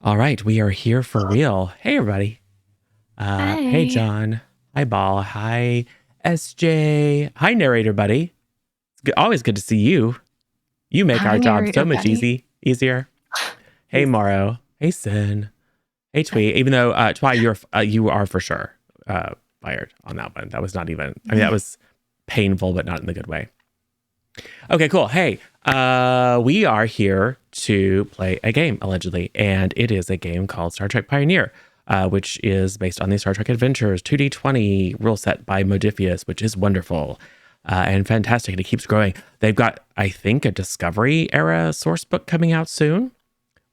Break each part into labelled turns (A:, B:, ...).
A: All right, we are here for real. Hey, everybody. Hey,
B: Hi.
A: John. Hi, Ball. Hi, SJ. Hi, narrator buddy. Always good to see you. You make
B: Hi,
A: our job so
B: narrator
A: much
B: buddy.
A: easier. Hey,
C: Yes.
A: Morrow. Hey, Sin. Hey, Twee. Even though Twy, you are for sure fired on that one. That was not even. I mean, that was painful, but not in the good way. Okay, cool. Hey, we are here to play a game, allegedly, and it is a game called Star Trek Pioneer, which is based on the Star Trek Adventures 2D20 rule set by Modifius, which is wonderful and fantastic, and it keeps growing. They've got, I think, a Discovery era source book coming out soon,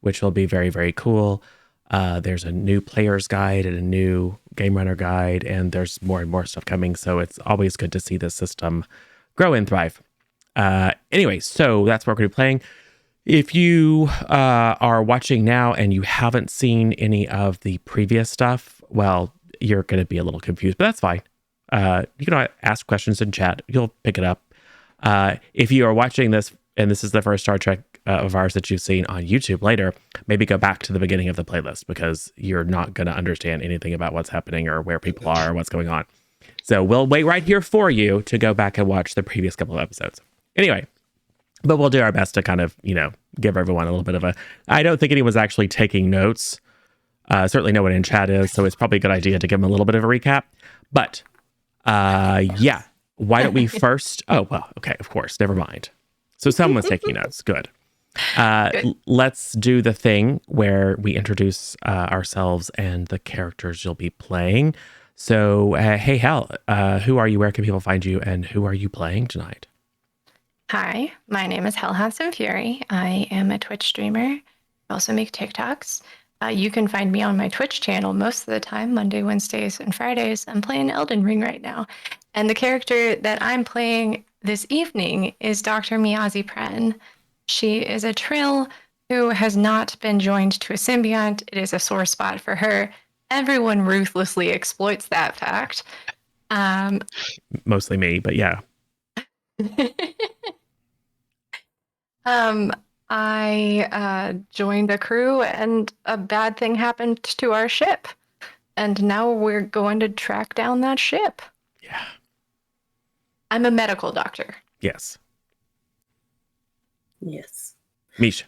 A: which will be very, very cool. There's a new player's guide and a new game runner guide, and there's more and more stuff coming, so it's always good to see this system grow and thrive. Anyway, so that's what we're going to be playing. If you are watching now and you haven't seen any of the previous stuff, well, you're going to be a little confused, but that's fine. You can ask questions in chat. You'll pick it up. If you are watching this and this is the first Star Trek of ours that you've seen on YouTube later, maybe go back to the beginning of the playlist because you're not going to understand anything about what's happening or where people are or what's going on. So we'll wait right here for you to go back and watch the previous couple of episodes. Anyway, but we'll do our best to kind of, give everyone a little bit of a... I don't think anyone's actually taking notes. Certainly no one in chat is, so it's probably a good idea to give them a little bit of a recap. But, yeah, why don't we first... Oh, well, okay, of course, never mind. So someone's taking notes. Good.
B: Good.
A: Let's do the thing where we introduce ourselves and the characters you'll be playing. So, hey, Hal, who are you? Where can people find you? And who are you playing tonight?
B: Hi, my name is Hell Handsome Fury. I am a Twitch streamer. I also make TikToks. You can find me on my Twitch channel most of the time, Monday, Wednesdays, and Fridays. I'm playing Elden Ring right now. And the character that I'm playing this evening is Dr. Miyazi Pren. She is a Trill who has not been joined to a symbiont. It is a sore spot for her. Everyone ruthlessly exploits that fact.
A: Mostly me, but yeah.
B: I joined a crew and a bad thing happened to our ship. And now we're going to track down that ship.
A: Yeah.
B: I'm a medical doctor.
A: Yes.
C: Yes.
A: Misha.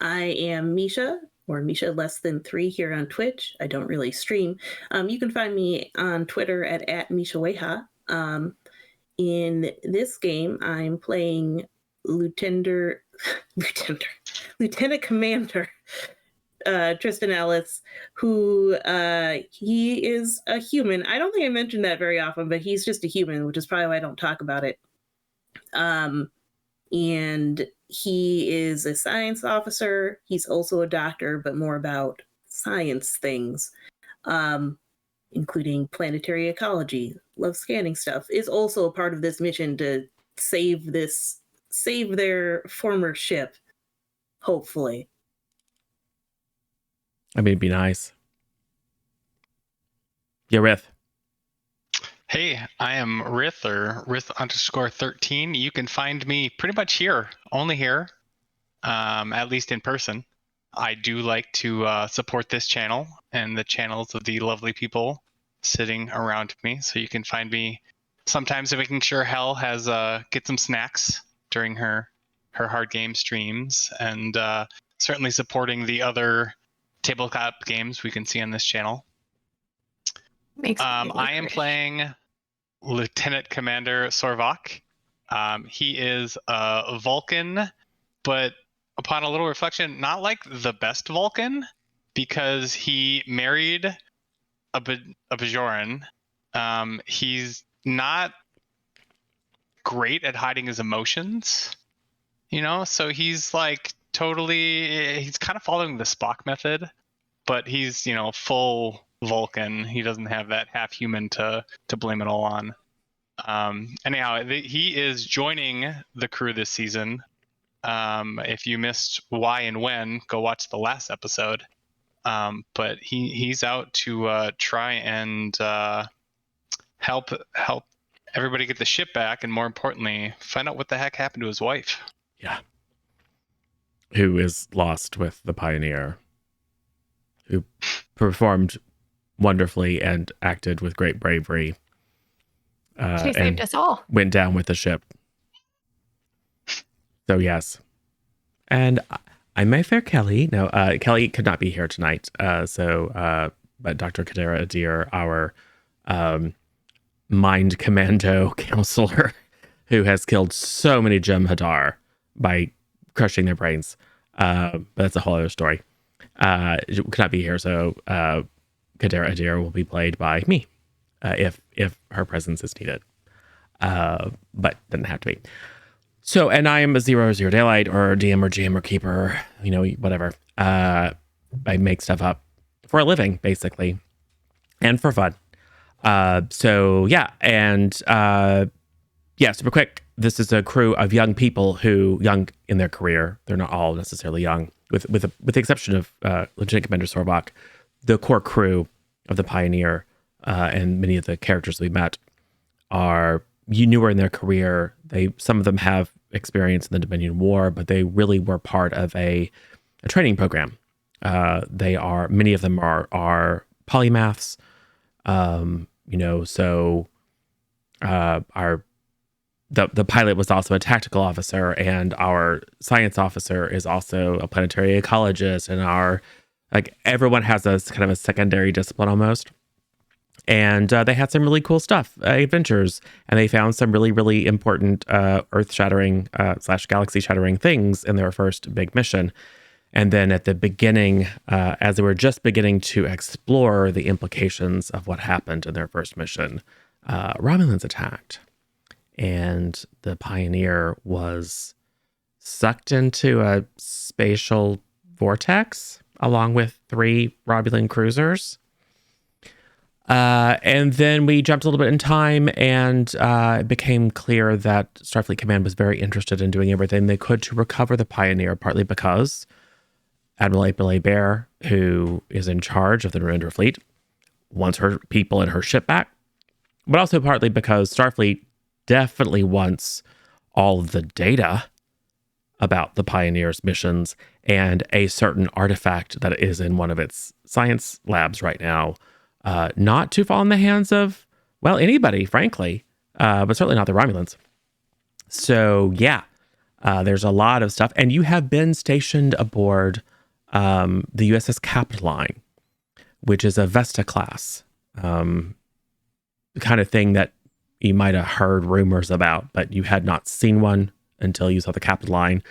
C: I am Misha, or Misha less than 3 here on Twitch. I don't really stream. You can find me on Twitter at MishaWeha. In this game, I'm playing Lieutenant Commander Tristan Ellis, who he is a human. I don't think I mentioned that very often, but he's just a human, which is probably why I don't talk about it. And he is a science officer. He's also a doctor, but more about science things, including planetary ecology. Love scanning stuff. Is also a part of this mission to save their former ship, hopefully.
A: I mean, it'd be nice. Yeah, Rith.
D: Hey, I am Rith, or Rith_13. You can find me pretty much here, only here, at least in person. I do like to support this channel and the channels of the lovely people sitting around me. So you can find me sometimes making sure Hell has get some snacks during her hard game streams, and certainly supporting the other tabletop games we can see on this channel. I am playing Lieutenant Commander Sorvak. He is a Vulcan, but upon a little reflection, not like the best Vulcan, because he married a Bajoran. He's not great at hiding his emotions, so he's like he's kind of following the Spock method, but he's, full Vulcan. He doesn't have that half human to blame it all on. Anyhow, he is joining the crew this season. If you missed why and when, go watch the last episode. But he's out to try and help everybody get the ship back, and more importantly, find out what the heck happened to his wife.
A: Yeah. Who is lost with the Pioneer. who performed wonderfully and acted with great bravery.
B: She saved us all.
A: Went down with the ship. So yes. And I'm Mayfair Kelly. No, Kelly could not be here tonight. But Dr. Kadera Adir, our mind commando counselor, who has killed so many Jem'Hadar by crushing their brains. But that's a whole other story. Could not be here, so Kadera Adir will be played by me if her presence is needed. But doesn't have to be. So, and I am a 0 Daylight or DM or GM or Keeper, whatever. I make stuff up for a living, basically, and for fun. Super quick. This is a crew of young people who, young in their career, they're not all necessarily young, with the exception of Lieutenant Commander Sorbach. The core crew of the Pioneer and many of the characters we met are newer in their career. Some of them have experience in the Dominion War, but they really were part of a training program. Many of them are polymaths. The pilot was also a tactical officer, and our science officer is also a planetary ecologist, and everyone has a kind of a secondary discipline almost. And they had some really cool stuff, adventures, and they found some really, really important earth-shattering / galaxy-shattering things in their first big mission. And then at the beginning, as they were just beginning to explore the implications of what happened in their first mission, Romulans attacked. And the Pioneer was sucked into a spatial vortex along with 3 Romulan cruisers. And then we jumped a little bit in time, and it became clear that Starfleet Command was very interested in doing everything they could to recover the Pioneer, partly because Admiral April A. Bear, who is in charge of the Narendra fleet, wants her people and her ship back, but also partly because Starfleet definitely wants all of the data about the Pioneer's missions and a certain artifact that is in one of its science labs right now, not to fall in the hands of, anybody, frankly, but certainly not the Romulans. So, there's a lot of stuff. And you have been stationed aboard the USS Capitoline, which is a Vesta class, the kind of thing that you might have heard rumors about, but you had not seen one until you saw the Capitoline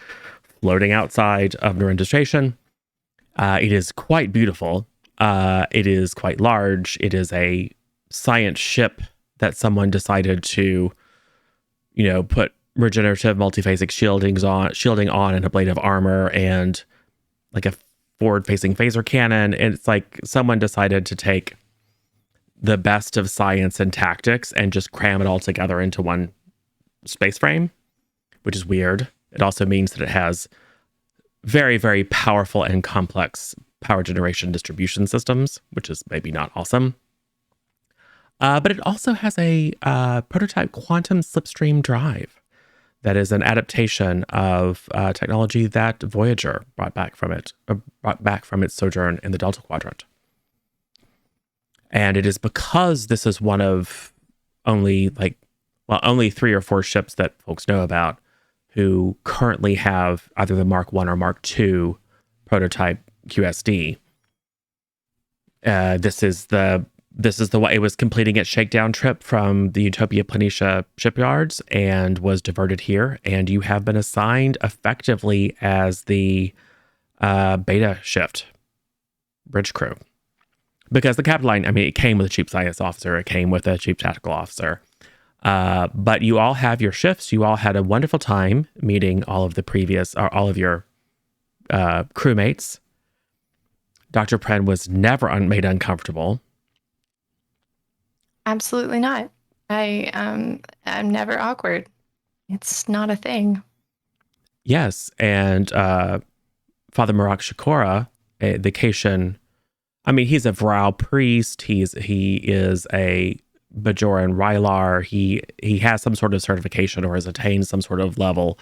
A: floating outside of Narendra Station. It is quite beautiful. It is quite large. It is a science ship that someone decided to, put regenerative multiphasic shielding on and a blade of armor and like a forward-facing phaser cannon. And it's like someone decided to take the best of science and tactics and just cram it all together into one space frame, which is weird. It also means that it has very, very powerful and complex power generation distribution systems, which is maybe not awesome. But it also has a prototype quantum slipstream drive that is an adaptation of technology that Voyager brought back from its sojourn in the Delta Quadrant. And it is because this is one of only 3 or 4 ships that folks know about who currently have either the Mark 1 or Mark 2 prototype QSD. This is the way it was completing its shakedown trip from the Utopia Planitia shipyards and was diverted here. And you have been assigned effectively as the beta shift bridge crew. Because the Capitoline, it came with a chief science officer, it came with a chief tactical officer. But you all have your shifts. You all had a wonderful time meeting all of your crewmates. Dr. Pren was never made uncomfortable.
B: Absolutely not. I'm never awkward. It's not a thing.
A: Yes, and Father Marak Shakora, the Cation, he's a Vrau priest. He is a Bajoran Rylar. He has some sort of certification or has attained some sort of level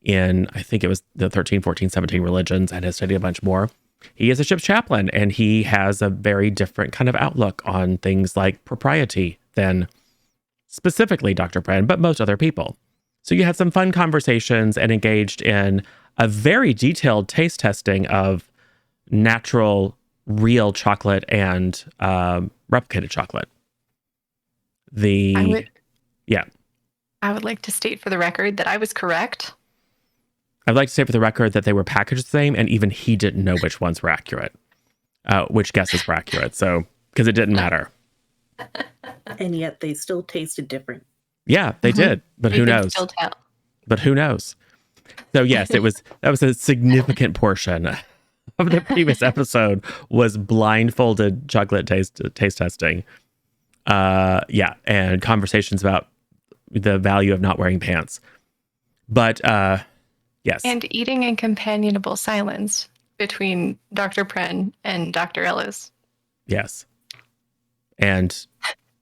A: in, I think it was the 13, 14, 17 religions, and has studied a bunch more. He is a ship's chaplain, and he has a very different kind of outlook on things like propriety than specifically Dr. Pren, but most other people. So you had some fun conversations and engaged in a very detailed taste testing of natural, real chocolate and replicated chocolate.
B: I would like to state for the record that I was correct.
A: I'd like to say for the record that they were packaged the same, and even he didn't know which ones were accurate, which guesses were accurate. So, because it didn't matter.
C: And yet they still tasted different.
A: Yeah, they did. But who knows?
B: Still tell.
A: But who knows? So yes, that was a significant portion of the previous episode was blindfolded chocolate taste testing. And conversations about the value of not wearing pants. But yes.
B: And eating in companionable silence between Dr. Pren and Dr. Ellis.
A: Yes. And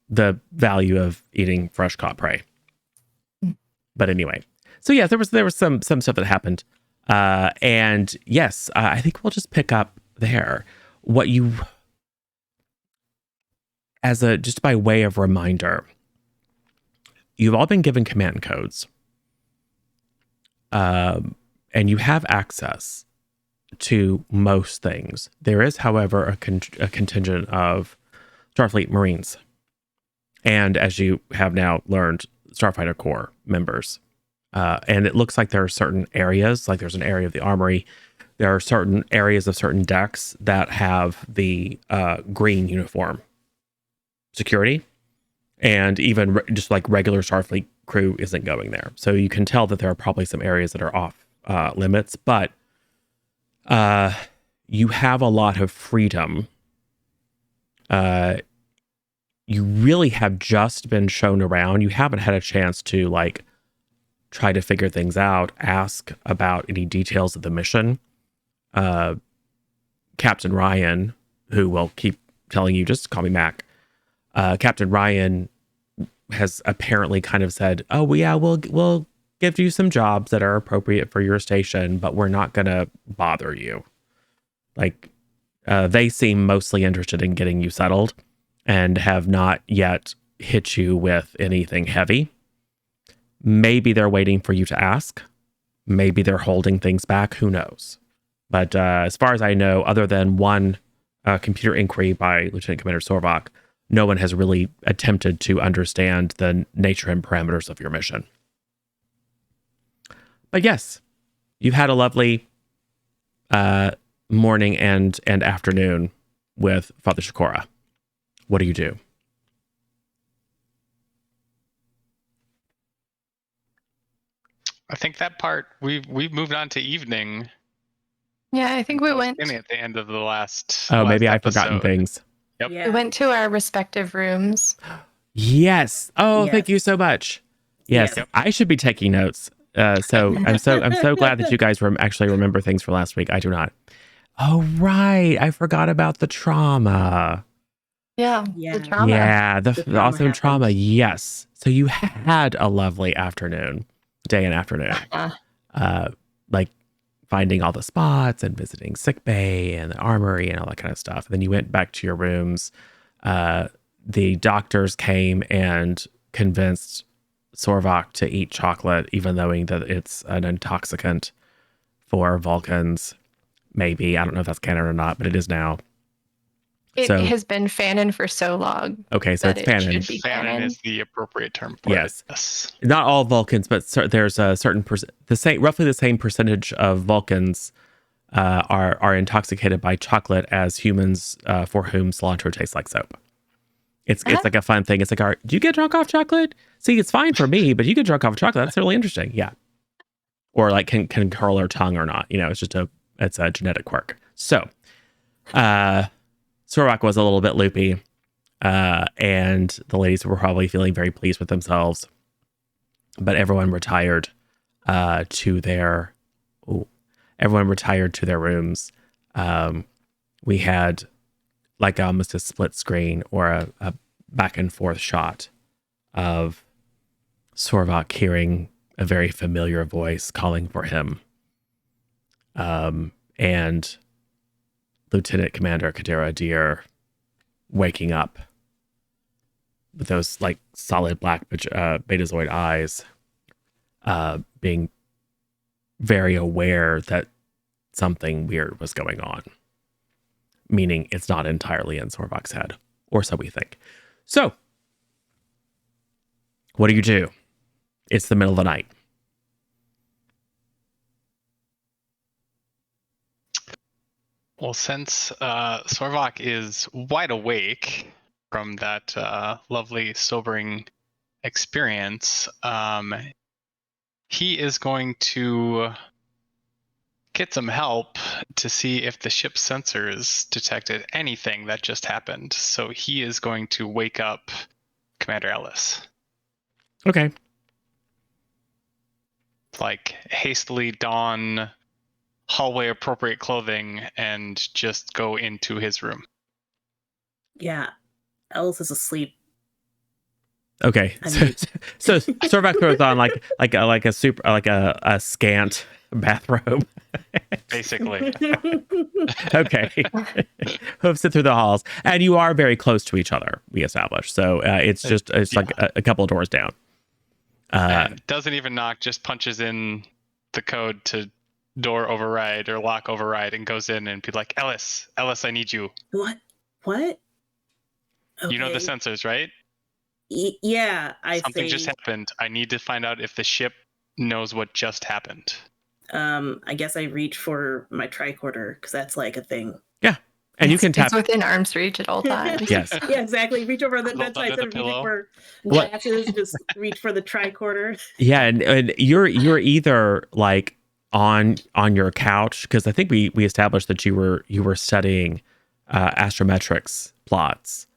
A: the value of eating fresh caught prey. But anyway. So yeah, there was some stuff that happened. And yes, I think we'll just pick up there. What you, just by way of reminder, you've all been given command codes. And you have access to most things. There is, however, a contingent of Starfleet Marines. And as you have now learned, Starfighter Corps members. And it looks like there are certain areas, like there's an area of the armory. There are certain areas of certain decks that have the green uniform security. And even just like regular Starfleet crew isn't going there. So you can tell that there are probably some areas that are off limits, but you have a lot of freedom. You really have just been shown around. You haven't had a chance to like try to figure things out, ask about any details of the mission. Captain Ryan, who will keep telling you, just call me Mac. Captain Ryan has apparently kind of said, "Oh, well, yeah, we'll give you some jobs that are appropriate for your station, but we're not gonna bother you." Like, they seem mostly interested in getting you settled and have not yet hit you with anything heavy. Maybe they're waiting for you to ask. Maybe they're holding things back. Who knows? But as far as I know, other than one computer inquiry by Lieutenant Commander Sorvak, no one has really attempted to understand the nature and parameters of your mission. But yes, you've had a lovely morning and afternoon with Father Shakora. What do you do?
D: I think that part we've moved on to evening.
B: Yeah, I think we went.
D: At the end of the last.
A: Oh, maybe I've
D: episode.
A: forgotten things.
D: Yep.
C: Yeah.
B: We went to our respective rooms.
A: Yes. Oh,
C: Yes.
A: Thank you so much. Yes,
C: Yes.
A: I should be taking notes. So I'm so glad that you guys actually remember things for last week. I do not. Oh, right. I forgot about the trauma.
B: Yeah,
C: Yeah.
B: the trauma.
A: Yeah, the
C: trauma
A: awesome trauma.
C: happened.
A: Yes. So you had a lovely day and afternoon. Like finding all the spots and visiting sick bay and the armory and all that kind of stuff. And then you went back to your rooms. The doctors came and convinced Sorvak to eat chocolate, even knowing that it's an intoxicant for Vulcans. Maybe. I don't know if that's canon or not, but it is now.
B: It has been fanon for so long.
A: Okay, so it's
B: that
A: canon.
B: It should be
D: Fanon
B: canon.
D: is the appropriate term for
A: Yes.
D: it. Yes.
A: Not all Vulcans, but there's a certain roughly the same percentage of Vulcans are intoxicated by chocolate as humans for whom cilantro tastes like soap. It's like a fun thing. It's like, do you get drunk off chocolate? See, it's fine for me, but you get drunk off chocolate. That's really interesting. Yeah. Or like can curl her tongue or not. You know, it's a genetic quirk. So, Sorvak was a little bit loopy, and the ladies were probably feeling very pleased with themselves. But everyone retired to their rooms. We had like almost a split screen or a back and forth shot of Sorvak hearing a very familiar voice calling for him. And Lieutenant Commander Kadira Deer waking up with those like solid black betazoid eyes, being very aware that something weird was going on, meaning it's not entirely in Sorvok's head, or so we think. So, what do? It's the middle of the night.
D: Well, since Sorvok is wide awake from that lovely, sobering experience, he is going to get some help to see if the ship's sensors detected anything that just happened. So he is going to wake up Commander Ellis.
A: Okay.
D: Like, hastily don hallway appropriate clothing and just go into his room.
C: Yeah. Ellis is asleep.
A: Okay.
C: I mean-
A: So Sorvok throws on like a scant bathrobe.
D: Basically.
A: Okay. Hoofs it through the halls, and you are very close to each other. We established, so it's like a couple of doors down.
D: Doesn't even knock, just punches in the code to door override or lock override and goes in and be like, Ellis, I need you.
C: What? Okay.
D: You know the sensors, right?
C: Yeah,
D: Something just happened. I need to find out if the ship knows what just happened.
C: I guess I reach for my tricorder because that's like a thing.
A: Yeah, and you can tap.
B: It's within arm's reach at all times.
A: Yes.
C: Yeah, exactly. Reach over the
D: Cuddled
C: bedside
D: under
C: instead
D: the
C: of reaching
D: pillow.
C: for
A: What?
C: glasses, just reach for the tricorder.
A: Yeah, and you're either like on your couch, because I think we established that you were studying astrometrics plots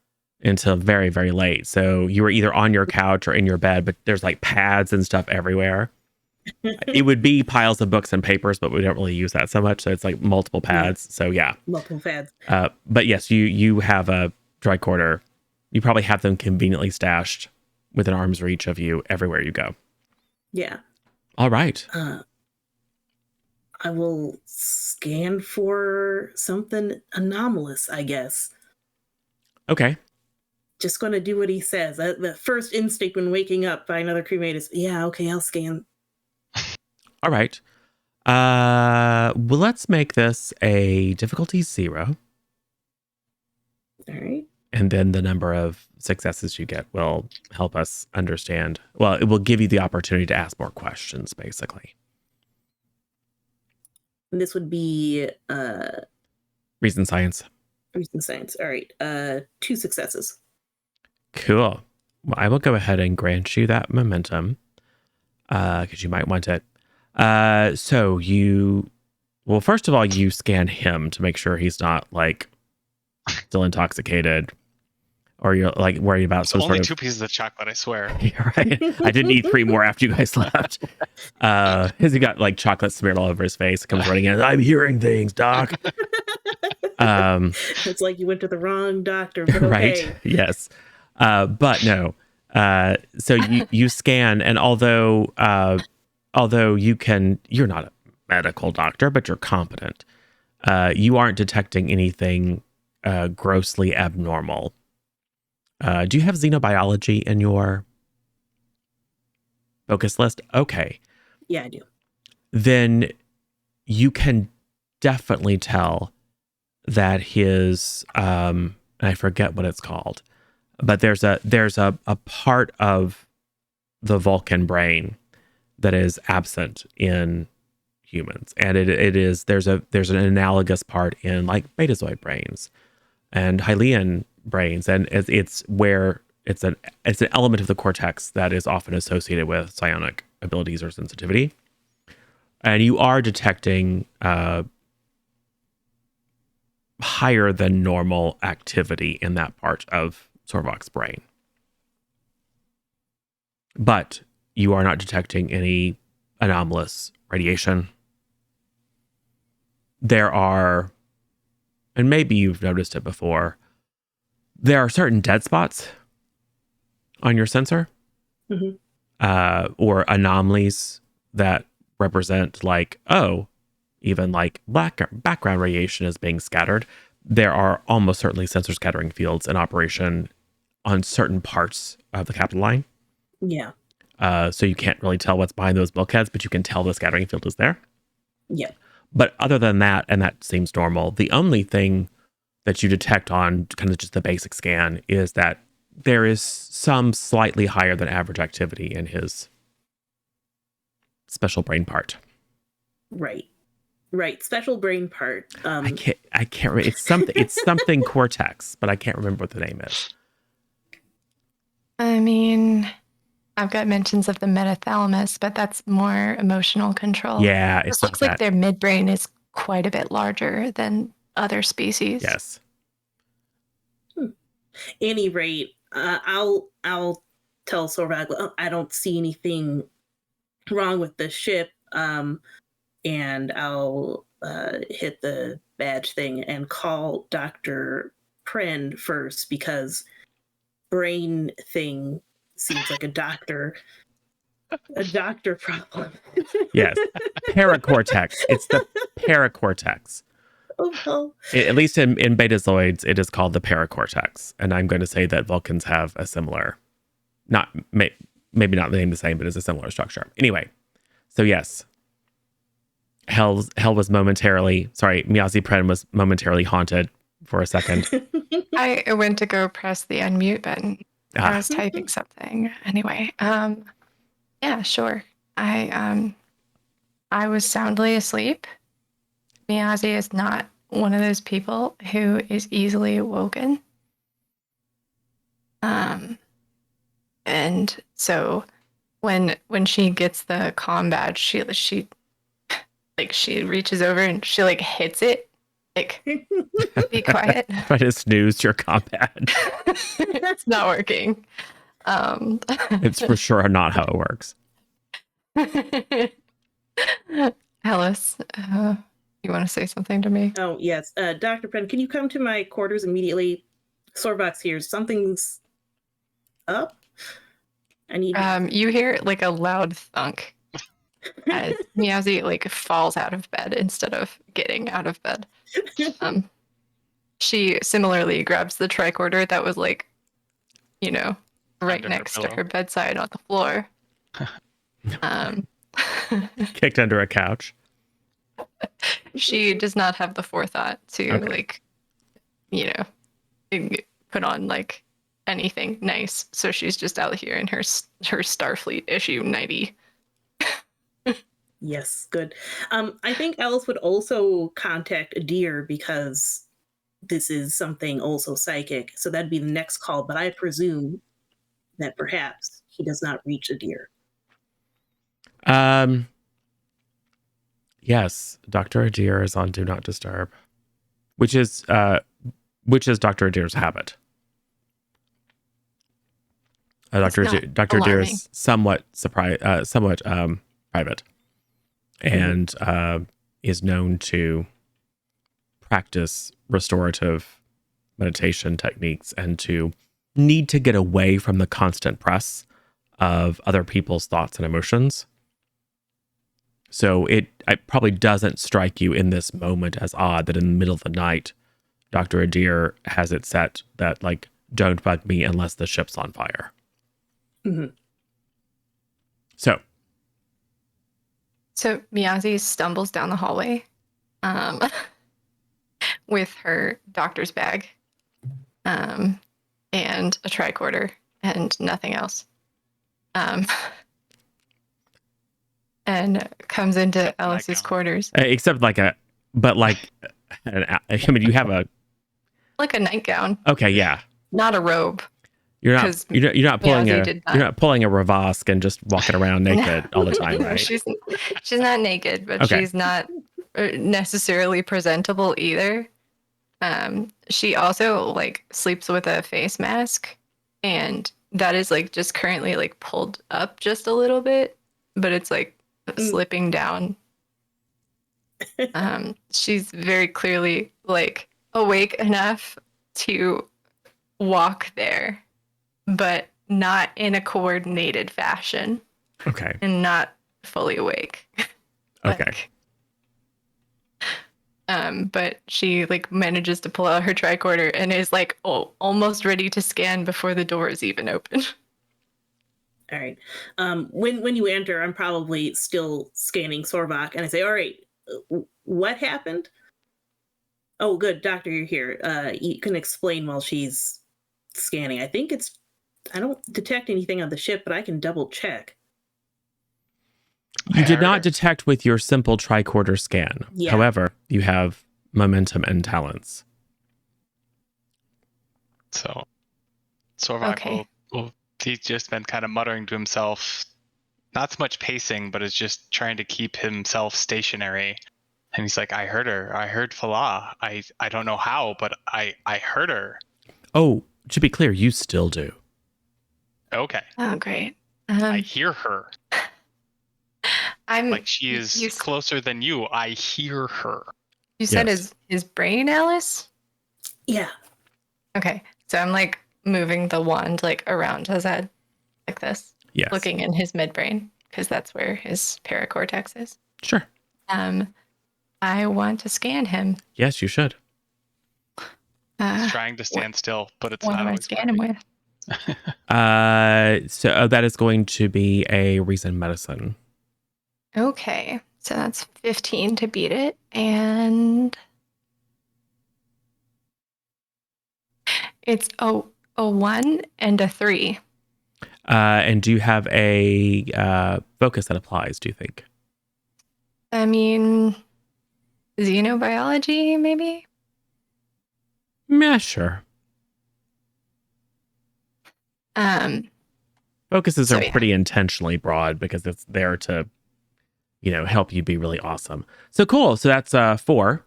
A: until very, very late. So you were either on your couch or in your bed, but there's like pads and stuff everywhere. It would be piles of books and papers, but we don't really use that so much. So it's like multiple pads. So yeah.
C: Multiple pads.
A: But yes, you have a tricorder. You probably have them conveniently stashed within arm's reach of you everywhere you go.
C: Yeah.
A: All right.
C: I will scan for something anomalous, I guess.
A: Okay.
C: Just going to do what he says. The first instinct when waking up by another crewmate is, yeah, okay, I'll scan.
A: All right. Well, let's make this a difficulty 0.
C: All right.
A: And then the number of successes you get will help us understand. Well, it will give you the opportunity to ask more questions, basically.
C: And this would be
A: Reason science.
C: reason science. All right. 2 successes.
A: Cool. Well, I will go ahead and grant you that momentum because you might want it. So well, first of all, you scan him to make sure he's not like still intoxicated, or you're like worried about some
D: Only
A: sort of
D: 2 pieces of chocolate, I swear.
A: You're right. I didn't eat 3 more after you guys left. He got like chocolate smeared all over his face. Comes running in. I'm hearing things, Doc.
C: It's like you went to the wrong doctor, but okay.
A: Right. Yes. But no. So you scan, and although you're not a medical doctor, but you're competent. You aren't detecting anything grossly abnormal. Do you have xenobiology in your focus list? Okay.
C: Yeah, I do.
A: Then you can definitely tell that his I forget what it's called, but there's a part of the Vulcan brain that is absent in humans, and there's an analogous part in like betazoid brains and Hylian brains, and it's where it's an element of the cortex that is often associated with psionic abilities or sensitivity, and you are detecting higher than normal activity in that part of Sorvok's brain, but you are not detecting any anomalous radiation. There are, and maybe you've noticed it before, there are certain dead spots on your sensor, or anomalies that represent like, oh, even like background radiation is being scattered, there are almost certainly sensor scattering fields in operation on certain parts of the capital line.
C: Yeah.
A: So you can't really tell what's behind those bulkheads, but you can tell the scattering field is there.
C: Yeah.
A: But other than that, and that seems normal, the only thing that you detect on kind of just the basic scan is that there is some slightly higher than average activity in his special brain part.
C: Right. Special brain part.
A: I can't remember. It's something cortex, but I can't remember what the name is.
B: I mean, I've got mentions of the metathalamus, but that's more emotional control.
A: Yeah,
B: It looks like their midbrain is quite a bit larger than other species.
A: Yes.
C: Any rate, I'll tell Sorvag, I don't see anything wrong with the ship, and I'll hit the badge thing and call Dr. Pren first, because brain thing seems like a doctor problem.
A: Yes. Paracortex. It's the paracortex.
C: Oh, no.
A: At least in betazoids, it is called the paracortex. And I'm going to say that Vulcans have a similar, maybe not the name the same, but it's a similar structure. Anyway, so yes. Hell was Miyazi Pren was momentarily haunted for a second.
B: I went to go press the unmute button. I was typing something. Anyway, yeah, sure. I was soundly asleep. Miyazi is not one of those people who is easily awoken. And so when she gets the comm badge, she reaches over and she like hits it. Like, be quiet.
A: I just snoozed your comm badge.
B: It's not working.
A: It's for sure not how it works.
B: Ellis, you want to say something to me?
C: Oh, yes. Dr. Pren, can you come to my quarters immediately? Sorvox here. Something's up. I need...
B: You hear like a loud thunk as Miyazi like falls out of bed instead of getting out of bed. She similarly grabs the tricorder that was like, right next to her bedside on the floor.
A: Kicked under a couch.
B: She does not have the forethought to put on like anything nice. So she's just out here in her Starfleet issue 90.
C: Yes, good. I think Alice would also contact Adir because this is something also psychic. So that'd be the next call. But I presume that perhaps he does not reach Adir.
A: Yes, Dr. Adir is on Do Not Disturb, which is Dr. Adir's habit. Dr. Adir is somewhat private, and is known to practice restorative meditation techniques and to need to get away from the constant press of other people's thoughts and emotions. So it probably doesn't strike you in this moment as odd that in the middle of the night, Dr. Adir has it set that, like, don't bug me unless the ship's on fire.
C: Mm-hmm.
A: So
B: Miyazi stumbles down the hallway with her doctor's bag and a tricorder and nothing else. And comes into Ellis's quarters.
A: Except you have a
B: like a nightgown.
A: Okay, yeah.
B: Not a robe.
A: You're not pulling you're not pulling a Ravask and just walking around naked all the time, right?
B: She's not naked, but she's not necessarily presentable either. She also like sleeps with a face mask, and that is like just currently like pulled up just a little bit, but it's like slipping down. She's very clearly like awake enough to walk there, but not in a coordinated fashion.
A: Okay.
B: And not fully awake.
A: Okay.
B: but she like manages to pull out her tricorder and is like almost ready to scan before the door is even open.
C: All right. When you enter, I'm probably still scanning Sorvok, and I say, "All right, what happened?" "Oh, good, doctor, you're here. You can explain while she's scanning. I don't detect anything on the ship, but I can double check."
A: You did not detect with your simple tricorder scan.
C: Yeah.
A: However, you have momentum and talents.
D: So Sorvak
B: Okay.
D: he's just been kind of muttering to himself, not so much pacing, but is just trying to keep himself stationary. And he's like, I heard her. I heard Falah. I don't know how, but I heard her.
A: Oh, to be clear, you still do.
D: Okay.
B: Oh, great.
D: I hear her.
B: I'm
D: Like she is closer than you. I hear her.
B: You said
A: Yes.
B: his brain, Ellis?
C: Yeah.
B: Okay. So I'm like moving the wand like around his head like this,
A: Yes.
B: looking in his midbrain because that's where his paracortex is.
A: Sure.
B: I want to scan him.
A: Yes, you should.
D: He's trying to stand still, but it's
B: What
D: not
B: do I
D: always
B: scan him with?
A: So that is going to be a reason medicine.
B: Okay. So that's 15 to beat it. And it's a 1 and a 3.
A: And do you have a focus that applies, do you think?
B: I mean, xenobiology, maybe?
A: Yeah, sure. Focuses are pretty intentionally broad because it's there to, help you be really awesome. So cool. So that's 4.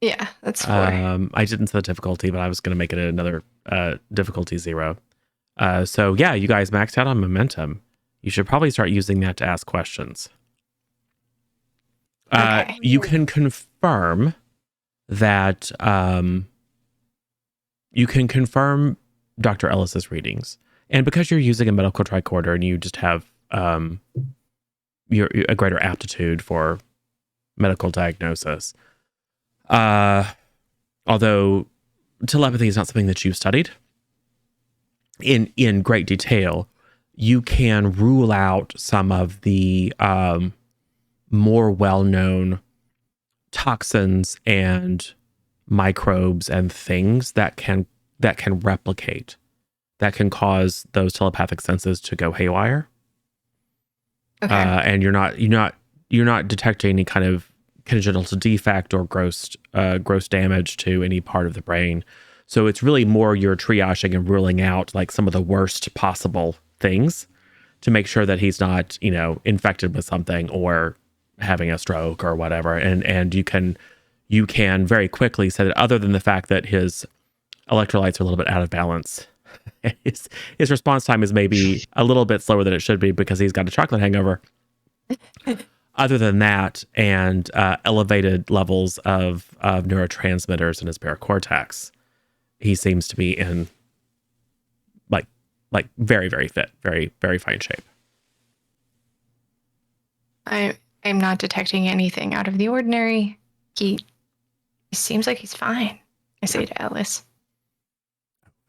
B: Yeah, that's 4.
A: I didn't set the difficulty, but I was going to make it another difficulty 0. So yeah, you guys maxed out on momentum. You should probably start using that to ask questions.
B: Okay.
A: You can confirm that Dr. Ellis's readings. And because you're using a medical tricorder and you just have a greater aptitude for medical diagnosis, although telepathy is not something that you've studied in great detail, you can rule out some of the more well-known toxins and microbes and things that can replicate, that can cause those telepathic senses to go haywire.
B: Okay.
A: And you're not detecting any kind of congenital defect or gross damage to any part of the brain. So it's really more you're triaging and ruling out like some of the worst possible things to make sure that he's not, infected with something or having a stroke or whatever. And you can very quickly say that other than the fact that his electrolytes are a little bit out of balance, his response time is maybe a little bit slower than it should be because he's got a chocolate hangover. Other than that, and elevated levels of neurotransmitters in his paracortex, he seems to be in like very, very fit, very, very fine shape.
B: I'm not detecting anything out of the ordinary. He seems like he's fine, I say to Ellis.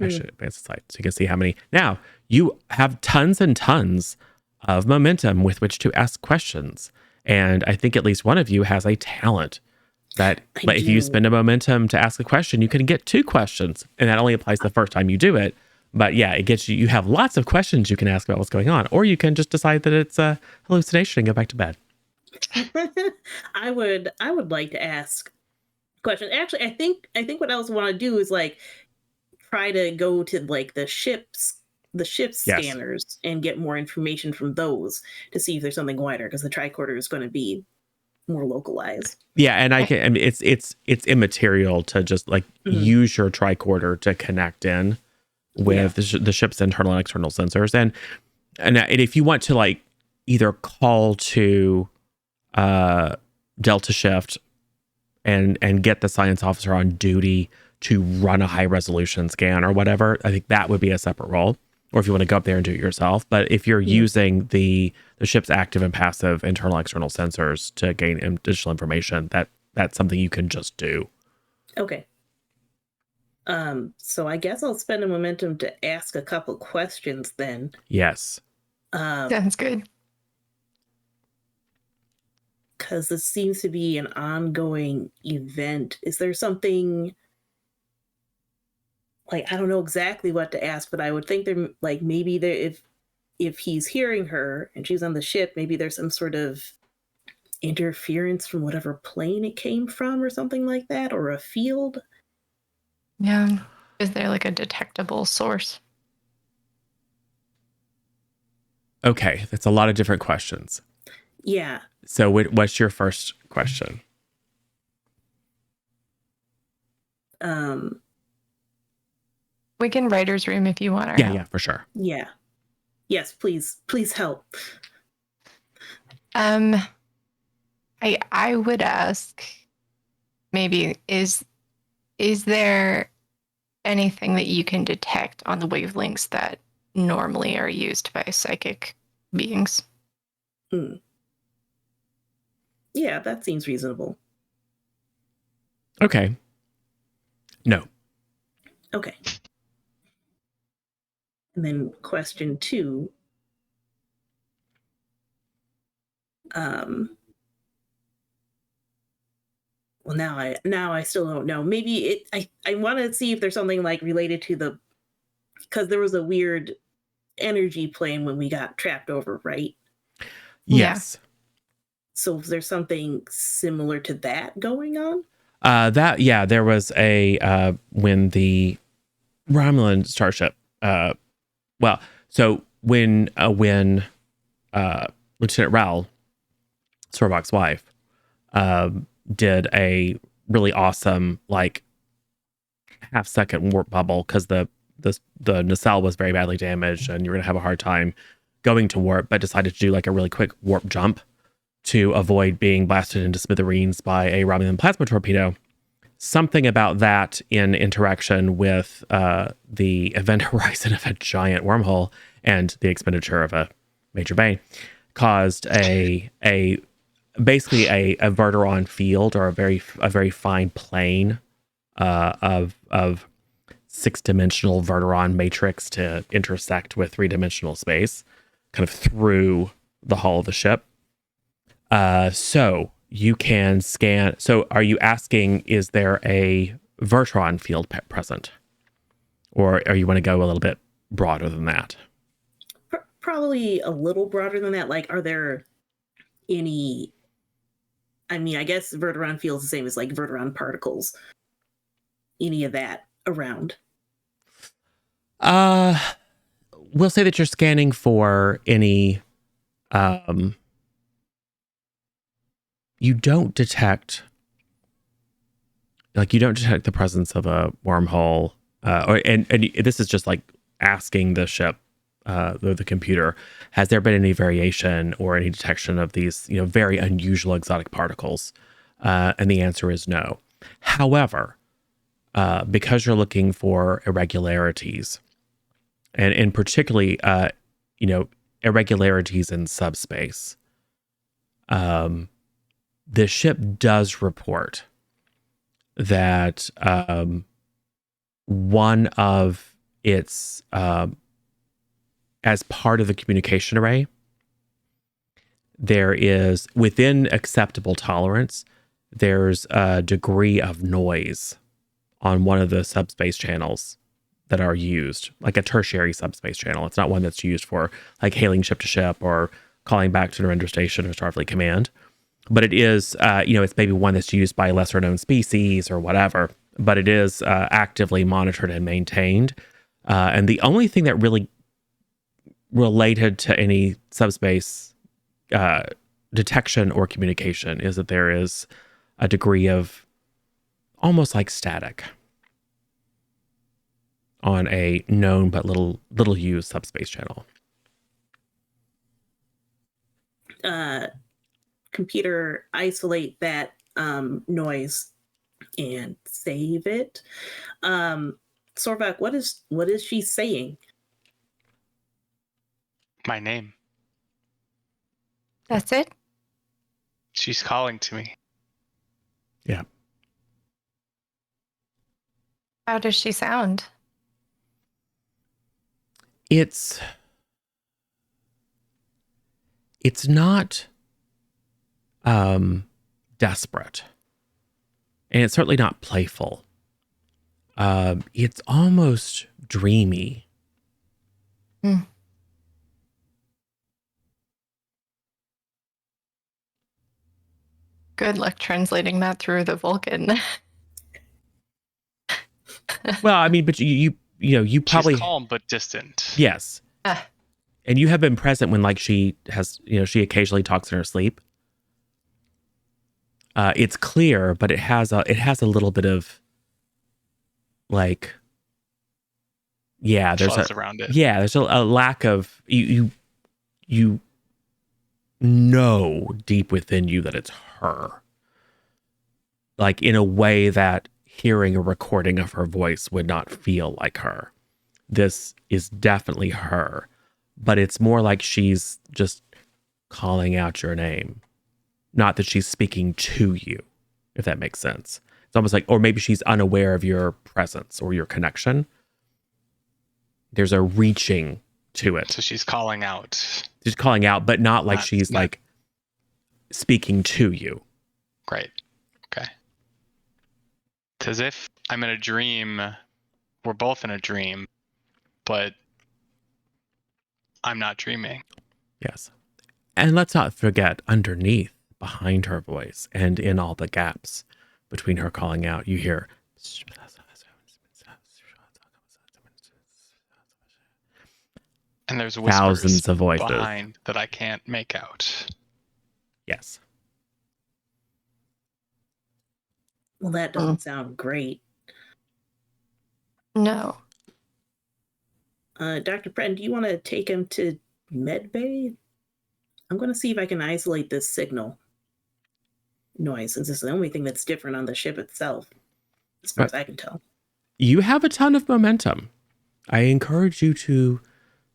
A: I should advance the slide so you can see how many. Now, you have tons and tons of momentum with which to ask questions. And I think at least one of you has a talent that if you spend a momentum to ask a question, you can get 2 questions. And that only applies the first time you do it. But yeah, it gets you have lots of questions you can ask about what's going on. Or you can just decide that it's a hallucination and go back to bed.
C: I would like to ask questions. Actually, I think what I also want to do is like try to go to like the ship's scanners and get more information from those to see if there's something wider, because the tricorder is going to be more localized.
A: Yeah, and it's immaterial to just like use your tricorder to connect in with the ship's internal and external sensors, and if you want to like either call to Delta Shift and get the science officer on duty to run a high resolution scan or whatever, I think that would be a separate role. Or if you want to go up there and do it yourself. But if you're using the ship's active and passive internal external sensors to gain additional information, that's something you can just do.
C: Okay. So I guess I'll spend a momentum to ask a couple questions then.
A: Yes.
B: Sounds good.
C: Because this seems to be an ongoing event. Is there something, like, I don't know exactly what to ask, but I would think there, like, maybe there, if he's hearing her and she's on the ship, maybe there's some sort of interference from whatever plane it came from or something like that, or a field.
B: Yeah. Is there like a detectable source?
A: Okay, that's a lot of different questions.
C: Yeah.
A: So what's your first question?
B: We can writer's room if you want our
A: Yeah,
B: help.
A: yeah, for sure.
C: Yeah. Yes, please help.
B: I would ask, maybe is there anything that you can detect on the wavelengths that normally are used by psychic beings?
C: Yeah, that seems reasonable.
A: Okay. No.
C: Okay. And then question 2. Well, now I still don't know. Maybe I want to see if there's something like related to because there was a weird energy plane when we got trapped over, right?
A: Yes.
B: Yeah.
C: So is there something similar to that going on?
A: There was a when the Romulan starship when Lieutenant Raoul, Sorvok's wife, did a really awesome like half-second warp bubble because the nacelle was very badly damaged and you're gonna have a hard time going to warp, but decided to do like a really quick warp jump to avoid being blasted into smithereens by a Romulan plasma torpedo. Something about that in interaction with the event horizon of a giant wormhole and the expenditure of a major bane caused basically a Verteron field, or a very fine plane of 6-dimensional Verteron matrix to intersect with 3-dimensional space, kind of through the hull of the ship. So you can scan. So are you asking, is there a Verteron field present? Or you want to go a little bit broader than that?
C: Probably a little broader than that. Like, are there any... I mean, I guess Verteron feels the same as like Verteron particles. Any of that around?
A: We'll say that you're scanning for any... you don't detect the presence of a wormhole, and this is just like asking the ship, the computer, has there been any variation or any detection of these very unusual exotic particles? And the answer is no. However, because you're looking for irregularities, and particularly irregularities in subspace, the ship does report that one of its, as part of the communication array, there is, within acceptable tolerance, there's a degree of noise on one of the subspace channels that are used, like a tertiary subspace channel. It's not one that's used for like hailing ship to ship or calling back to the render station or Starfleet Command. But it is, it's maybe one that's used by a lesser known species or whatever, but it is actively monitored and maintained. And the only thing that really related to any subspace detection or communication is that there is a degree of almost like static on a known but little used subspace channel.
C: Computer, isolate that noise and save it. Sorvok, what is she saying?
D: My name.
B: That's it?
D: She's calling to me.
A: Yeah.
B: How does she sound?
A: It's not desperate. And it's certainly not playful. It's almost dreamy.
B: Hmm. Good luck translating that through the Vulcan.
A: Well, I mean, but you probably,
D: She's calm but distant.
A: yes.
B: Ah.
A: And you have been present when like she has, she occasionally talks in her sleep. It's clear, but it has a little bit of like, there's
D: Fuzz around it.
A: there's a lack of you know deep within you that it's her. Like in a way that hearing a recording of her voice would not feel like her. This is definitely her, but it's more like she's just calling out your name. Not that she's speaking to you, if that makes sense. It's almost like, or maybe she's unaware of your presence or your connection. There's a reaching to it.
D: So she's calling out.
A: She's calling out, but not like she's
D: not-
A: like speaking to you.
D: Great. Okay. It's as if I'm in a dream. We're both in a dream, but I'm not dreaming.
A: Yes. And let's not forget, underneath, behind her voice, and in all the gaps between her calling out, you hear
D: And there's whispers
A: thousands of voices.
D: behind that I can't make out.
A: Yes.
C: Well, that doesn't sound great.
B: No.
C: Dr. Pren, do you want to take him to medbay? I'm going to see if I can isolate this signal noise, since it's the only thing that's different on the ship itself, as far as I can tell.
A: You have a ton of momentum. I encourage you to,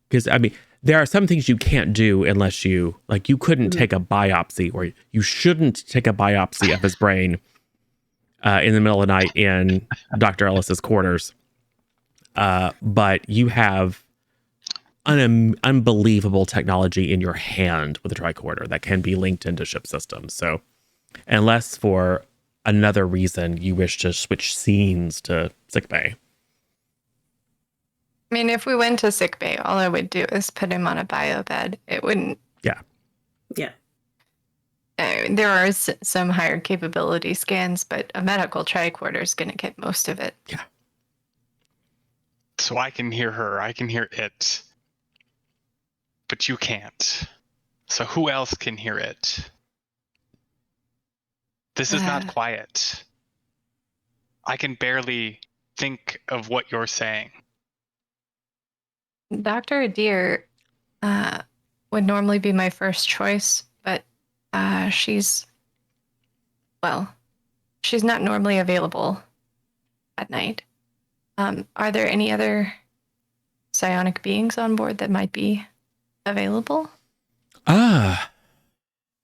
A: because I mean, there are some things you can't do unless you, like, you couldn't take a biopsy, or you shouldn't take a biopsy of his brain in the middle of the night in Dr. Ellis's quarters. But you have unbelievable technology in your hand with a tricorder that can be linked into ship systems. So unless for another reason you wish to switch scenes to sickbay.
B: I mean, if we went to sickbay, all I would do is put him on a bio bed. It wouldn't.
A: Yeah.
C: Yeah.
B: There are some higher capability scans, but a medical tricorder is going to get most of it.
A: Yeah.
D: So I can hear her. I can hear it. But you can't. So who else can hear it? This is not quiet. I can barely think of what you're saying.
B: Dr. Adair would normally be my first choice, but she's not normally available at night. Are there any other psionic beings on board that might be available?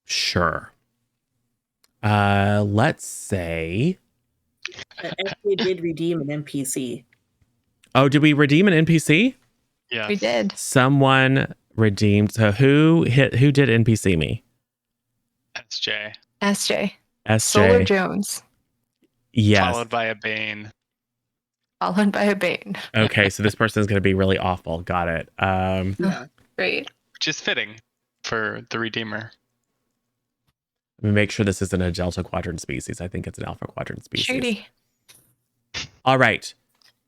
A: Sure. Let's say.
C: Actually did redeem an NPC.
A: Oh, did we redeem an NPC?
D: Yeah.
B: We did.
A: Someone redeemed. So who did NPC me?
D: SJ.
B: SJ.
A: SJ.
B: Solar Jones.
A: Yes.
D: Followed by a Bane.
B: Followed by a Bane.
A: Okay, so this person is going to be really awful. Got it.
C: Yeah.
B: Great.
D: Which is fitting for the Redeemer.
A: Let me make sure this isn't a Delta Quadrant species. I think it's an Alpha Quadrant species.
B: Shooty.
A: All right.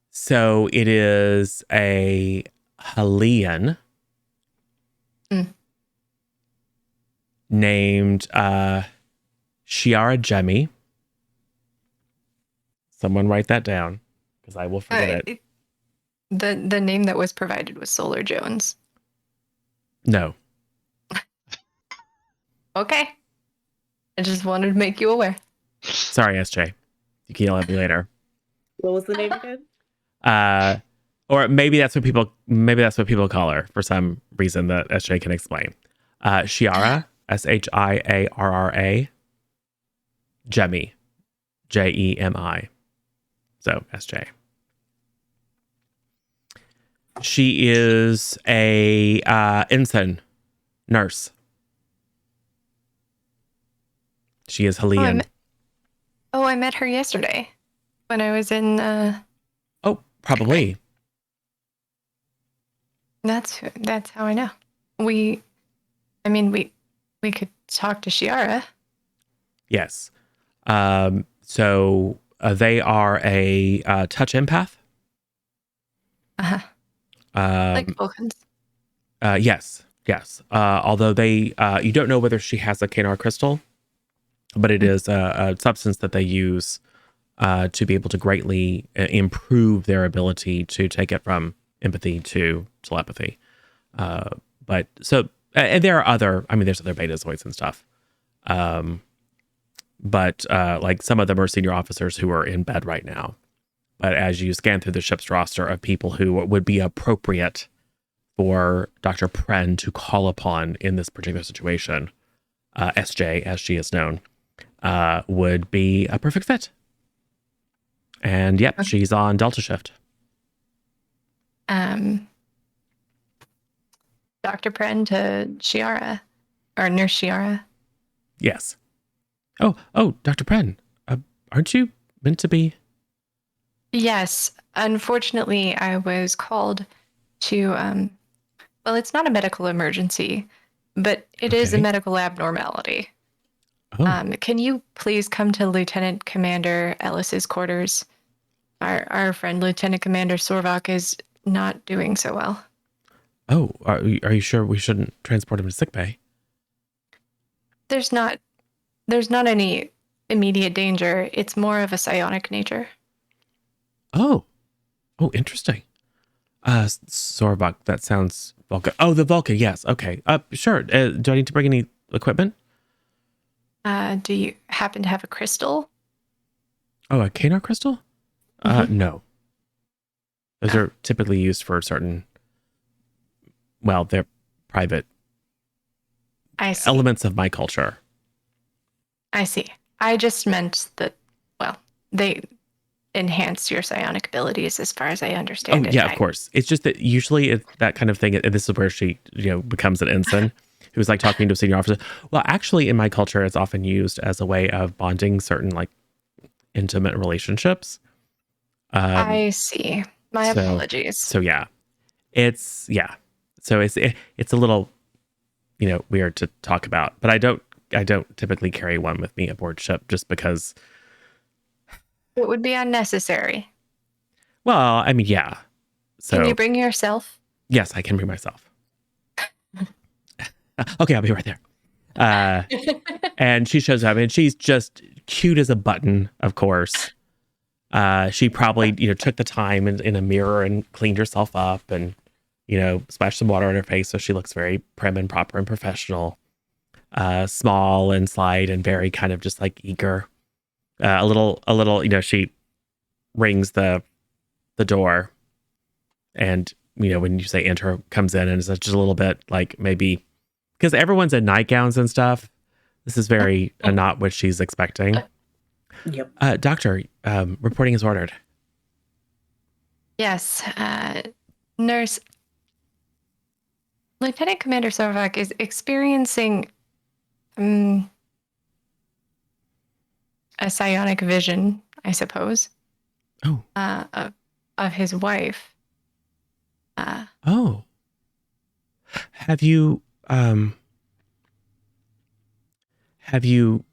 A: So it is a Hellion named Shiara Jemmy. Someone write that down, because I will forget it.
B: The name that was provided was Solar Jones.
A: No.
B: Okay. I just wanted to make you aware.
A: Sorry, SJ. You can yell at me later.
C: What was the name again?
A: Or maybe that's what people call her for some reason that SJ can explain. Shiara, Shiarra, Jemmy. Jemi. So SJ. She is a ensign nurse. She is Hellian.
B: I met her yesterday when I was in.
A: Oh, probably.
B: That's how I know. We could talk to Shiara.
A: Yes. So they are a touch empath.
B: Uh-huh. Like Vulcans.
A: Yes. Although you don't know whether she has a Canar crystal, but it is a substance that they use to be able to greatly improve their ability to take it from empathy to telepathy. And there are there's other betazoids and stuff. But like some of them are senior officers who are in bed right now. But as you scan through the ship's roster of people who would be appropriate for Dr. Pren to call upon in this particular situation, SJ, as she is known, would be a perfect fit. And yep, she's on Delta shift.
B: Dr. Pren to Shiara, or Nurse Shiara.
A: Yes. Oh, Dr. Pren, aren't you meant to be?
B: Yes. Unfortunately, I was called to, well, it's not a medical emergency, but it is a medical abnormality.
A: Oh.
B: Can you please come to Lieutenant Commander Ellis's quarters? Our friend Lieutenant Commander Sorvak is not doing so well.
A: Oh, are you sure we shouldn't transport him to sickbay?
B: There's not any immediate danger. It's more of a psionic nature.
A: Oh, interesting. Sorvak, that sounds Vulcan. Oh, the Vulcan, yes. Okay. Sure. Do I need to bring any equipment?
B: Do you happen to have a crystal?
A: Oh, a Canar crystal? No. Those
B: Oh.
A: are typically used for certain, they're private elements of my culture.
B: I see. I just meant that, they enhance your psionic abilities as far as I understand it.
A: Yeah, of course. It's just that usually it's that kind of thing, and this is where she, becomes an ensign who's like talking to a senior officer. Well, actually, in my culture, it's often used as a way of bonding certain like intimate relationships.
B: I see. My apologies.
A: So yeah. So it's a little, weird to talk about, but I don't typically carry one with me aboard ship just because
B: it would be unnecessary.
A: Well, I mean, yeah. So
B: can you bring yourself?
A: Yes, I can bring myself. Okay, I'll be right there. And she shows up, and she's just cute as a button, of course. She probably, took the time in a mirror and cleaned herself up and, splashed some water on her face so she looks very prim and proper and professional. Small and slight and very kind of just like eager. A little, she rings the door, and, when you say enter, comes in and is just a little bit like maybe because everyone's in nightgowns and stuff. This is very not what she's expecting.
C: Yep.
A: Doctor, reporting is ordered.
B: Yes. Nurse, Lieutenant Commander Sorvak is experiencing a psionic vision, I suppose.
A: Oh.
B: Of his wife.
A: Have you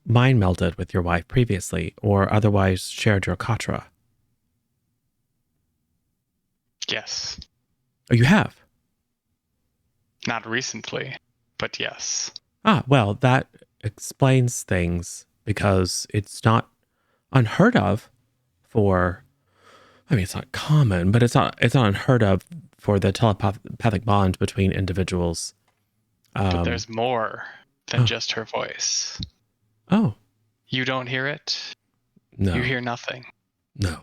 A: mind melded with your wife previously, or otherwise shared your katra?
D: Yes.
A: Oh, you have?
D: Not recently, but yes.
A: Well, that explains things, because it's not unheard of for, it's not common, but it's not unheard of for the telepathic bond between individuals.
D: But there's more than just her voice.
A: Oh.
D: You don't hear it?
A: No.
D: You hear nothing?
A: No.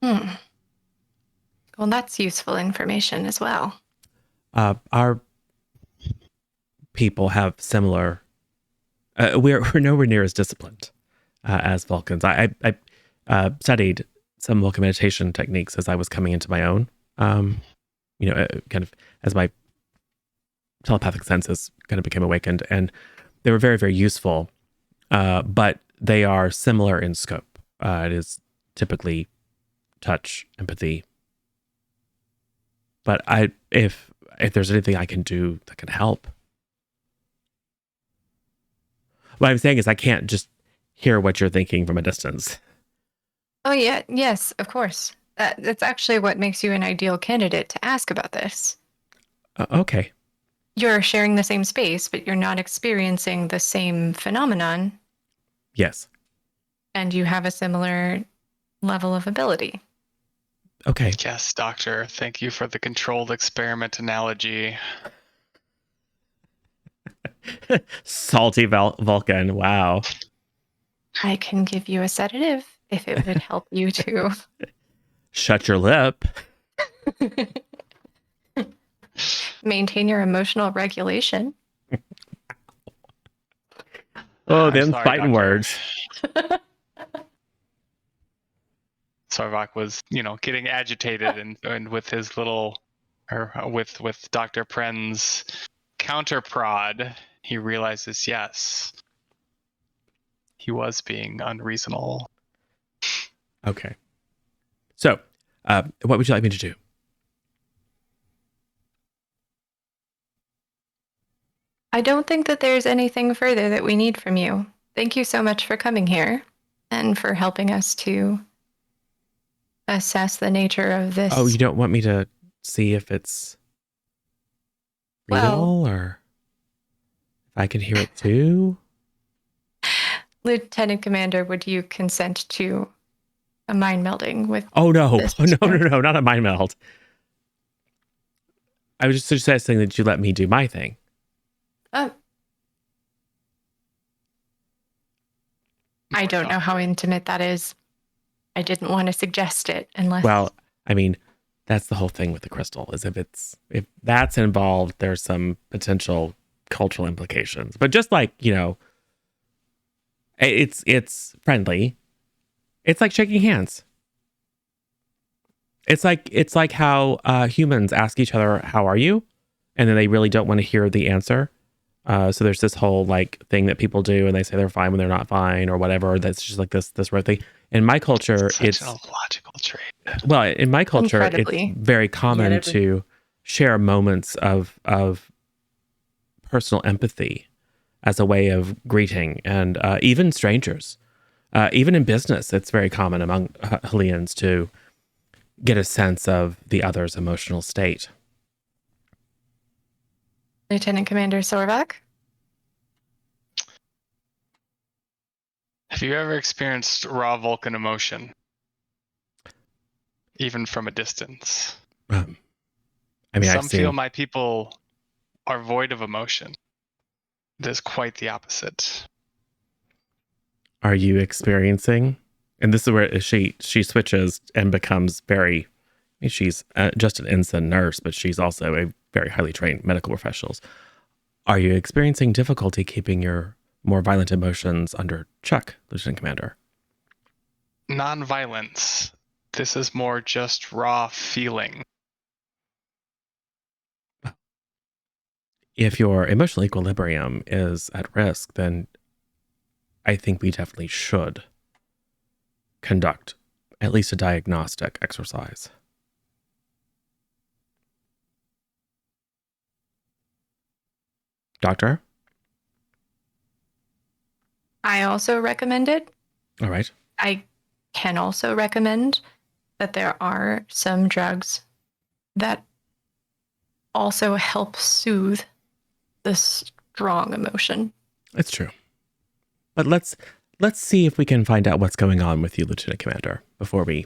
B: Well, that's useful information as well.
A: Our people have similar... we're nowhere near as disciplined as Vulcans. I studied some Vulcan meditation techniques as I was coming into my own, kind of as my telepathic senses kind of became awakened, and they were very, very useful, but they are similar in scope. It is typically touch, empathy. But if there's anything I can do that can help. What I'm saying is I can't just hear what you're thinking from a distance.
B: Oh, yeah. Yes, of course. That's actually what makes you an ideal candidate to ask about this.
A: Okay.
B: You're sharing the same space, but you're not experiencing the same phenomenon.
A: Yes.
B: And you have a similar level of ability.
A: Okay.
D: Yes, Doctor. Thank you for the controlled experiment analogy.
A: Salty Vulcan. Wow.
B: I can give you a sedative if it would help you to
A: Shut your lip.
B: maintain your emotional regulation.
A: Oh,
D: I'm
A: them
D: sorry,
A: fighting
D: Doctor.
A: words.
D: Sarvak was, getting agitated and with his little, or with Dr. Pren's counter prod, he realizes, yes, he was being unreasonable.
A: Okay. So, what would you like me to do?
B: I don't think that there's anything further that we need from you. Thank you so much for coming here and for helping us to assess the nature of this.
A: Oh, you don't want me to see if it's real or if I can hear it too?
B: Lieutenant Commander, would you consent to a mind melding with...
A: Oh, no.
B: this
A: No, not a mind meld. I was just suggesting that you let me do my thing.
B: Oh. I don't know how intimate that is. I didn't want to suggest it unless...
A: Well, I mean, that's the whole thing with the crystal, is if that's involved, there's some potential cultural implications. But just like, it's friendly. It's like shaking hands. It's like how humans ask each other, "How are you?" And then they really don't want to hear the answer. So there's this whole thing that people do, and they say they're fine when they're not fine, or whatever. That's just like this rare thing. In my culture, it's
D: a logical trait.
A: Well, in my culture,
B: Incredibly.
A: it's very common to share moments of personal empathy as a way of greeting, and even strangers, even in business, it's very common among Helleans to get a sense of the other's emotional state.
B: Lieutenant Commander Sorvak?
D: Have you ever experienced raw Vulcan emotion? Even from a distance? Some feel my people are void of emotion. It is quite the opposite.
A: Are you experiencing? And this is where she switches and becomes very... She's just an ensign nurse, but she's also a very highly trained medical professional. Are you experiencing difficulty keeping your more violent emotions under check, Lieutenant Commander?
D: Non-violence. This is more just raw feeling.
A: If your emotional equilibrium is at risk, then I think we definitely should conduct at least a diagnostic exercise. Doctor?
B: I also recommend it.
A: All right.
B: I can also recommend that there are some drugs that also help soothe the strong emotion.
A: It's true. But let's see if we can find out what's going on with you, Lieutenant Commander, before we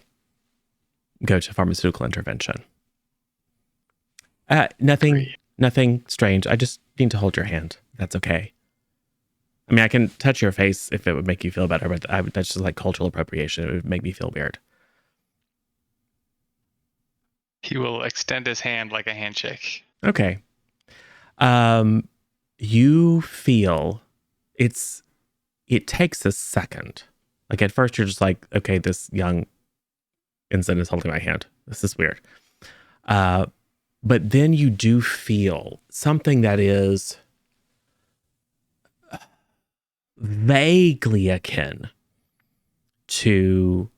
A: go to pharmaceutical intervention. Nothing strange. I just need to hold your hand. That's okay. I mean, I can touch your face if it would make you feel better, but that's just like cultural appropriation. It would make me feel weird.
D: He will extend his hand like a handshake.
A: Okay. You feel it takes a second Like at first you're just like, okay, this young ensign is holding my hand. This is weird. But then you do feel something that is vaguely akin to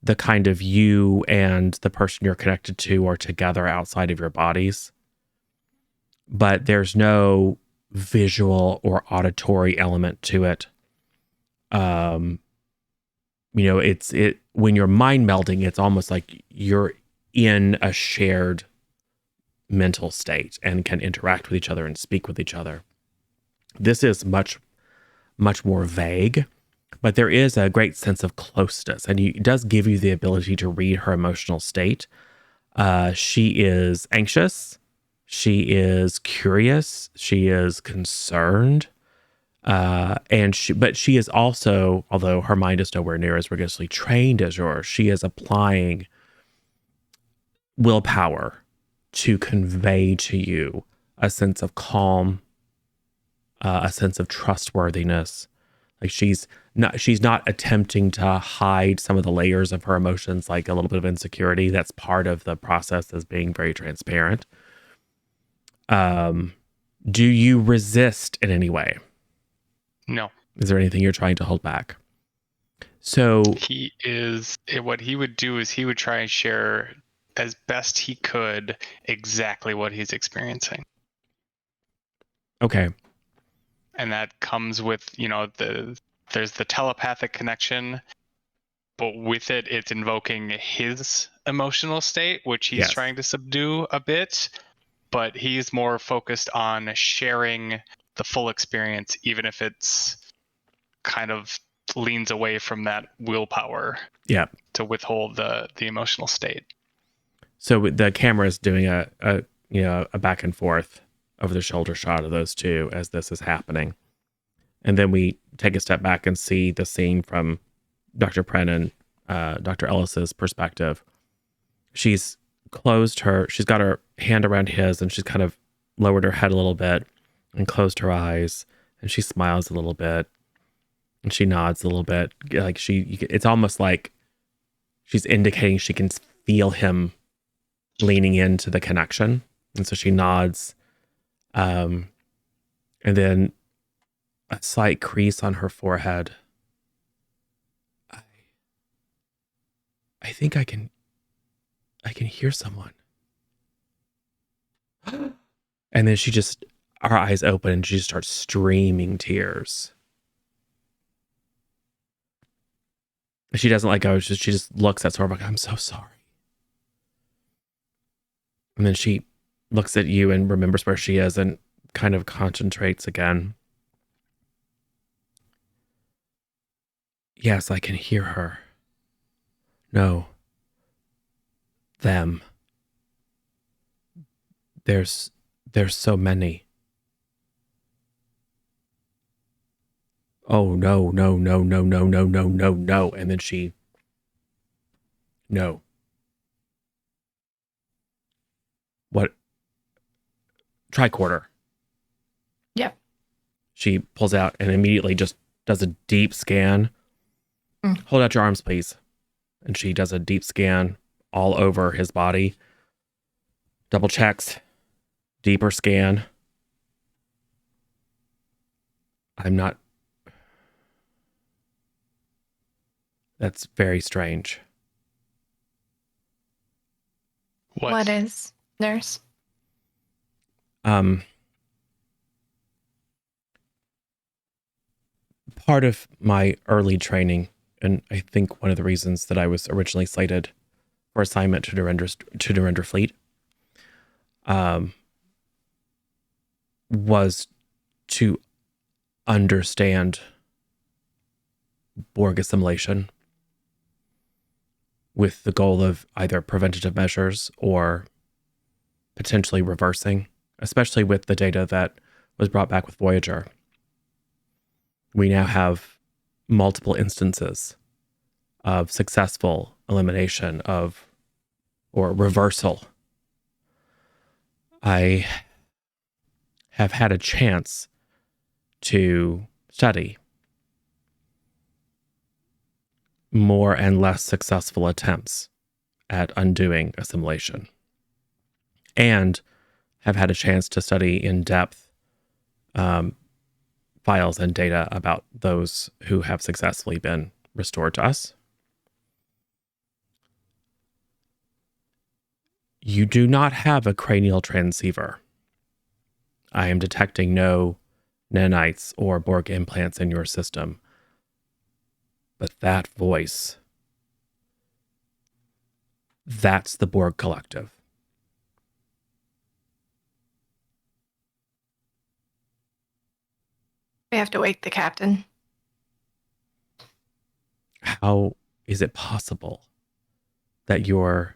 A: the kind of you and the person you're connected to are together outside of your bodies. But there's no visual or auditory element to it. When you're mind melding, it's almost like you're in a shared mental state and can interact with each other and speak with each other. This is much, much more vague, but there is a great sense of closeness, and it does give you the ability to read her emotional state. She is anxious. She is curious. She is concerned. But she is also, although her mind is nowhere near as rigorously trained as yours, she is applying willpower to convey to you a sense of calm, a sense of trustworthiness. Like she's not attempting to hide some of the layers of her emotions, like a little bit of insecurity. That's part of the process, as being very transparent. Do you resist in any way?
D: No.
A: Is there anything you're trying to hold back? So
D: what he would do is he would try and share as best he could exactly what he's experiencing.
A: Okay.
D: And that comes with, there's the telepathic connection, but with it, it's invoking his emotional state, which he's trying to subdue a bit, but he's more focused on sharing the full experience, even if it's kind of leans away from that willpower to withhold the emotional state.
A: So the camera is doing a back and forth over the shoulder shot of those two as this is happening. And then we take a step back and see the scene from Dr. Prennan, Dr. Ellis's perspective. She's got her hand around his, and she's kind of lowered her head a little bit and closed her eyes, and she smiles a little bit and she nods a little bit. Like it's almost like she's indicating she can feel him leaning into the connection. And so she nods. And then a slight crease on her forehead. I think I can hear someone. And then her eyes open and she starts streaming tears. She doesn't let go. She just looks at Sorvok like, I'm so sorry. And then she looks at you and remembers where she is and kind of concentrates again. Yes, I can hear her. No. Them. There's so many. Oh, no. And then no. What? Tricorder.
B: Yep.
A: She pulls out and immediately just does a deep scan. Hold out your arms, please. And she does a deep scan all over his body. Double checks. Deeper scan. That's very strange.
B: What is, nurse?
A: Part of my early training, and I think one of the reasons that I was originally slated for assignment to Durender Fleet, was to understand Borg assimilation with the goal of either preventative measures or potentially reversing, especially with the data that was brought back with Voyager. We now have multiple instances of successful elimination or reversal. I have had a chance to study more and less successful attempts at undoing assimilation, and have had a chance to study in depth files and data about those who have successfully been restored to us. You do not have a cranial transceiver. I am detecting no nanites or Borg implants in your system. But that voice, that's the Borg Collective.
B: We have to wake the captain.
A: How is it possible that you're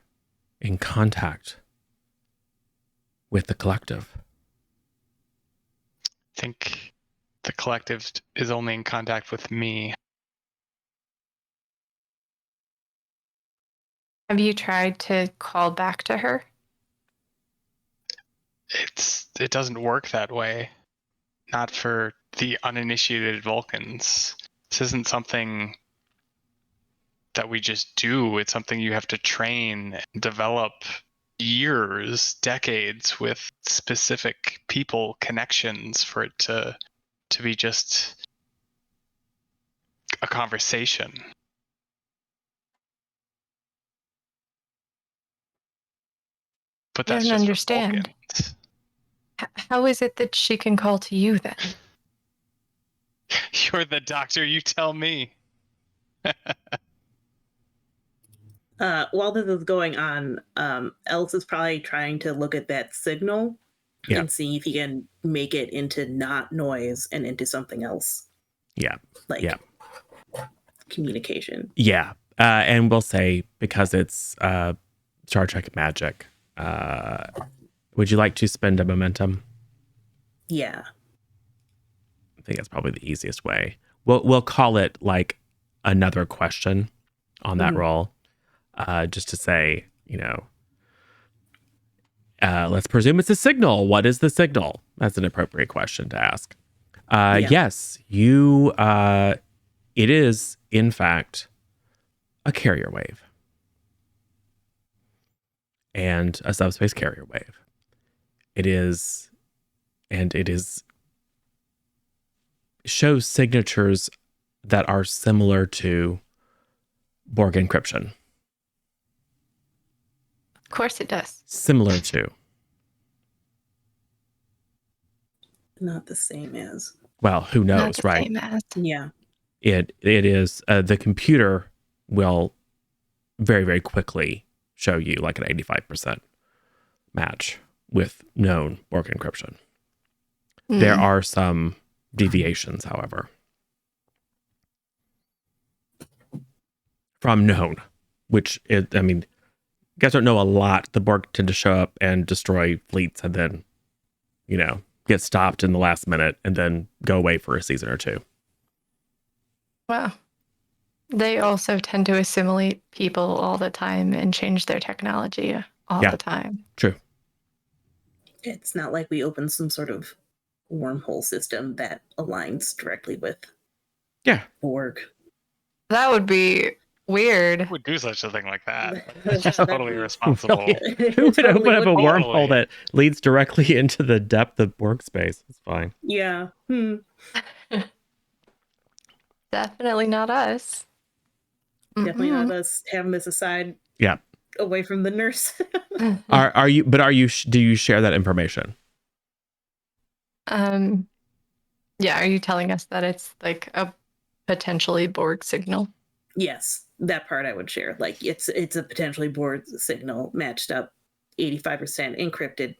A: in contact with the collective?
D: I think the collective is only in contact with me.
B: Have you tried to call back to her?
D: It doesn't work that way. Not for the uninitiated Vulcans. This isn't something that we just do. It's something you have to train and develop years, decades with specific people, connections for it to be just a conversation. But that's
B: I don't
D: just
B: understand.
D: For Vulcans.
B: How is it that she can call to you then?
D: You're the doctor, you tell me.
C: While this is going on, Ellis is probably trying to look at that signal and see if he can make it into not noise and into something else. Communication.
A: Yeah. And we'll say, because it's Star Trek magic, would you like to spend a momentum?
C: Yeah.
A: I think that's probably the easiest way. We'll call it like another question on that roll, just to say, let's presume it's a signal. What is the signal? That's an appropriate question to ask. Yes, you. It is, in fact, a carrier wave, and a subspace carrier wave. It shows signatures that are similar to Borg encryption.
B: Of course it does.
A: Similar to.
C: Not the same as.
A: Well, who knows,
B: Not the
A: right?
B: same as.
C: Yeah.
A: It is, the computer will very, very quickly show you like an 85% match with known Borg encryption. There are some deviations, however, from known, which you guys don't know a lot. The Borg tend to show up and destroy fleets and then, get stopped in the last minute and then go away for a season or two.
B: Well, they also tend to assimilate people all the time and change their technology all the time.
A: True.
C: It's not like we open some sort of wormhole system that aligns directly with Borg.
B: That would be weird.
D: Who would do such a thing like that? That's totally irresponsible.
A: Really? Who would open up a wormhole that leads directly into the depth of Borg space? It's fine.
C: Yeah.
B: Definitely not us.
C: Definitely not us having this aside.
A: Yeah.
C: Away from the nurse.
A: Do you share that information?
B: Yeah, are you telling us that it's like a potentially Borg signal?
C: Yes, that part I would share. Like it's a potentially Borg signal matched up 85% encrypted.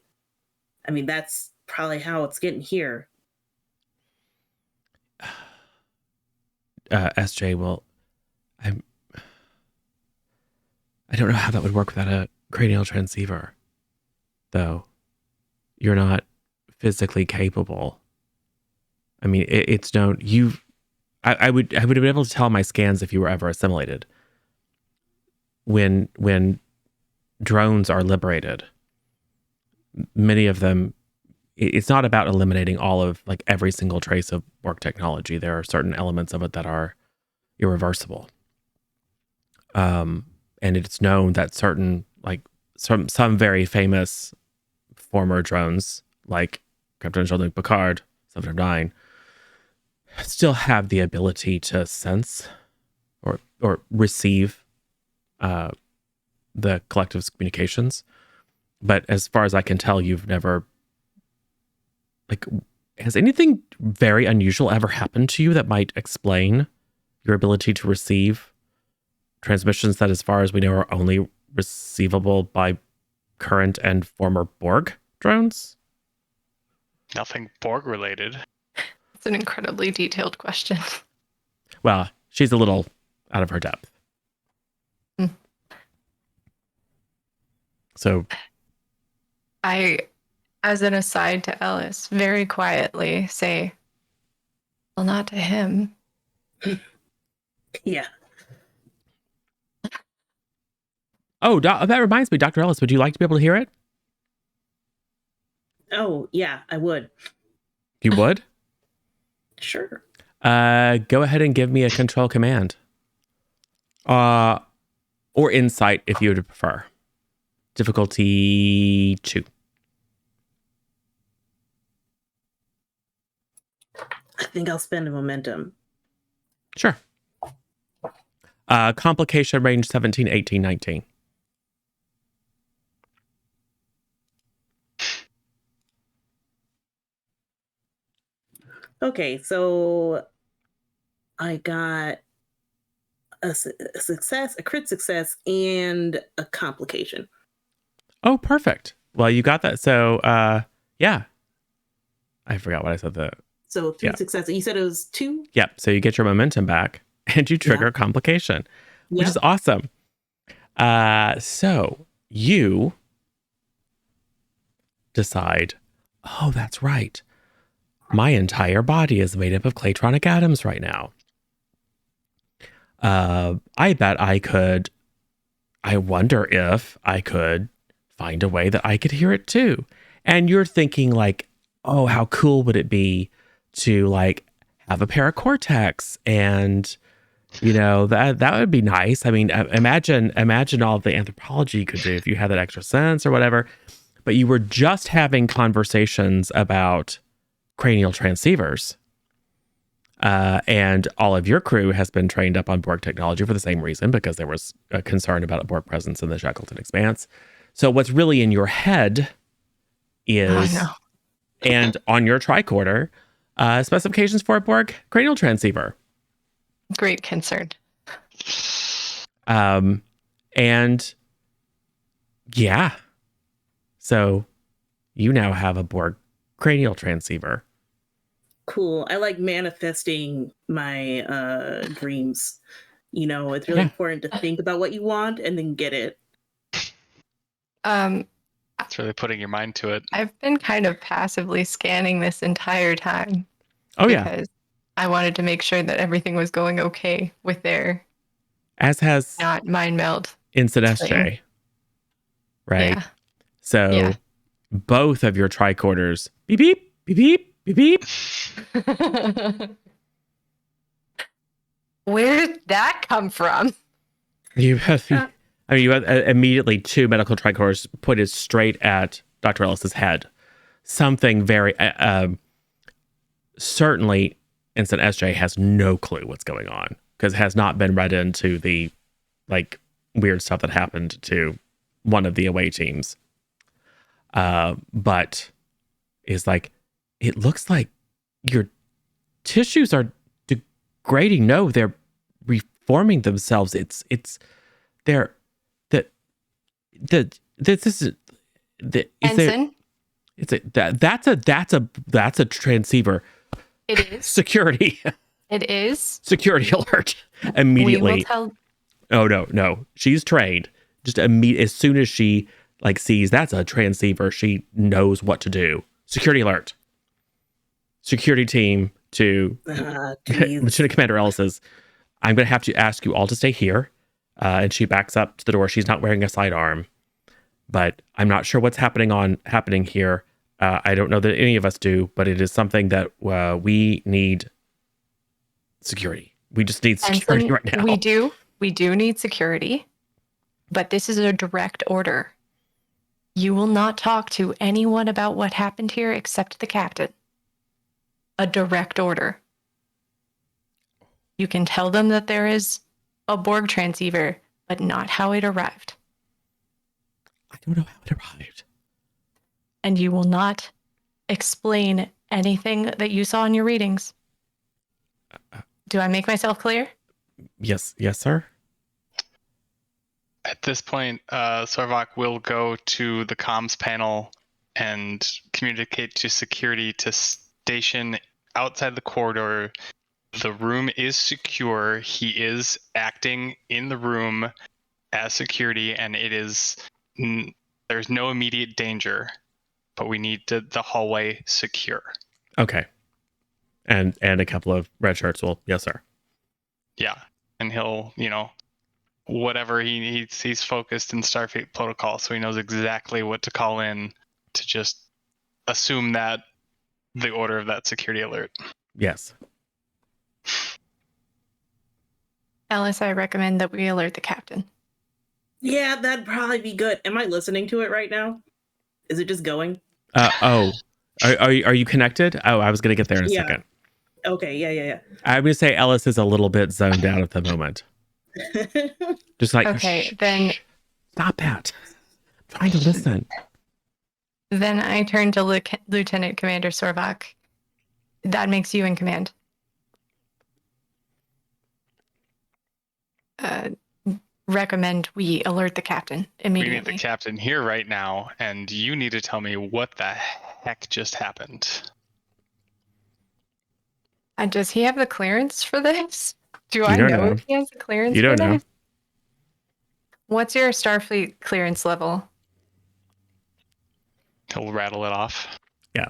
C: That's probably how it's getting here.
A: SJ, well, I don't know how that would work without a cranial transceiver, though. You're not physically capable. It's known. I would have been able to tell my scans if you were ever assimilated. When drones are liberated, many of them, it's not about eliminating all of like every single trace of Borg technology. There are certain elements of it that are irreversible. And it's known that certain, like some very famous former drones, like Captain Jean-Luc Picard, 709, still have the ability to sense or receive the collective's communications. But as far as I can tell, you've never, like, has anything very unusual ever happened to you that might explain your ability to receive transmissions that, as far as we know, are only receivable by current and former Borg drones?
D: Nothing Borg related.
B: It's an incredibly detailed question.
A: Well, she's a little out of her depth. So
B: I, as an aside to Ellis, very quietly say, well, not to him.
C: Yeah.
A: Oh, that reminds me, Dr. Ellis, would you like to be able to hear it?
C: Oh, yeah, I would.
A: You would?
C: Sure.
A: Go ahead and give me a control command. Or insight if you would prefer. Difficulty 2.
C: I think I'll spend a momentum.
A: Sure. Complication range 17, 18, 19.
C: Okay, so I got a success, a crit success, and a complication.
A: Oh, perfect. Well, you got that. So, yeah. I forgot what I said.
C: So 3 successes. You said it was 2?
A: Yep. So you get your momentum back and you trigger a complication, which is awesome. So you decide, oh, that's right. My entire body is made up of clatronic atoms right now. I bet I wonder if I could find a way that I could hear it too. And you're thinking like, oh, how cool would it be to like have a paracortex, and that would be nice. I mean, imagine all the anthropology you could do if you had that extra sense or whatever. But you were just having conversations about cranial transceivers. And all of your crew has been trained up on Borg technology for the same reason, because there was a concern about a Borg presence in the Shackleton Expanse. So what's really in your head is, and on your tricorder, specifications for a Borg cranial transceiver.
B: Great concern.
A: And yeah, so you now have a Borg cranial transceiver.
C: Cool. I like manifesting my dreams. It's really important to think about what you want and then get it.
D: It's really putting your mind to it.
B: I've been kind of passively scanning this entire time.
A: Oh,
B: because I wanted to make sure that everything was going okay with their not mind meld
A: Instant SJ. Right?
B: Yeah.
A: So both of your tricorders, beep, beep, beep, beep, beep, beep.
B: Where did that come from?
A: You have immediately 2 medical tricorders pointed straight at Dr. Ellis's head. Something very, certainly Instant SJ has no clue what's going on, because it has not been read into the weird stuff that happened to one of the away teams. But is like, it looks like your tissues are degrading. No, they're reforming themselves. That's a transceiver.
B: It is.
A: Security.
B: It is.
A: Security alert. Immediately.
B: We will tell.
A: Oh, no. She's trained. Just as soon as she sees that's a transceiver, she knows what to do. Security alert. Security team to Lieutenant Commander Ellis says, I'm going to have to ask you all to stay here. And she backs up to the door. She's not wearing a sidearm, but I'm not sure what's happening here. I don't know that any of us do, but it is something that we need security. We just need security right now.
B: We do. We do need security, but this is a direct order. You will not talk to anyone about what happened here except the captain. A direct order. You can tell them that there is a Borg transceiver, but not how it arrived.
A: I don't know how it arrived.
B: And you will not explain anything that you saw in your readings. Do I make myself clear?
A: Yes, sir.
D: At this point, Sorvok will go to the comms panel and communicate to security to station outside the corridor. The room is secure. He is acting in the room as security, and it is there's no immediate danger, but we need the hallway secure.
A: Okay. And a couple of red shirts will, yes, sir.
D: Yeah, and he'll, whatever he's focused in Starfleet protocol, so he knows exactly what to call in to just assume that the order of that security alert.
A: Yes.
B: Ellis, I recommend that we alert the captain.
C: Yeah, that'd probably be good. Am I listening to it right now? Is it just going?
A: Are you connected? Oh, I was going to get there in a second.
C: Okay, yeah.
A: I'm going to say Ellis is a little bit zoned out at the moment. Just like,
B: Okay, then
A: stop that. I'm trying to listen.
B: Then I turn to Lieutenant Commander Sorvok. That makes you in command. Recommend we alert the captain immediately.
D: We need the captain here right now, and you need to tell me what the heck just happened.
B: Does he have the clearance for this? Do I know if he has the clearance
A: for this? You don't know.
B: What's your Starfleet clearance level?
D: He'll rattle it off.
A: Yeah.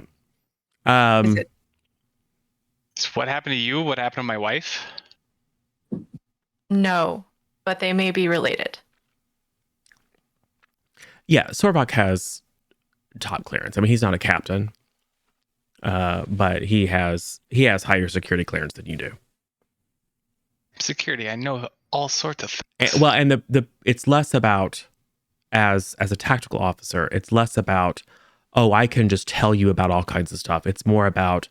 D: So what happened to you? What happened to my wife?
B: No, but they may be related.
A: Yeah, Sorvok has top clearance. I mean, he's not a captain, but he has higher security clearance than you do.
D: Security, I know all sorts of things.
A: And the it's less about as a tactical officer. It's less about, oh, I can just tell you about all kinds of stuff. It's more about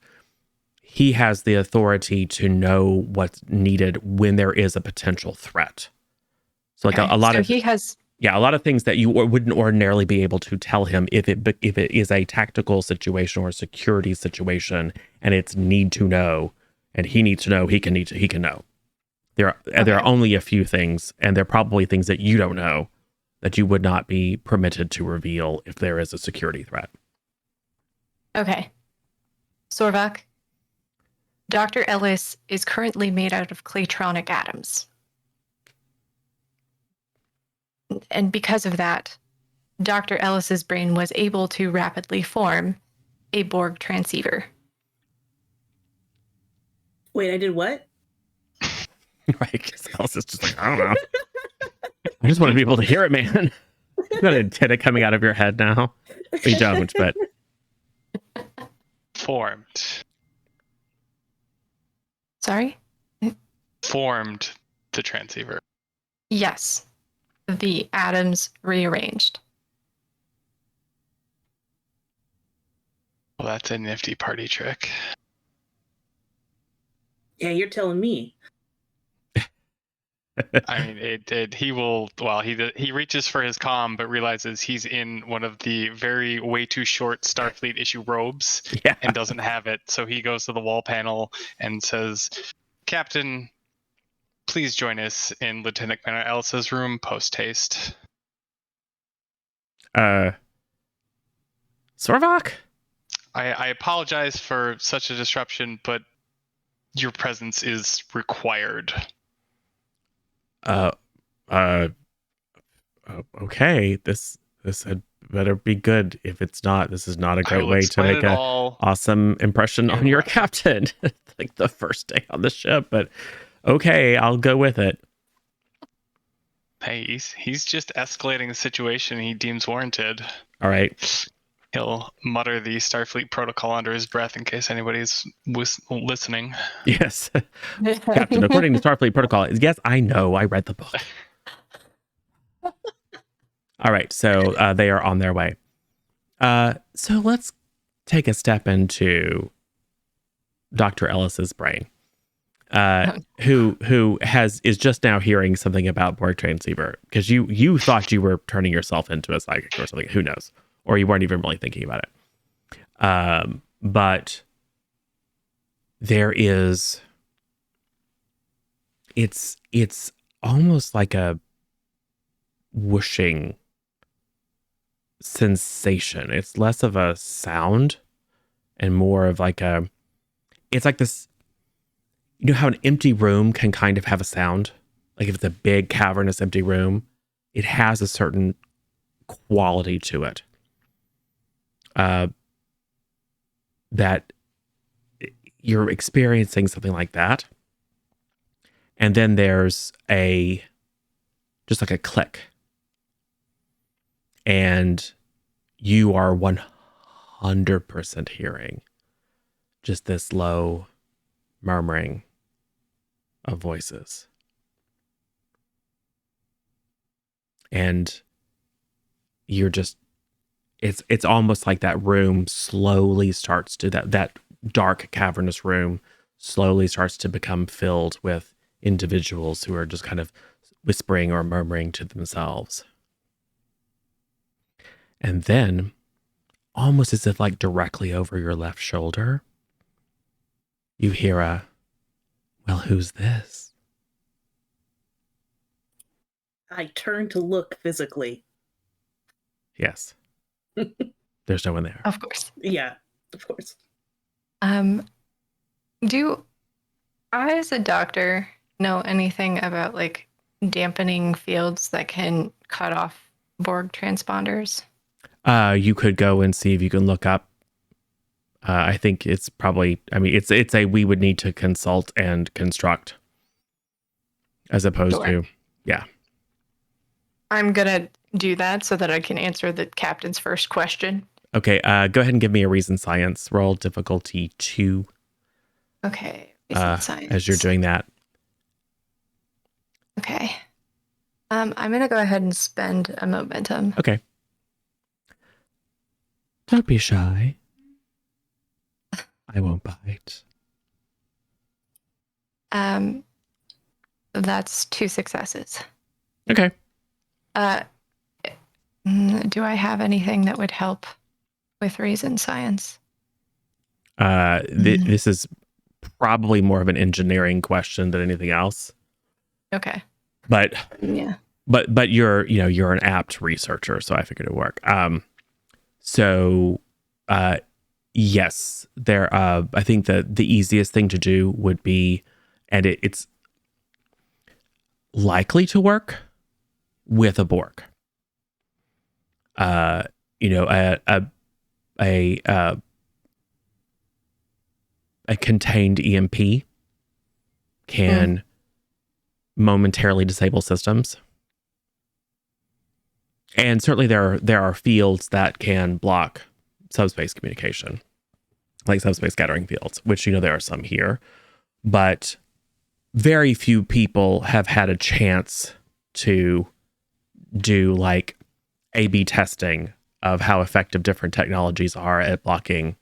A: he has the authority to know what's needed when there is a potential threat. So like a lot of things that you wouldn't ordinarily be able to tell him if it is a tactical situation or a security situation, and it's need to know, and he needs to know, he can know. There are only a few things, and they're probably things that you don't know that you would not be permitted to reveal if there is a security threat.
B: Okay. Sorvok, Dr. Ellis is currently made out of claytronic atoms. And because of that, Dr. Ellis's brain was able to rapidly form a Borg transceiver.
C: Wait, I did what?
A: Right, because Ellis is just like, I don't know. I just want to be able to hear it, man. You got an antenna coming out of your head now. You don't, but...
D: Formed.
B: Sorry?
D: Formed the transceiver.
B: Yes. The atoms rearranged.
D: Well, that's a nifty party trick.
C: Yeah, you're telling me.
D: I mean, he reaches for his comm, but realizes he's in one of the way too short Starfleet issue robes and doesn't have it. So he goes to the wall panel and says, Captain, please join us in Lieutenant Commander Ellis's room post-haste.
A: Sorvok?
D: I apologize for such a disruption, but your presence is required.
A: Okay. This had better be good. If it's not, this is not a great way to make an awesome impression on your captain. Like the first day on the ship, but okay, I'll go with it.
D: Hey, he's just escalating the situation he deems warranted.
A: All right.
D: He'll mutter the Starfleet protocol under his breath in case anybody's listening.
A: Yes. Captain, according to Starfleet protocol, yes, I know. I read the book. All right. So they are on their way. So let's take a step into Dr. Ellis's brain, who is just now hearing something about Borg transceiver, because you thought you were turning yourself into a psychic or something. Who knows? Or you weren't even really thinking about it. But there is, it's almost like a whooshing sensation. It's less of a sound and more of like it's like this, you know how an empty room can kind of have a sound? Like if it's a big cavernous empty room, it has a certain quality to it. That you're experiencing something like that. And then there's just like a click. And you are 100% hearing just this low murmuring of voices. And you're just, it's almost like that room slowly starts to, that dark cavernous room slowly starts to become filled with individuals who are just kind of whispering or murmuring to themselves. And then, almost as if like directly over your left shoulder, you hear well, who's this?
C: I turn to look physically.
A: Yes. There's no one there.
B: Of course.
C: Yeah, of course.
B: Do I, as a doctor, know anything about like dampening fields that can cut off Borg transponders?
A: You could go and see if you can look up. I think it's probably, it's a we would need to consult and construct as opposed to, yeah.
B: I'm going to do that so that I can answer the captain's first question.
A: Okay, go ahead and give me a reason science roll, difficulty 2.
B: Okay, reason science.
A: As you're doing that.
B: Okay. I'm going to go ahead and spend a momentum.
A: Okay. Don't be shy. I won't bite.
B: That's 2 successes.
A: Okay.
B: Do I have anything that would help with reason science?
A: This is probably more of an engineering question than anything else.
B: Okay.
A: But
B: yeah.
A: But you're an apt researcher, so I figured it'd work. Yes, there. I think that the easiest thing to do would be, and it's likely to work with a Borg. A contained EMP can momentarily disable systems. And certainly there are fields that can block subspace communication, like subspace scattering fields, which, there are some here, but very few people have had a chance to do like A/B testing of how effective different technologies are at blocking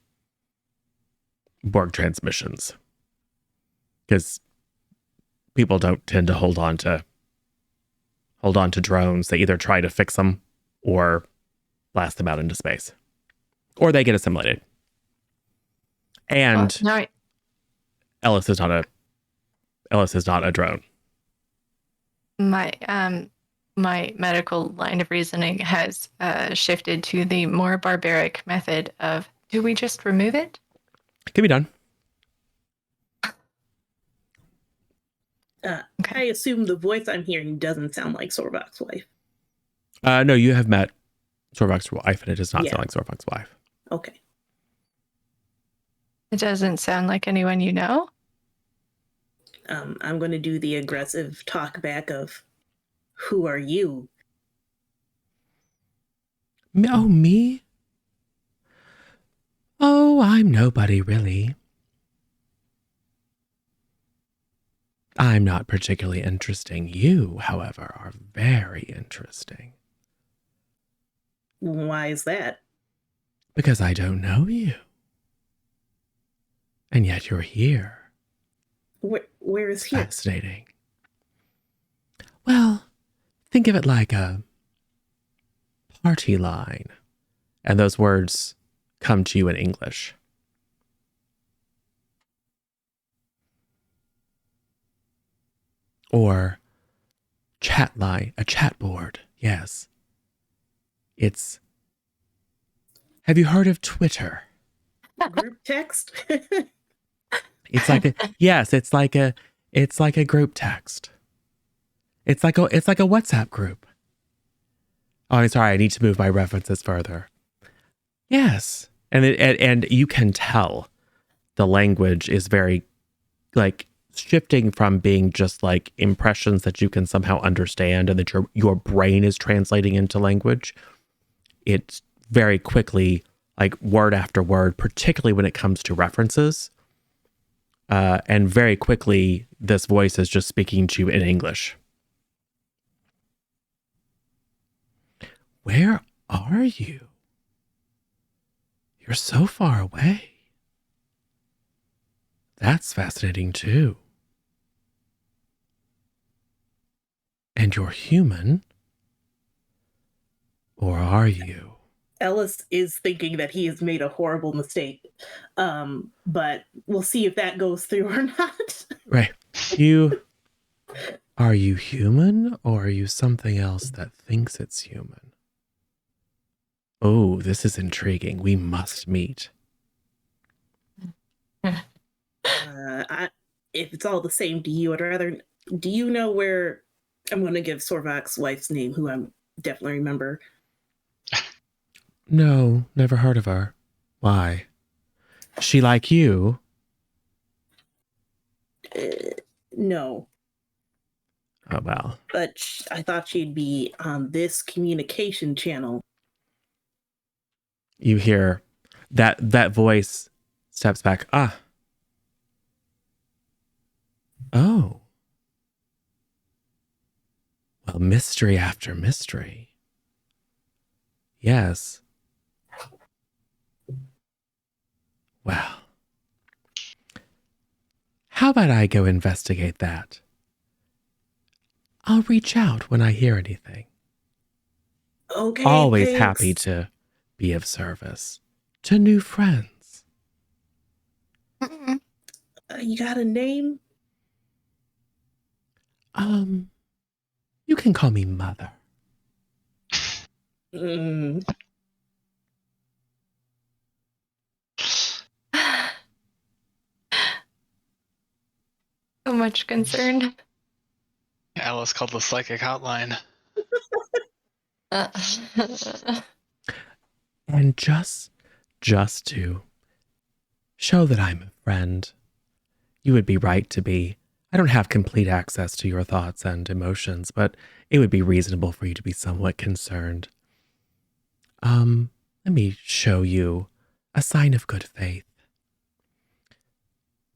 A: Borg transmissions, because people don't tend to hold on to drones. They either try to fix them or blast them out into space, or they get assimilated. And Ellis is not a drone.
B: My medical line of reasoning has shifted to the more barbaric method of, do we just remove it?
A: Can be done.
C: I assume the voice I'm hearing doesn't sound like Sorvok's wife.
A: No, you have met Sorvok's wife, and it does not sound like Sorvok's wife.
C: Okay.
B: It doesn't sound like anyone you know?
C: I'm going to do the aggressive talk back of, who are you?
A: Oh, me? Oh, I'm nobody, really. I'm not particularly interesting. You, however, are very interesting.
C: Why is that?
A: Because I don't know you. And yet you're here.
C: Where is here?
A: Fascinating. Well, think of it like a party line. And those words come to you in English. Or chat line, a chat board. Yes. Have you heard of Twitter?
C: Group text?
A: It's like it's like a group text. It's like a WhatsApp group. Oh, I'm sorry. I need to move my references further. Yes. And you can tell the language is very like shifting from being just like impressions that you can somehow understand and that your brain is translating into language. It's very quickly like word after word, particularly when it comes to references. And very quickly, this voice is just speaking to you in English. Where are you? You're so far away. That's fascinating too. And you're human? Or are you?
C: Ellis is thinking that he has made a horrible mistake. But we'll see if that goes through or not.
A: Right. Are you human or are you something else that thinks it's human? Oh, this is intriguing. We must meet.
C: If it's all the same to you, do you know where, I'm going to give Sorvak's wife's name, who I definitely remember.
A: No, never heard of her. Why? She like you?
C: No.
A: Oh, well.
C: But I thought she'd be on this communication channel.
A: You hear that voice steps back. Ah. Oh. Well, mystery after mystery. Yes. Well. How about I go investigate that? I'll reach out when I hear anything.
C: Okay.
A: Always
C: thanks.
A: happy to be of service to new friends.
C: You got a name?
A: You can call me Mother.
B: So much concern.
D: Alice called the psychic hotline.
A: And just to show that I'm a friend, you would be right to be. I don't have complete access to your thoughts and emotions, but it would be reasonable for you to be somewhat concerned. Let me show you a sign of good faith.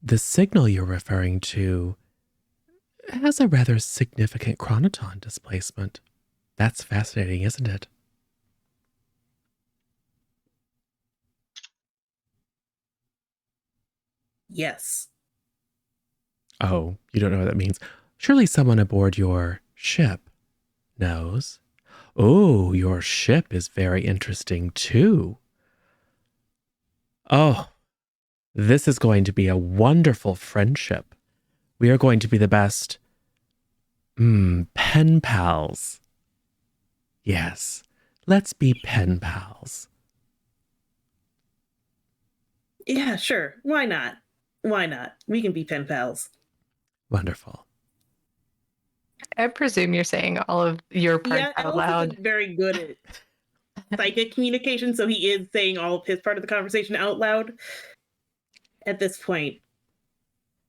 A: The signal you're referring to has a rather significant chronoton displacement. That's fascinating, isn't it?
C: Yes.
A: Oh, you don't know what that means. Surely someone aboard your ship knows. Oh, your ship is very interesting too. Oh, this is going to be a wonderful friendship. We are going to be the best pen pals. Yes, let's be pen pals.
C: Yeah, sure. Why not? Why not? We can be pen pals.
A: Wonderful.
B: I presume you're saying all of your parts out
C: Ellis
B: loud.
C: isn't very good at psychic communication, so he is saying all of his part of the conversation out loud at this point.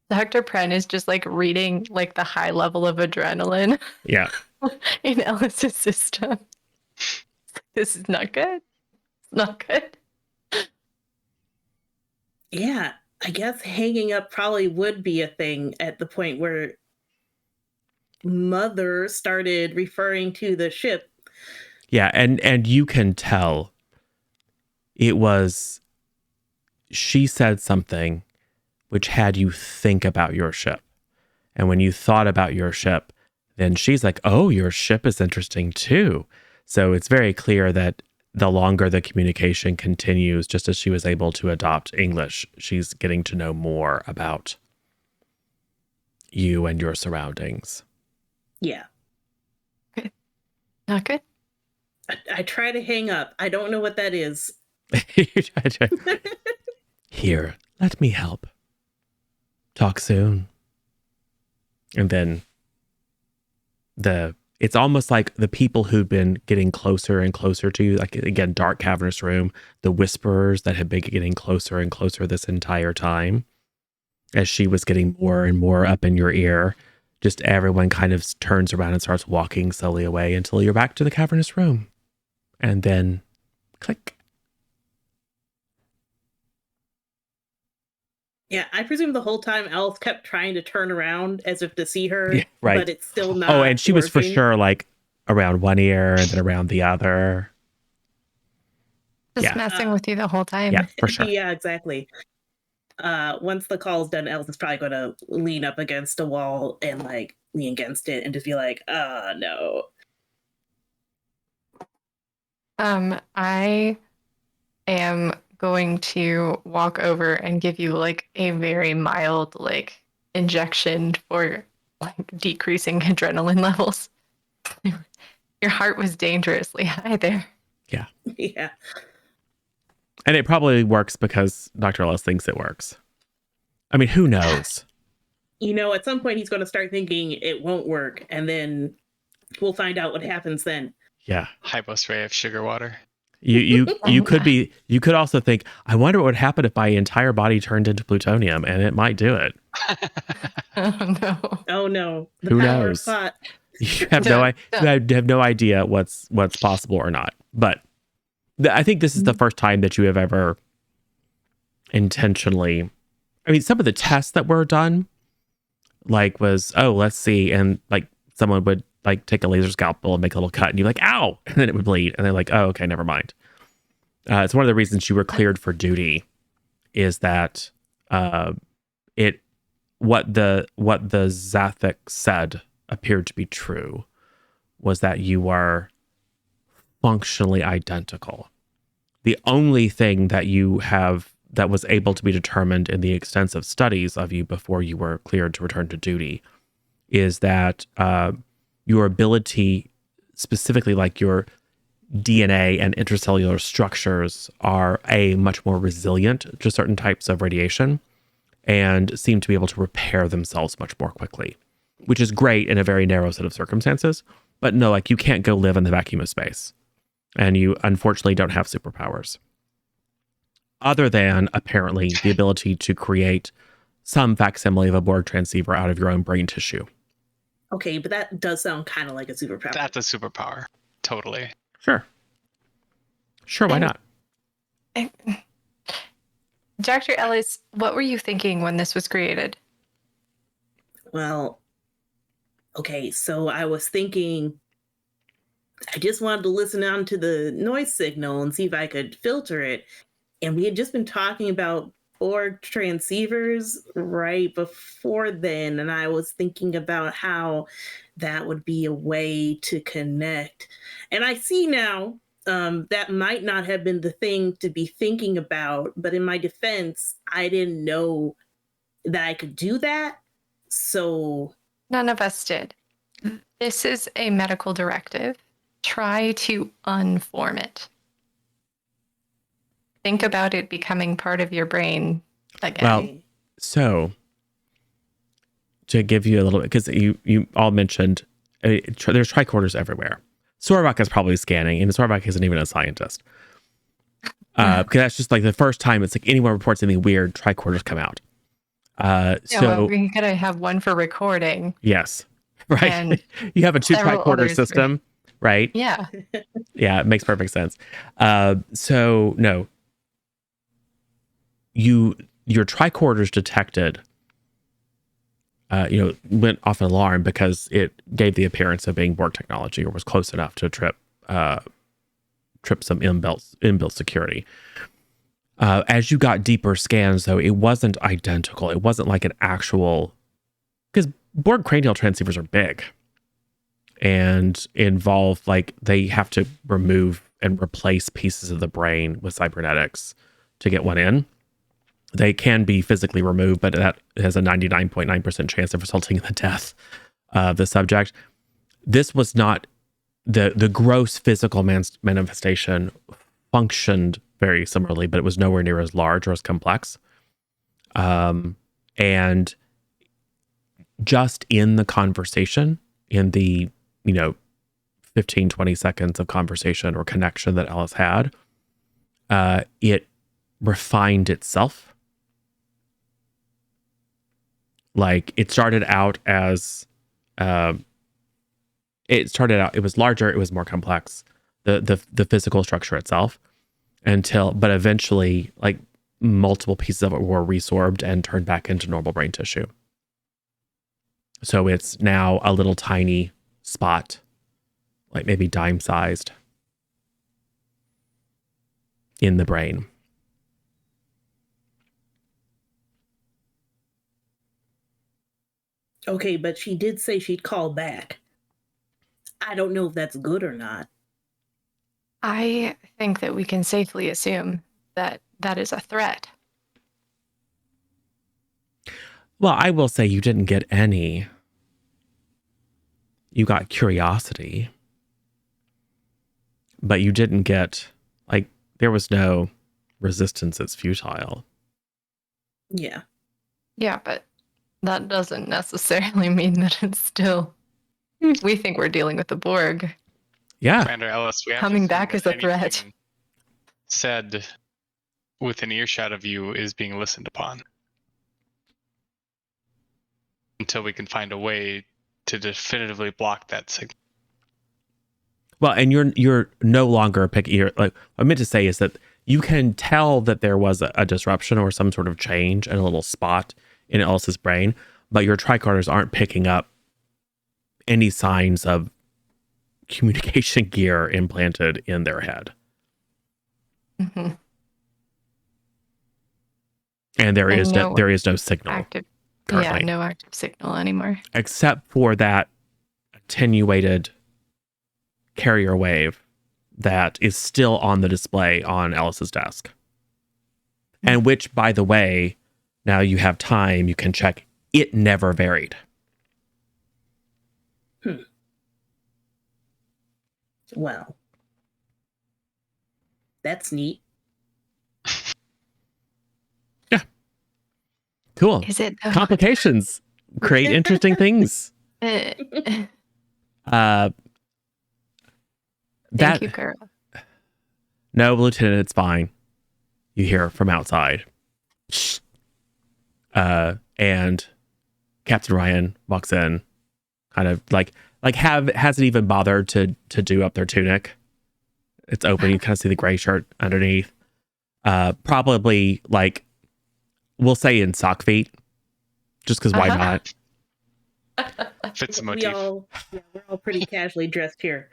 B: Dr. Pren is just like reading like the high level of adrenaline
A: Yeah.
B: in Ellis's system. This is not good. It's not good.
C: Yeah, I guess hanging up probably would be a thing at the point where Mother started referring to the ship.
A: Yeah, and you can tell it was, she said something which had you think about your ship. And when you thought about your ship, then she's like, oh, your ship is interesting too. So it's very clear that the longer the communication continues, just as she was able to adopt English, she's getting to know more about you and your surroundings.
C: Yeah.
B: Not good.
C: I try to hang up. I don't know what that is.
A: Here, let me help. Talk soon. And then it's almost like the people who'd been getting closer and closer to you, like again, dark cavernous room, the whisperers that had been getting closer and closer this entire time, as she was getting more and more up in your ear, just everyone kind of turns around and starts walking slowly away until you're back to the cavernous room. And then click.
C: Yeah, I presume the whole time Alice kept trying to turn around as if to see her,
A: Yeah, right.
C: but it's still not.
A: Oh, and she was for
C: working.
A: sure like around one ear and then around the other.
B: Just messing with you the whole time.
A: Yeah, for sure.
C: Yeah, exactly. Once the call's done, Alice is probably going to lean up against a wall and like lean against it and just be like, no.
B: I am going to walk over and give you like a very mild like injection for like decreasing adrenaline levels. Your heart was dangerously high there.
A: Yeah.
C: Yeah.
A: And it probably works because Dr. Ellis thinks it works. I mean, who knows?
C: You know, at some point he's going to start thinking it won't work, and then we'll find out what happens then.
A: Yeah.
D: Hypospray of sugar water.
A: You could also think, I wonder what would happen if my entire body turned into plutonium, and it might do it.
B: Oh no.
C: Oh no. The
A: Who
C: power
A: knows?
C: of thought.
A: You have no idea what's possible or not. But I think this is the first time that you have ever intentionally, I mean, some of the tests that were done, like was, oh, let's see. And like someone would like take a laser scalpel and make a little cut and you're like, ow, and then it would bleed. And they're like, oh, okay, never mind. It's one of the reasons you were cleared for duty is that what the Zathik said appeared to be true, was that you are functionally identical. The only thing that you have that was able to be determined in the extensive studies of you before you were cleared to return to duty is that your ability, specifically like your DNA and intracellular structures, are much more resilient to certain types of radiation and seem to be able to repair themselves much more quickly, which is great in a very narrow set of circumstances. But no, like you can't go live in the vacuum of space. And you unfortunately don't have superpowers. Other than apparently the ability to create some facsimile of a Borg transceiver out of your own brain tissue.
C: Okay, but that does sound kind of like a superpower.
D: That's a superpower. Totally.
A: Sure, why not?
B: Dr. Ellis, what were you thinking when this was created?
C: Well, okay, so I was thinking I just wanted to listen on to the noise signal and see if I could filter it. And we had just been talking about Borg transceivers right before then. And I was thinking about how that would be a way to connect. And I see now that might not have been the thing to be thinking about. But in my defense, I didn't know that I could do that. So
B: none of us did. This is a medical directive. Try to unform it. Think about it becoming part of your brain again.
A: Well, so to give you a little bit, because you all mentioned there's tricorders everywhere. Sorvak is probably scanning, and Sorvak isn't even a scientist. Because that's just like the first time it's like anyone reports anything weird, tricorders come out. So
B: we gotta have one for recording.
A: Yes, right. You have a 2 tricorder system. Right?
B: Yeah.
A: Yeah, it makes perfect sense. So no, you your tricorders detected, went off an alarm because it gave the appearance of being Borg technology, or was close enough to trip some inbuilt security. As you got deeper scans, though, it wasn't identical. It wasn't like an actual, because Borg cranial transceivers are big and involve, like, they have to remove and replace pieces of the brain with cybernetics to get one in. They can be physically removed, but that has a 99.9% chance of resulting in the death of the subject. This was not the gross physical manifestation functioned very similarly, but it was nowhere near as large or as complex. And just in the conversation, in the, 15, 20 seconds of conversation or connection that Ellis had, it refined itself. Like, it started out as, it was larger, it was more complex, the physical structure itself, but eventually, like, multiple pieces of it were resorbed and turned back into normal brain tissue. So it's now a little tiny spot, like maybe dime-sized, in the brain.
C: Okay, but she did say she'd call back. I don't know if that's good or not.
B: I think that we can safely assume that that is a threat.
A: Well, I will say you didn't get any. You got curiosity. But you didn't get, like, there was no resistance. It's futile.
C: Yeah.
B: Yeah, but that doesn't necessarily mean that it's still... We think we're dealing with the Borg.
A: Yeah.
D: Commander Ellis, we have
B: Coming
D: to
B: back
D: assume
B: is
D: that
B: a threat.
D: anything said within earshot of you is being listened upon. Until we can find a way to definitively block that signal.
A: Well, and you're no longer picking. Like, what I meant to say is that you can tell that there was a disruption or some sort of change in a little spot in Ellis's brain, but your tricorders aren't picking up any signs of communication gear implanted in their head.
B: Mm-hmm.
A: And there is no signal
B: active.
A: currently.
B: Yeah, no active signal anymore.
A: Except for that attenuated carrier wave that is still on the display on Ellis's desk. And which, by the way, now you have time, you can check, it never varied.
C: Well, that's neat.
A: Yeah. Cool.
B: Is it though?
A: Complications create interesting things.
B: Thank you, Carol.
A: No, Lieutenant, it's fine. You hear from outside. And Captain Ryan walks in, kind of hasn't even bothered to do up their tunic. It's open. You kind of see the gray shirt underneath. Probably, like, we'll say in sock feet, just because why not?
D: Fits the motif.
C: We're all pretty casually dressed here.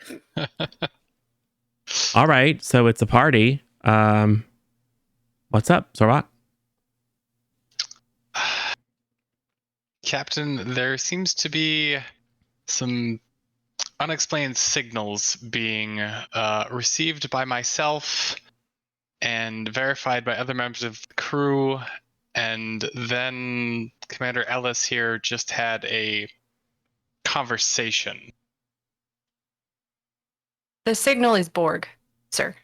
A: All right, so it's a party. What's up, Sorok?
D: Captain, there seems to be some unexplained signals being received by myself and verified by other members of the crew, and then Commander Ellis here just had a conversation.
B: The signal is Borg, sir.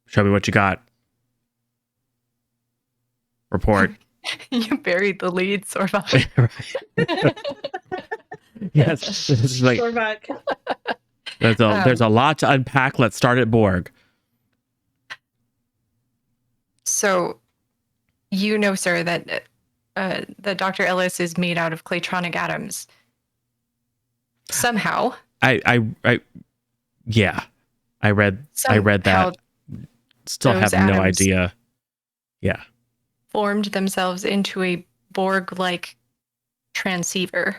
A: Show me what you got. Report.
B: You buried the lead, Sorvak.
A: Yes, this is like there's a lot to unpack. Let's start at Borg.
B: So, you know, sir, that Dr. Ellis is made out of claytronic atoms. Somehow.
A: I read that still
B: those
A: have no
B: atoms
A: idea. Yeah.
B: formed themselves into a Borg-like transceiver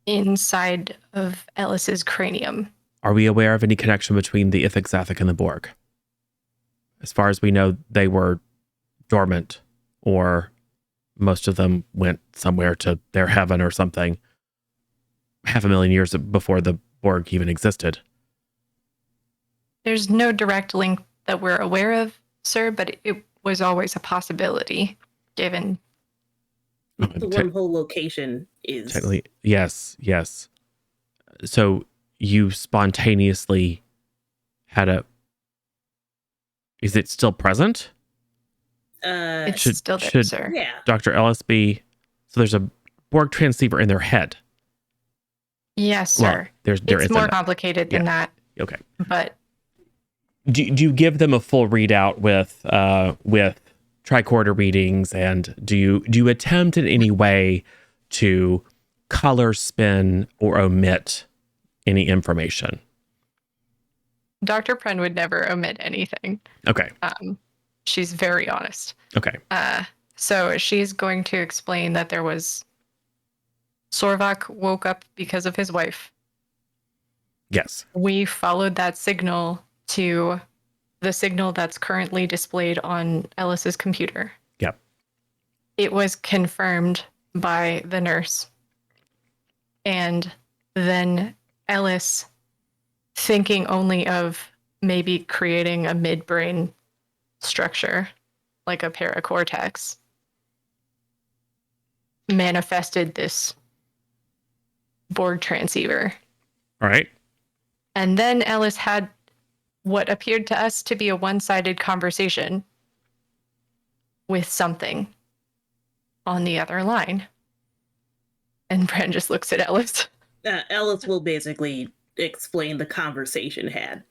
B: inside of Ellis's cranium.
A: Are we aware of any connection between the Ithix Zathik and the Borg? As far as we know, they were dormant, or most of them went somewhere to their heaven or something 500,000 years before the Borg even existed.
B: There's no direct link that we're aware of, sir, but it was always a possibility, given
C: The wormhole location is...
A: Technically, yes. So you spontaneously had a... Is it still present?
B: it's
A: Should-
B: still there,
A: should-
B: sir.
C: Yeah.
A: Dr. Ellis be... So there's a Borg transceiver in their head.
B: Yes, sir.
A: There
B: It's
A: isn't.
B: more complicated than that,
A: Okay.
B: but
A: Do you give them a full readout with tricorder readings, and do you attempt in any way to color, spin, or omit any information?
B: Dr. Pren would never omit anything.
A: Okay.
B: She's very honest.
A: Okay.
B: So she's going to explain that there was Sorvak woke up because of his wife.
A: Yes.
B: We followed that signal to the signal that's currently displayed on Ellis's computer.
A: Yep.
B: It was confirmed by the nurse. And then Ellis, thinking only of maybe creating a midbrain structure, like a paracortex, manifested this Borg transceiver.
A: All right.
B: And then Ellis had what appeared to us to be a one-sided conversation with something on the other line. And Bran just looks at Ellis.
C: Ellis will basically explain the conversation had.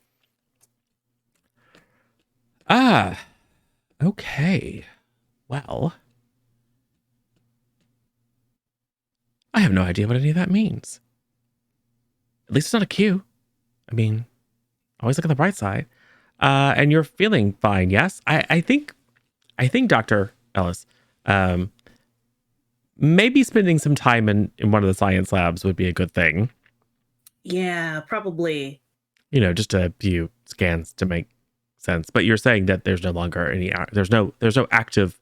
A: Okay. Well, I have no idea what any of that means. At least it's not a cue. I mean, always look at the bright side. And you're feeling fine, yes? I think Dr. Ellis, maybe spending some time in one of the science labs would be a good thing.
C: Yeah, probably.
A: Just a few scans to make sense. But you're saying that there's no longer any, there's no active,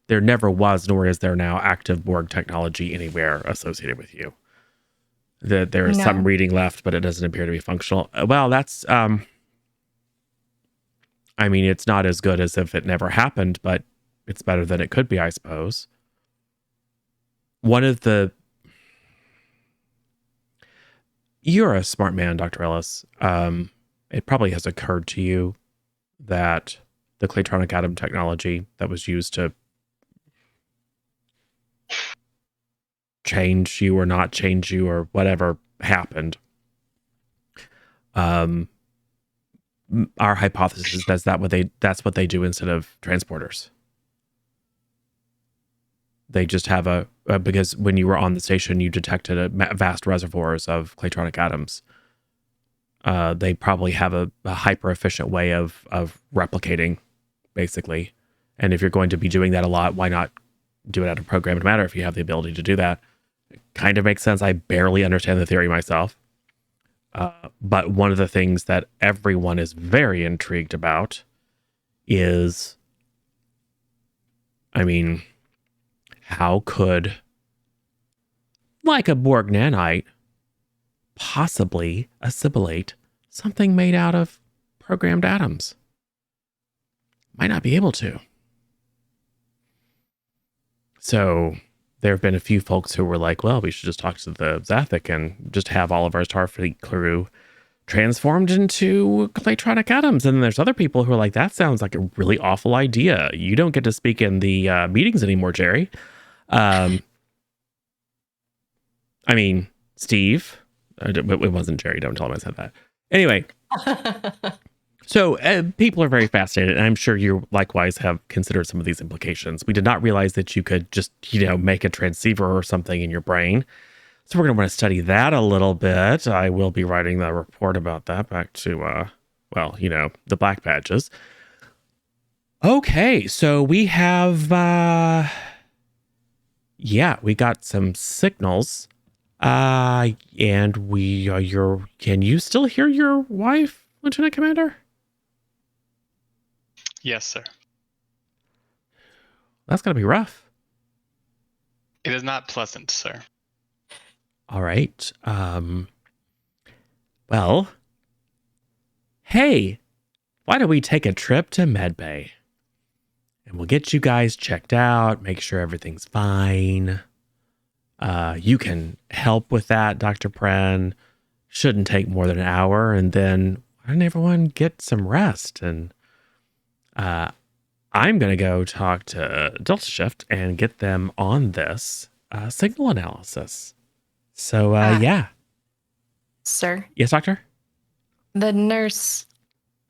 A: there never was, nor is there now active Borg technology anywhere associated with you. That there is some reading left, but it doesn't appear to be functional. Well, that's, I mean, it's not as good as if it never happened, but it's better than it could be, I suppose. You're a smart man, Dr. Ellis. It probably has occurred to you that the Claytronic atom technology that was used to change you or not change you or whatever happened. Our hypothesis is that's what they do instead of transporters. They just have because when you were on the station, you detected vast reservoirs of Claytronic atoms. They probably have a hyper efficient way of replicating, basically. And if you're going to be doing that a lot, why not do it out of programmed matter if you have the ability to do that? It kind of makes sense. I barely understand the theory myself. But one of the things that everyone is very intrigued about is, I mean, how could, like a Borg nanite, possibly assimilate something made out of programmed atoms? Might not be able to. So there have been a few folks who were like, well, we should just talk to the Zathik and just have all of our Starfleet crew transformed into Claytronic atoms. And then there's other people who are like, that sounds like a really awful idea. You don't get to speak in the meetings anymore, Jerry. I mean, Steve. It wasn't Jerry. Don't tell him I said that. Anyway. So people are very fascinated, and I'm sure you likewise have considered some of these implications. We did not realize that you could just, make a transceiver or something in your brain. So we're going to want to study that a little bit. I will be writing the report about that back to well, the black badges. Okay, so we have, we got some signals. And can you still hear your wife, Lieutenant Commander?
D: Yes, sir.
A: That's gotta be rough.
D: It is not pleasant, sir.
A: All right. Well, hey, why don't we take a trip to Medbay? And we'll get you guys checked out, make sure everything's fine. You can help with that, Dr. Pren. Shouldn't take more than an hour. And then why don't everyone get some rest? And I'm going to go talk to Delta Shift and get them on this signal analysis. So, yeah.
B: Sir?
A: Yes, Doctor?
B: The nurse,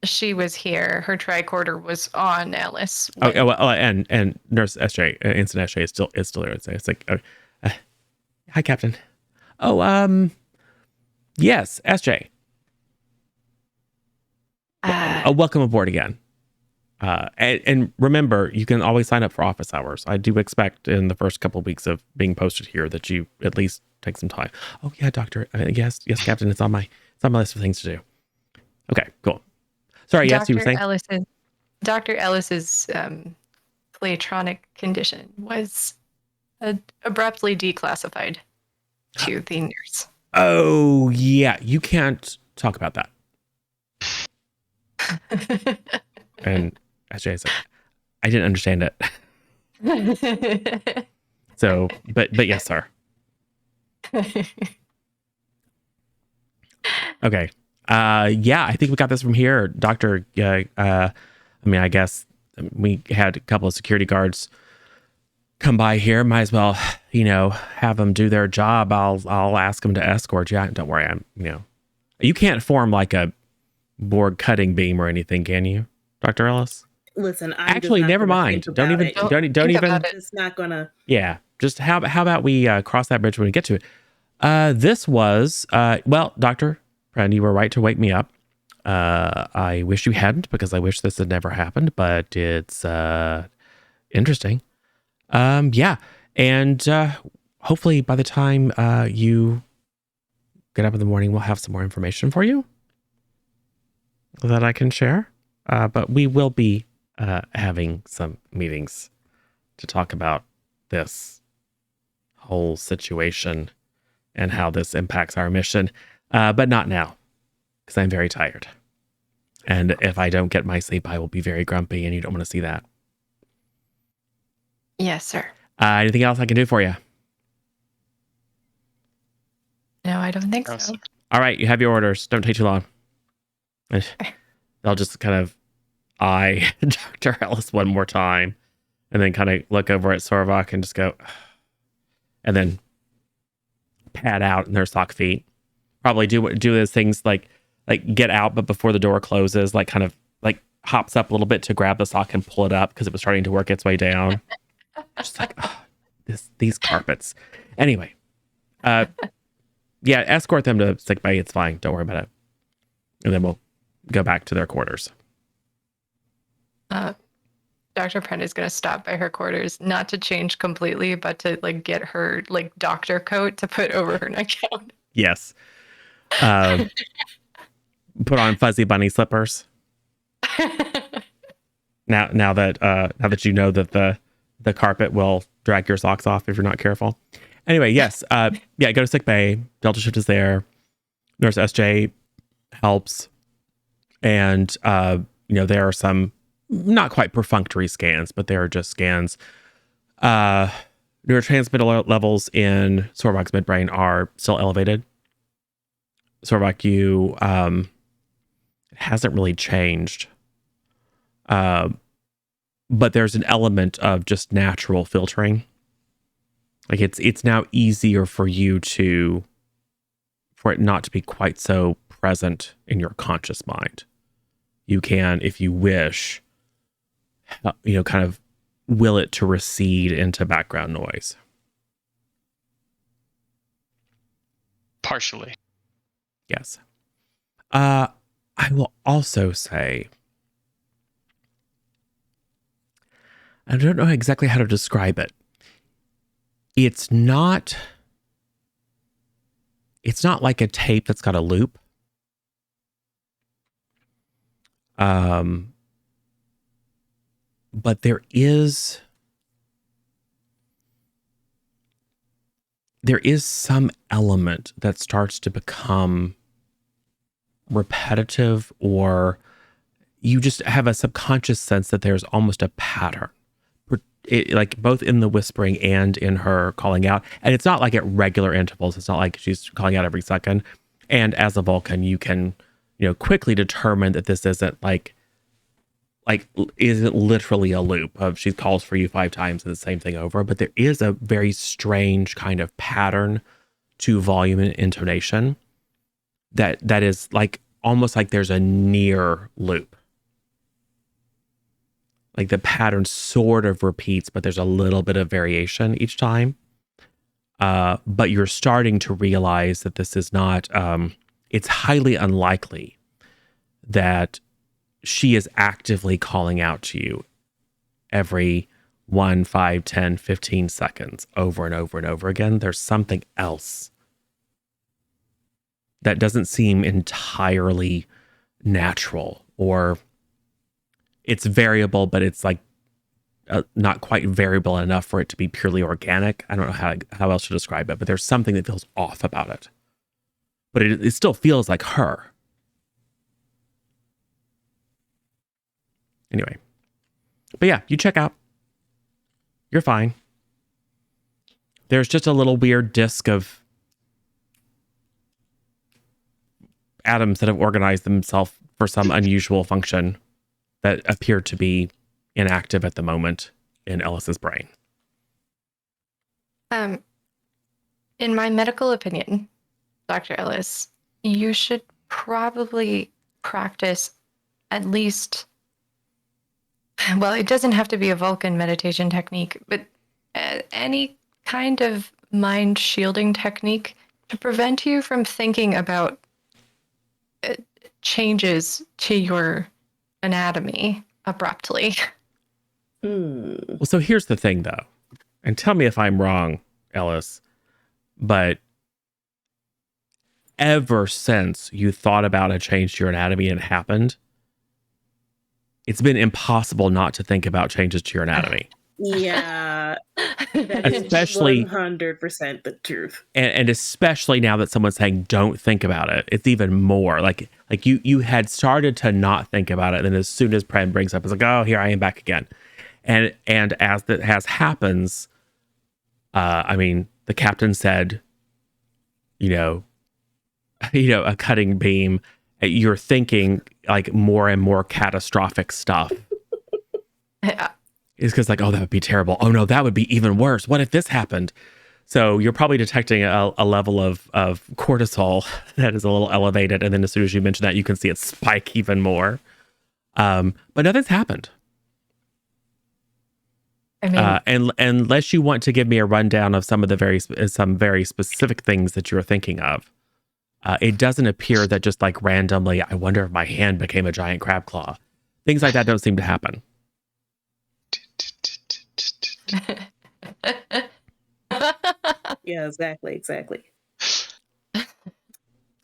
B: she was here. Her tricorder was on Ellis.
A: Oh, well, and Nurse SJ, Instant SJ is still here. It's like, hi, Captain. Oh, yes, SJ. Welcome aboard again. And remember, you can always sign up for office hours. I do expect in the first couple of weeks of being posted here that you at least take some time. Oh yeah, Doctor. Yes, Captain. It's on my list of things to do. Okay, cool. Sorry, yes, you were saying?
B: Dr. Ellis's playtronic condition was abruptly declassified to the nurse.
A: Oh yeah, you can't talk about that. And SJ is like, I didn't understand it. So, but yes, sir. Okay. Yeah, I think we got this from here, Doctor. I guess we had a couple of security guards come by here. Might as well, have them do their job. I'll ask them to escort you. Don't worry. You can't form like a board cutting beam or anything, can you, Dr. Ellis?
C: Listen,
A: actually, never mind. Don't even.
C: It's not gonna.
A: Yeah. Just how about we cross that bridge when we get to it? This was Doctor Pren, you were right to wake me up. I wish you hadn't, because I wish this had never happened, but it's interesting. Yeah. And hopefully by the time you get up in the morning, we'll have some more information for you that I can share. But we will be having some meetings to talk about this whole situation and how this impacts our mission. But not now, because I'm very tired. And if I don't get my sleep, I will be very grumpy, and you don't want to see that.
B: Yes, sir.
A: Anything else I can do for you?
B: No, I don't think so.
D: Sir.
A: All right, you have your orders. Don't take too long. They'll just kind of eye Dr. Ellis one more time, and then kind of look over at Sorvok and just go, and then pad out in their sock feet. Probably do those things like get out, but before the door closes, like kind of like hops up a little bit to grab the sock and pull it up because it was starting to work its way down. Just like, these carpets. Anyway, yeah, escort them to sick bay. It's fine. Don't worry about it. And then we'll go back to their quarters.
B: Dr. Pren is going to stop by her quarters, not to change completely, but to get her doctor coat to put over her nightgown.
A: Yes. Put on fuzzy bunny slippers. Now that you know that the carpet will drag your socks off if you're not careful. Anyway, yes. Go to sick bay. Delta Shift is there. Nurse SJ helps. And there are some not quite perfunctory scans, but they are just scans. Neurotransmitter levels in Sorvok's midbrain are still elevated. Sorvok, you hasn't really changed. But there's an element of just natural filtering. Like it's now easier for it not to be quite so present in your conscious mind. You can, if you wish, kind of will it to recede into background noise.
D: Partially.
A: Yes. I I will also say, I don't know exactly how to describe it. It's not like a tape that's got a loop. But there is some element that starts to become repetitive, or you just have a subconscious sense that there's almost a pattern. Like both in the whispering and in her calling out. And it's not like at regular intervals. It's not like she's calling out every second. And as a Vulcan, you can, quickly determine that this isn't like isn't literally a loop of she calls for you 5 times and the same thing over. But there is a very strange kind of pattern to volume and intonation that is like almost like there's a near loop. Like the pattern sort of repeats, but there's a little bit of variation each time. But you're starting to realize that this is not, it's highly unlikely that she is actively calling out to you every 1, 5, 10, 15 seconds over and over and over again. There's something else that doesn't seem entirely natural, or it's variable, but it's like not quite variable enough for it to be purely organic. I don't know how else to describe it, but there's something that feels off about it. But it still feels like her. Anyway. But yeah, you check out. You're fine. There's just a little weird disc of atoms that have organized themselves for some unusual function that appear to be inactive at the moment in Ellis's brain.
B: In my medical opinion, Dr. Ellis, you should probably practice at least, well, it doesn't have to be a Vulcan meditation technique, but any kind of mind shielding technique to prevent you from thinking about changes to your anatomy abruptly.
A: Well, so here's the thing, though, and tell me if I'm wrong, Ellis, but ever since you thought about a change to your anatomy and it happened, it's been impossible not to think about changes to your anatomy.
C: Yeah, that is
A: Especially
C: 100% the truth.
A: And especially now that someone's saying don't think about it, it's even more like you had started to not think about it, and as soon as Pren brings up, it's like, oh, here I am back again. And as that happens, I mean, the captain said, a cutting beam. You're thinking like more and more catastrophic stuff. It's because like, oh, that would be terrible. Oh no, that would be even worse. What if this happened? So you're probably detecting a level of cortisol that is a little elevated. And then as soon as you mention that, you can see it spike even more. But nothing's happened. I mean, and unless you want to give me a rundown of some of the some very specific things that you're thinking of, it doesn't appear that just like randomly, I wonder if my hand became a giant crab claw. Things like that don't seem to happen.
C: Yeah, exactly.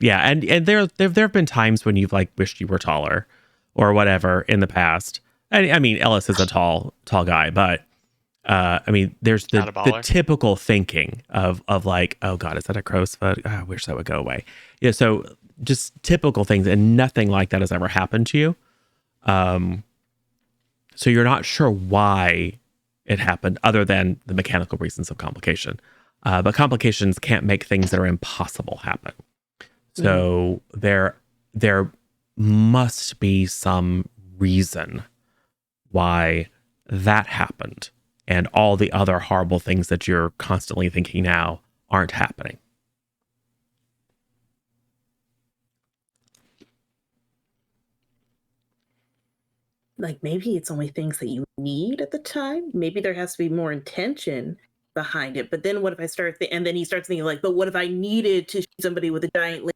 A: Yeah, and there have been times when you've like wished you were taller or whatever in the past. I mean, Ellis is a tall guy, but I mean, there's the typical thinking of like, oh God, is that a crow's foot? Oh, I wish that would go away. Yeah, so just typical things, and nothing like that has ever happened to you. So you're not sure why it happened, other than the mechanical reasons of complication. But complications can't make things that are impossible happen. So there must be some reason why that happened, and all the other horrible things that you're constantly thinking now aren't happening.
C: Like maybe it's only things that you need at the time. Maybe there has to be more intention behind it. But then what if I and then he starts thinking like, but what if I needed to shoot somebody with a giant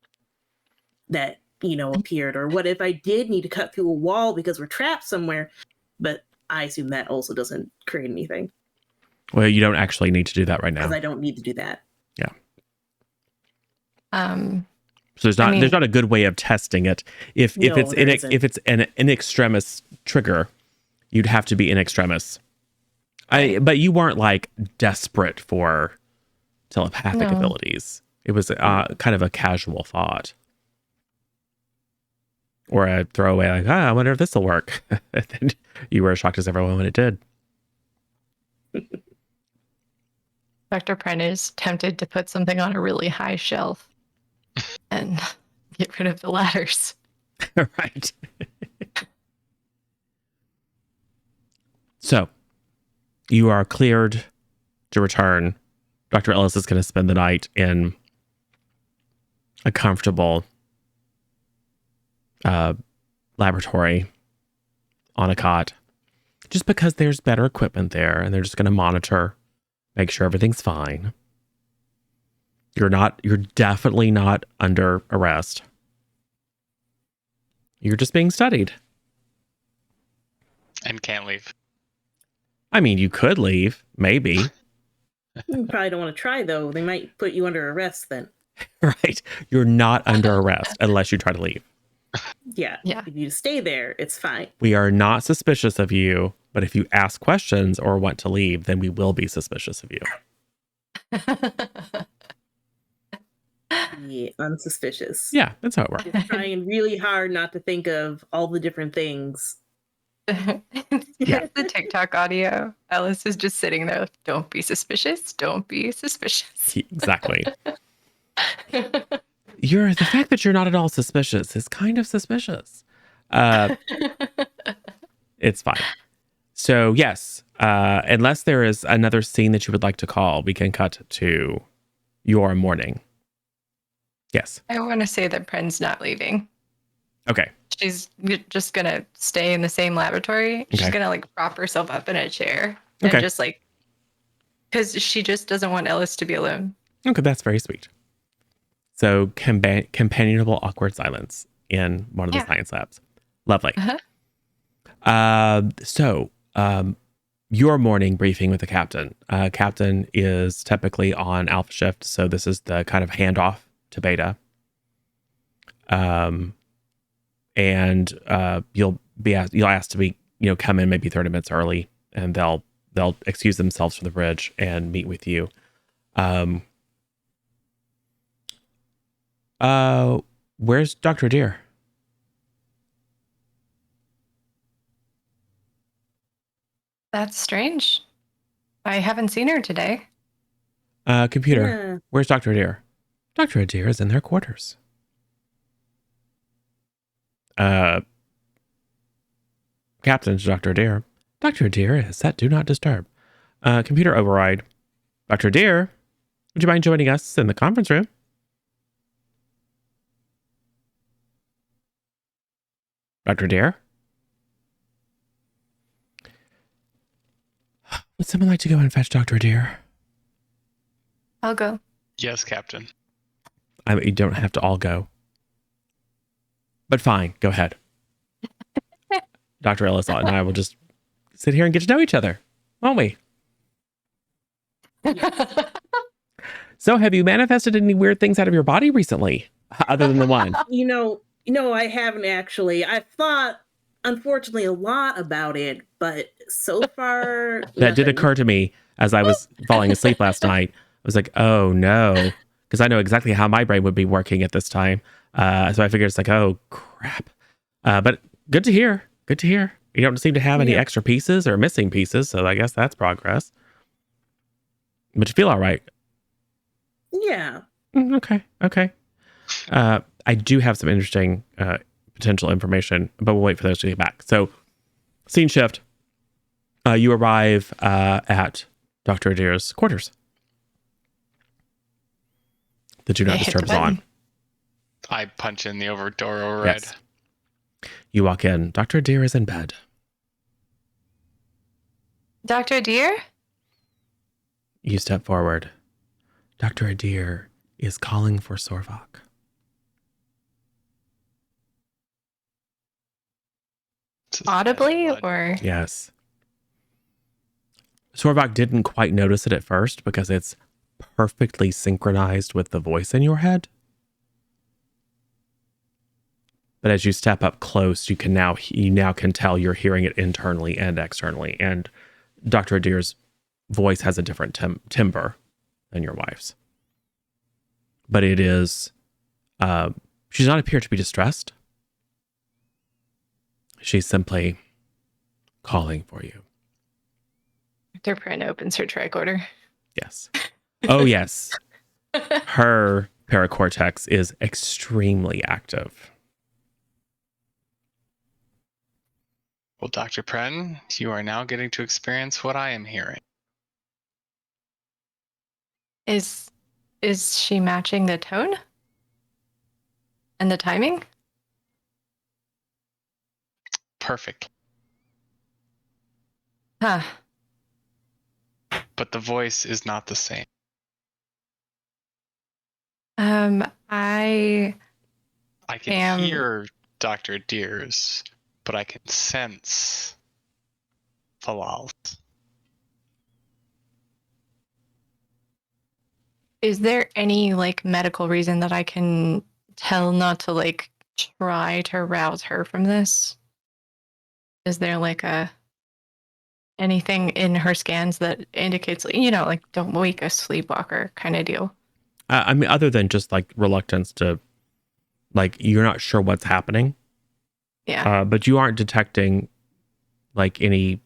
C: that appeared? Or what if I did need to cut through a wall because we're trapped somewhere? But I assume that also doesn't create anything.
A: Well, you don't actually need to do that right now.
C: Because I don't need to do that.
A: Yeah.
B: Um,
A: So there's not a good way of testing it. If it's an in extremis trigger, you'd have to be in extremis. But you weren't like desperate for telepathic abilities. It was kind of a casual thought. Or a throwaway, like, I wonder if this will work. And then you were as shocked as everyone when it did.
B: Dr. Pren is tempted to put something on a really high shelf and get rid of the ladders.
A: Right. So, you are cleared to return. Dr. Ellis is going to spend the night in a comfortable laboratory on a cot, just because there's better equipment there, and they're just going to monitor, make sure everything's fine. You're definitely not under arrest. You're just being studied.
D: And can't leave.
A: I mean, you could leave, maybe.
C: You probably don't want to try, though. They might put you under arrest then.
A: Right. You're not under arrest unless you try to leave.
C: Yeah. If you stay there, it's fine.
A: We are not suspicious of you, but if you ask questions or want to leave, then we will be suspicious of you.
C: Yeah, unsuspicious.
A: Yeah, that's how it works.
C: Just trying really hard not to think of all the different things.
B: Here's the TikTok audio. Ellis is just sitting there like, don't be suspicious. Don't be suspicious.
A: Exactly. The fact that you're not at all suspicious is kind of suspicious. It's fine. So yes, unless there is another scene that you would like to call, we can cut to your morning. Yes.
B: I want to say that Pren's not leaving.
A: Okay.
B: She's just going to stay in the same laboratory. She's going to like prop herself up in a chair and just like, because she just doesn't want Ellis to be alone. Okay,
A: that's very sweet. So companionable awkward silence in one of the science labs. Lovely. So your morning briefing with the captain. Captain is typically on alpha shift, so this is the kind of handoff to beta. And you'll ask to be come in maybe 30 minutes early, and they'll excuse themselves from the bridge and meet with you. Where's Dr. Adair?
B: That's strange. I haven't seen her today.
A: Computer, where's Dr. Adair? Dr. Adair is in their quarters. Captain to Dr. Adair. Dr. Adair is set do not disturb. Computer override. Dr. Adair, would you mind joining us in the conference room? Dr. Adair? Would someone like to go and fetch Dr. Adair?
B: I'll go.
D: Yes, Captain.
A: You don't have to all go. But fine, go ahead. Dr. Ellis and I will just sit here and get to know each other, won't we? So have you manifested any weird things out of your body recently, other than the one?
C: I haven't actually. I've thought, unfortunately, a lot about it, but so far...
A: That did occur to me as I was falling asleep last night. I was like, oh no, because I know exactly how my brain would be working at this time. So I figured it's like, oh crap. But good to hear. Good to hear. You don't seem to have any extra pieces or missing pieces, so I guess that's progress. But you feel all right.
C: Yeah.
A: Okay. I do have some interesting potential information, but we'll wait for those to get back. So, scene shift. You arrive at Dr. Adair's quarters. The do not disturb is on.
D: I punch in the door override.
A: Yes. You walk in. Dr. Adair is in bed.
B: Dr. Adair?
A: You step forward. Dr. Adair is calling for Sorvok.
D: voice is
B: audibly
D: bad blood.
B: or
A: Yes. Sorvok didn't quite notice it at first because it's perfectly synchronized with the voice in your head. But as you step up close, you now can tell you're hearing it internally and externally. And Dr. Adir's voice has a different timbre than your wife's. But it is, she does not appear to be distressed. She's simply calling for you.
B: Dr. Prin opens her tricorder.
A: Yes. Oh, yes. Her paracortex is extremely active.
D: Well, Dr. Pren, you are now getting to experience what I am hearing.
B: Is she matching the tone? And the timing?
D: Perfect.
B: Huh.
D: But the voice is not the same.
B: I
D: can hear Dr. Deers, but I can sense Falal's.
B: Is there any like medical reason that I can tell not to like try to rouse her from this? Is there like anything in her scans that indicates, like don't wake a sleepwalker kind of deal?
A: I mean, other than just like reluctance to, like, you're not sure what's happening.
B: Yeah.
A: But you aren't detecting like there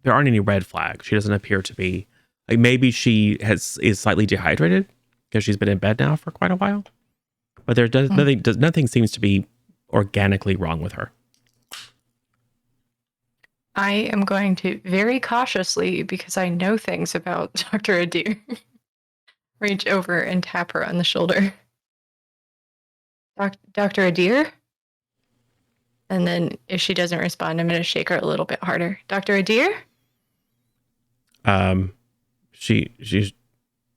A: aren't any red flags. She doesn't appear to be, like, maybe she is slightly dehydrated because she's been in bed now for quite a while. But nothing seems to be organically wrong with her.
B: I am going to very cautiously, because I know things about Dr. Adir, reach over and tap her on the shoulder. Dr. Adir? And then if she doesn't respond, I'm going to shake her a little bit harder. Dr. Adir?
A: She's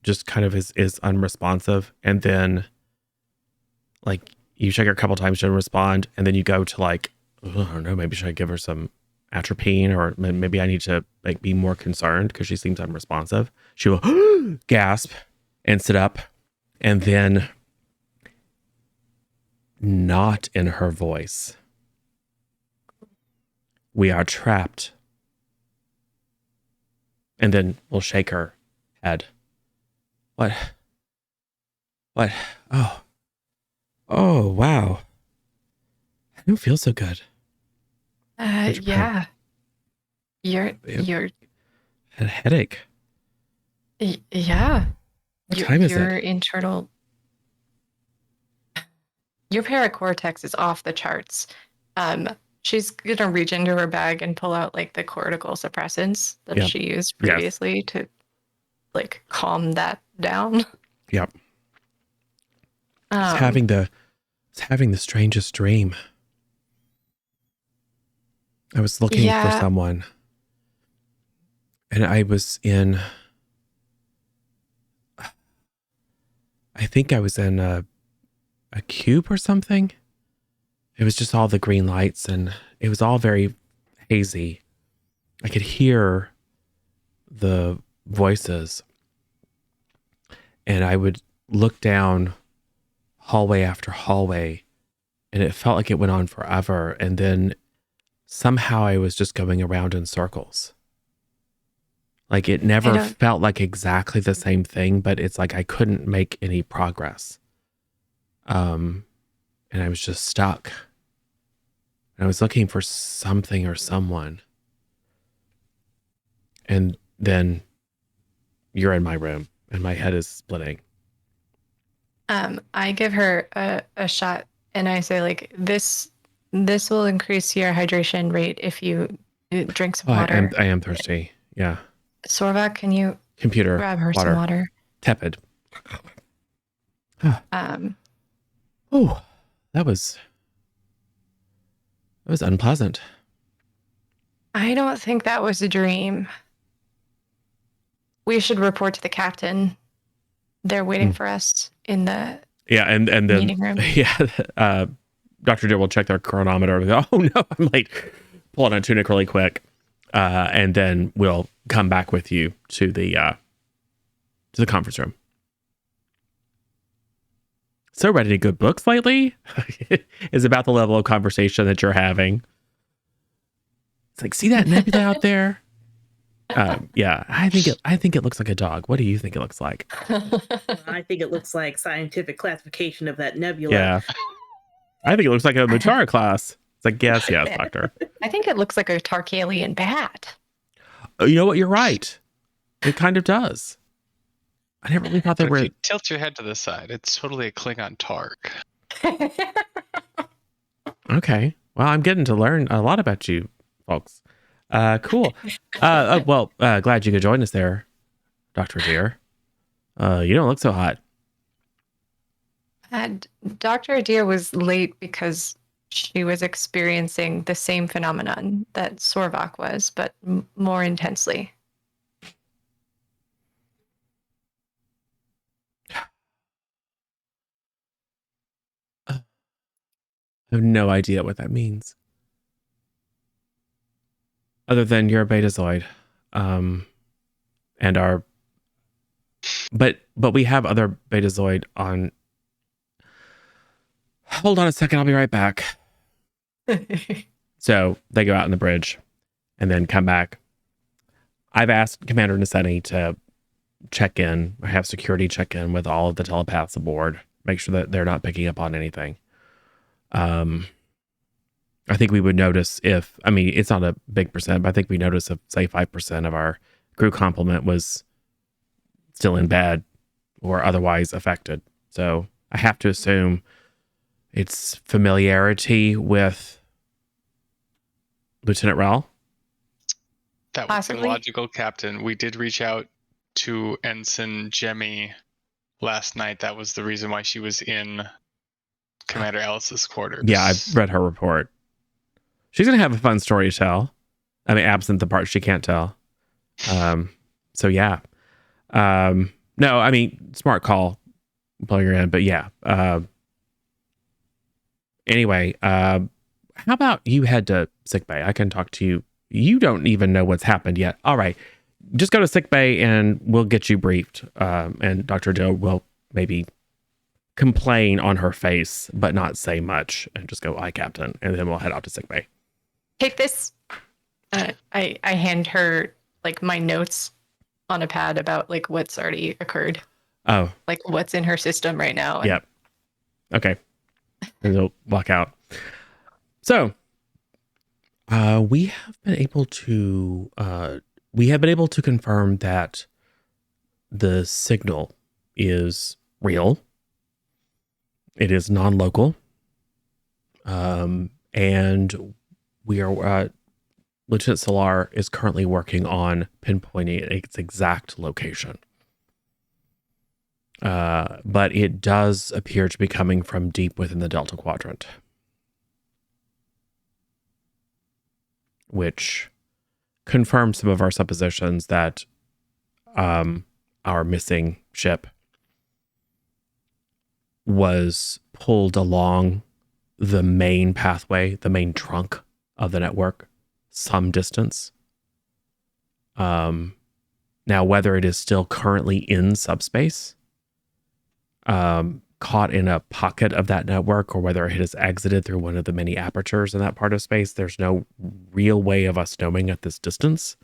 A: just kind of is unresponsive. And then, like, you shake her a couple times, she doesn't respond. And then you go to, like, I don't know, maybe should I give her some atropine, or maybe I need to, like, be more concerned because she seems unresponsive. She will gasp and sit up, and then, not in her voice, "We are trapped." And then we'll shake her head. What? Oh, wow. I don't feel so good.
B: Yeah. You're
A: Had a headache.
B: Yeah.
A: What time is
B: your
A: it?
B: Your paracortex is off the charts. She's gonna reach into her bag and pull out like the cortical suppressants that she used previously to like calm that down.
A: Yep. I was having the strangest dream. I was looking for someone, and I think I was in a cube or something. It was just all the green lights, and it was all very hazy. I could hear the voices, and I would look down hallway after hallway, and it felt like it went on forever. And then somehow I was just going around in circles. Like, it never felt like exactly the same thing, but it's like I couldn't make any progress. And I was just stuck. And I was looking for something or someone. And then you're in my room and my head is splitting.
B: I give her a shot and I say, like, this will increase your hydration rate if you drink some water.
A: I am thirsty. Yeah.
B: Sorvok, can you grab her
A: water.
B: some water?
A: Tepid. That was unpleasant.
B: I don't think that was a dream. We should report to the captain. They're waiting for us in the
A: and then
B: meeting room.
A: Yeah. Dr. Deer will check their chronometer and go, oh no, I'm late. Pull on a tunic really quick. And then we'll come back with you to the conference room. So ready to good books lately is about the level of conversation that you're having. It's like, see that nebula out there? Yeah, I think it looks like a dog. What do you think it looks like?
C: I think it looks like scientific classification of that nebula.
A: Yeah. I think it looks like a Mutara class. It's like, yes, doctor.
B: I think it looks like a Tarkalian bat.
A: Oh, you know what? You're right. It kind of does. I never really thought they
D: But
A: were.
D: if you tilt your head to the side, it's totally a Klingon Tark.
A: Okay. Well, I'm getting to learn a lot about you folks. Cool. Glad you could join us there, Dr. Deer. You don't look so hot.
B: And Dr. Adir was late because she was experiencing the same phenomenon that Sorvak was, but more intensely.
A: I have no idea what that means. Other than you're a betazoid. And our but we have other betazoid on. Hold on a second, I'll be right back. So they go out on the bridge and then come back. I've asked Commander Naseni to check in, or have security check in with all of the telepaths aboard, make sure that they're not picking up on anything. I think we would notice if, I mean, it's not a big percent, but I think we notice if, say, 5% of our crew complement was still in bed or otherwise affected. So I have to assume it's familiarity with Lieutenant Rowell.
D: That was the
B: Possibly.
D: logical captain. We did reach out to Ensign Jemmy last night. That was the reason why she was in Commander Ellis's quarters.
A: Yeah, I've read her report. She's going to have a fun story to tell. I mean, absent the part she can't tell. So yeah. No, I mean, smart call pulling her in, but yeah. Anyway, how about you head to sickbay? I can talk to you. You don't even know what's happened yet. All right. Just go to sickbay and we'll get you briefed. And Dr. Doe will maybe complain on her face, but not say much, and just go, aye, Captain. And then we'll head out to sickbay.
B: Take this. I hand her like my notes on a pad about like what's already occurred.
A: Oh.
B: Like what's in her system right now.
A: Yep. Okay. And they'll walk out. So, we have been able to confirm that the signal is real. It is non-local. And we are Lieutenant Solar is currently working on pinpointing its exact location. But it does appear to be coming from deep within the Delta Quadrant, which confirms some of our suppositions that our missing ship was pulled along the main pathway, the main trunk of the network, some distance. Now, whether it is still currently in subspace, caught in a pocket of that network, or whether it has exited through one of the many apertures in that part of space, there's no real way of us knowing at this distance.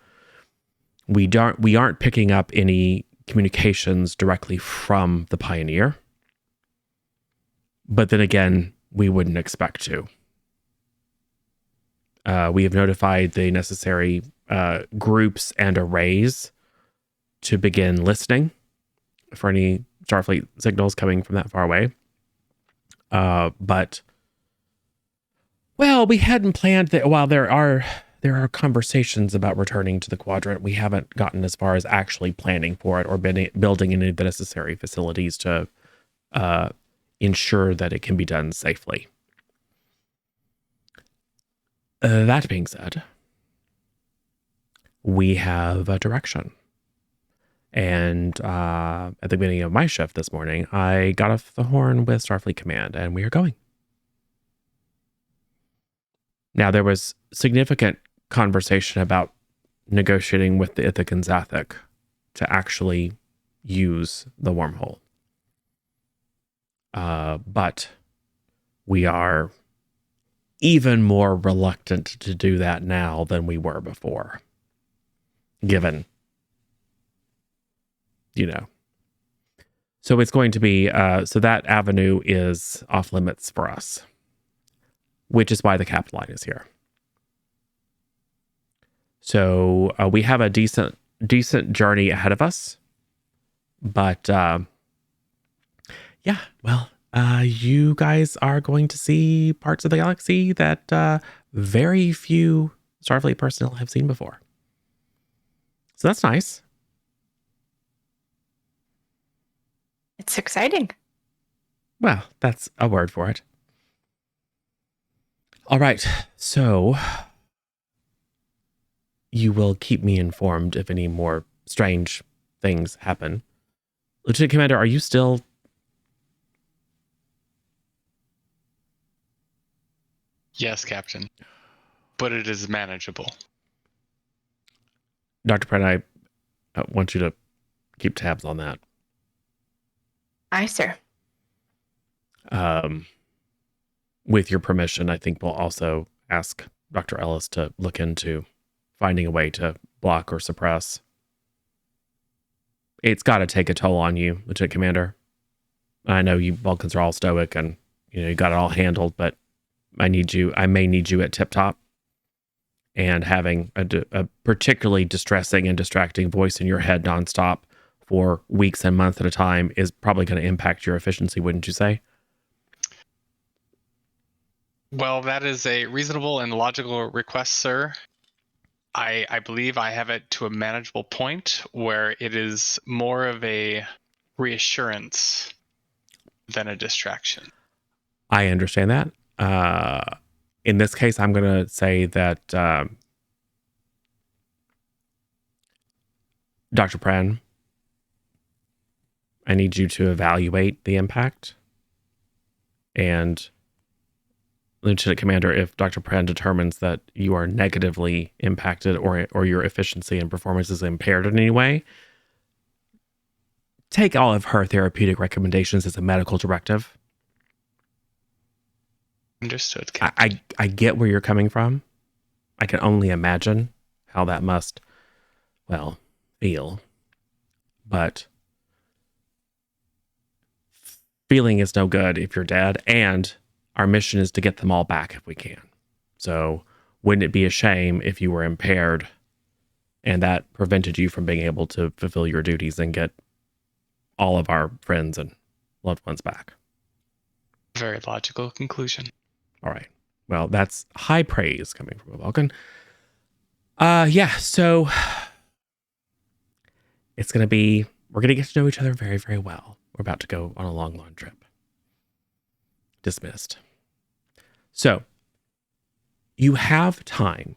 A: We aren't picking up any communications directly from the Pioneer, but then again, we wouldn't expect to. We have notified the necessary groups and arrays to begin listening for any Starfleet signals coming from that far away. But, well, we hadn't planned that. While there are conversations about returning to the quadrant, we haven't gotten as far as actually planning for it or been building any of the necessary facilities to ensure that it can be done safely. That being said, we have a direction. And at the beginning of my shift this morning, I got off the horn with Starfleet Command, and we are going. Now, there was significant conversation about negotiating with the Ithak and Zathak to actually use the wormhole. But we are even more reluctant to do that now than we were before, given, So it's going to be, so that avenue is off limits for us, which is why the cap line is here. So we have a decent journey ahead of us, but you guys are going to see parts of the galaxy that very few Starfleet personnel have seen before. So that's nice.
B: It's exciting.
A: Well, that's a word for it. All right, so you will keep me informed if any more strange things happen. Lieutenant Commander, are you still...
D: Yes, Captain. But it is manageable.
A: Dr. Pratt, I want you to keep tabs on that.
B: Aye, sir.
A: With your permission, I think we'll also ask Dr. Ellis to look into finding a way to block or suppress. It's got to take a toll on you, Lieutenant Commander. I know you Vulcans are all stoic and you got it all handled, but I may need you at tip top. And having a particularly distressing and distracting voice in your head nonstop for weeks and months at a time is probably going to impact your efficiency, wouldn't you say?
D: Well, that is a reasonable and logical request, sir. I believe I have it to a manageable point where it is more of a reassurance than a distraction.
A: I understand that. In this case, I'm going to say that Dr. Pran, I need you to evaluate the impact. And Lieutenant Commander, if Dr. Pran determines that you are negatively impacted or your efficiency and performance is impaired in any way, take all of her therapeutic recommendations as a medical directive.
D: Understood, Captain.
A: I get where you're coming from. I can only imagine how that must, feel. But feeling is no good if you're dead, and our mission is to get them all back if we can. So wouldn't it be a shame if you were impaired and that prevented you from being able to fulfill your duties and get all of our friends and loved ones back?
D: Very logical conclusion.
A: All right. Well, that's high praise coming from a Vulcan. So it's going to be, we're going to get to know each other very, very well. We're about to go on a long trip. Dismissed. So you have time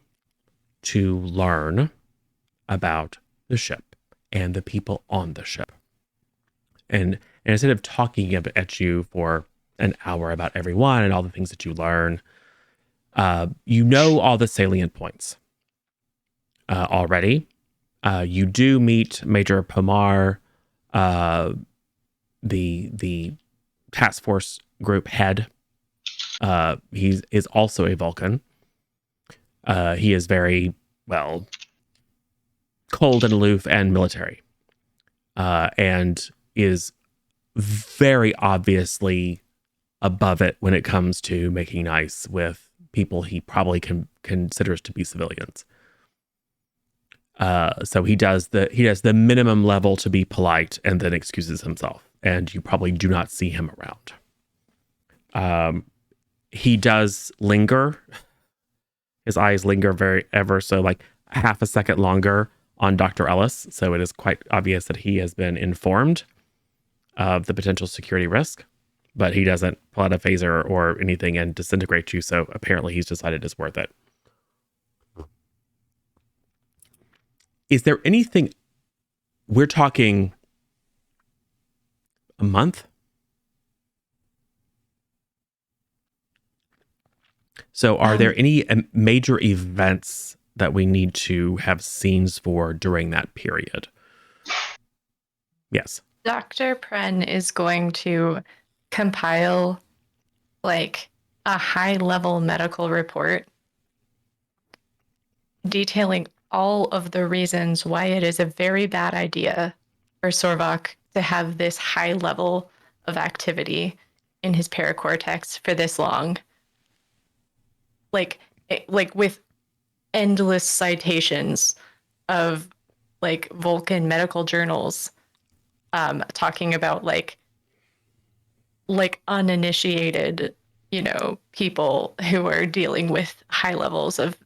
A: to learn about the ship and the people on the ship. And instead of talking at you for an hour about everyone and all the things that you learn, you know all the salient points already. You do meet Major Pomar, the task force group head. He is also a Vulcan. He is very, cold and aloof and military. And is very obviously above it when it comes to making nice with people he probably considers to be civilians. So he does the minimum level to be polite and then excuses himself. And you probably do not see him around. He does linger. His eyes linger ever so like half a second longer on Dr. Ellis. So it is quite obvious that he has been informed of the potential security risk, but he doesn't pull out a phaser or anything and disintegrate you. So apparently he's decided it's worth it. Is there anything, we're talking a month? So are there any major events that we need to have scenes for during that period? Yes.
B: Dr. Pren is going to compile like a high-level medical report detailing all of the reasons why it is a very bad idea for Sorvok to have this high level of activity in his paracortex for this long. Like with endless citations of like Vulcan medical journals talking about like uninitiated, people who are dealing with high levels of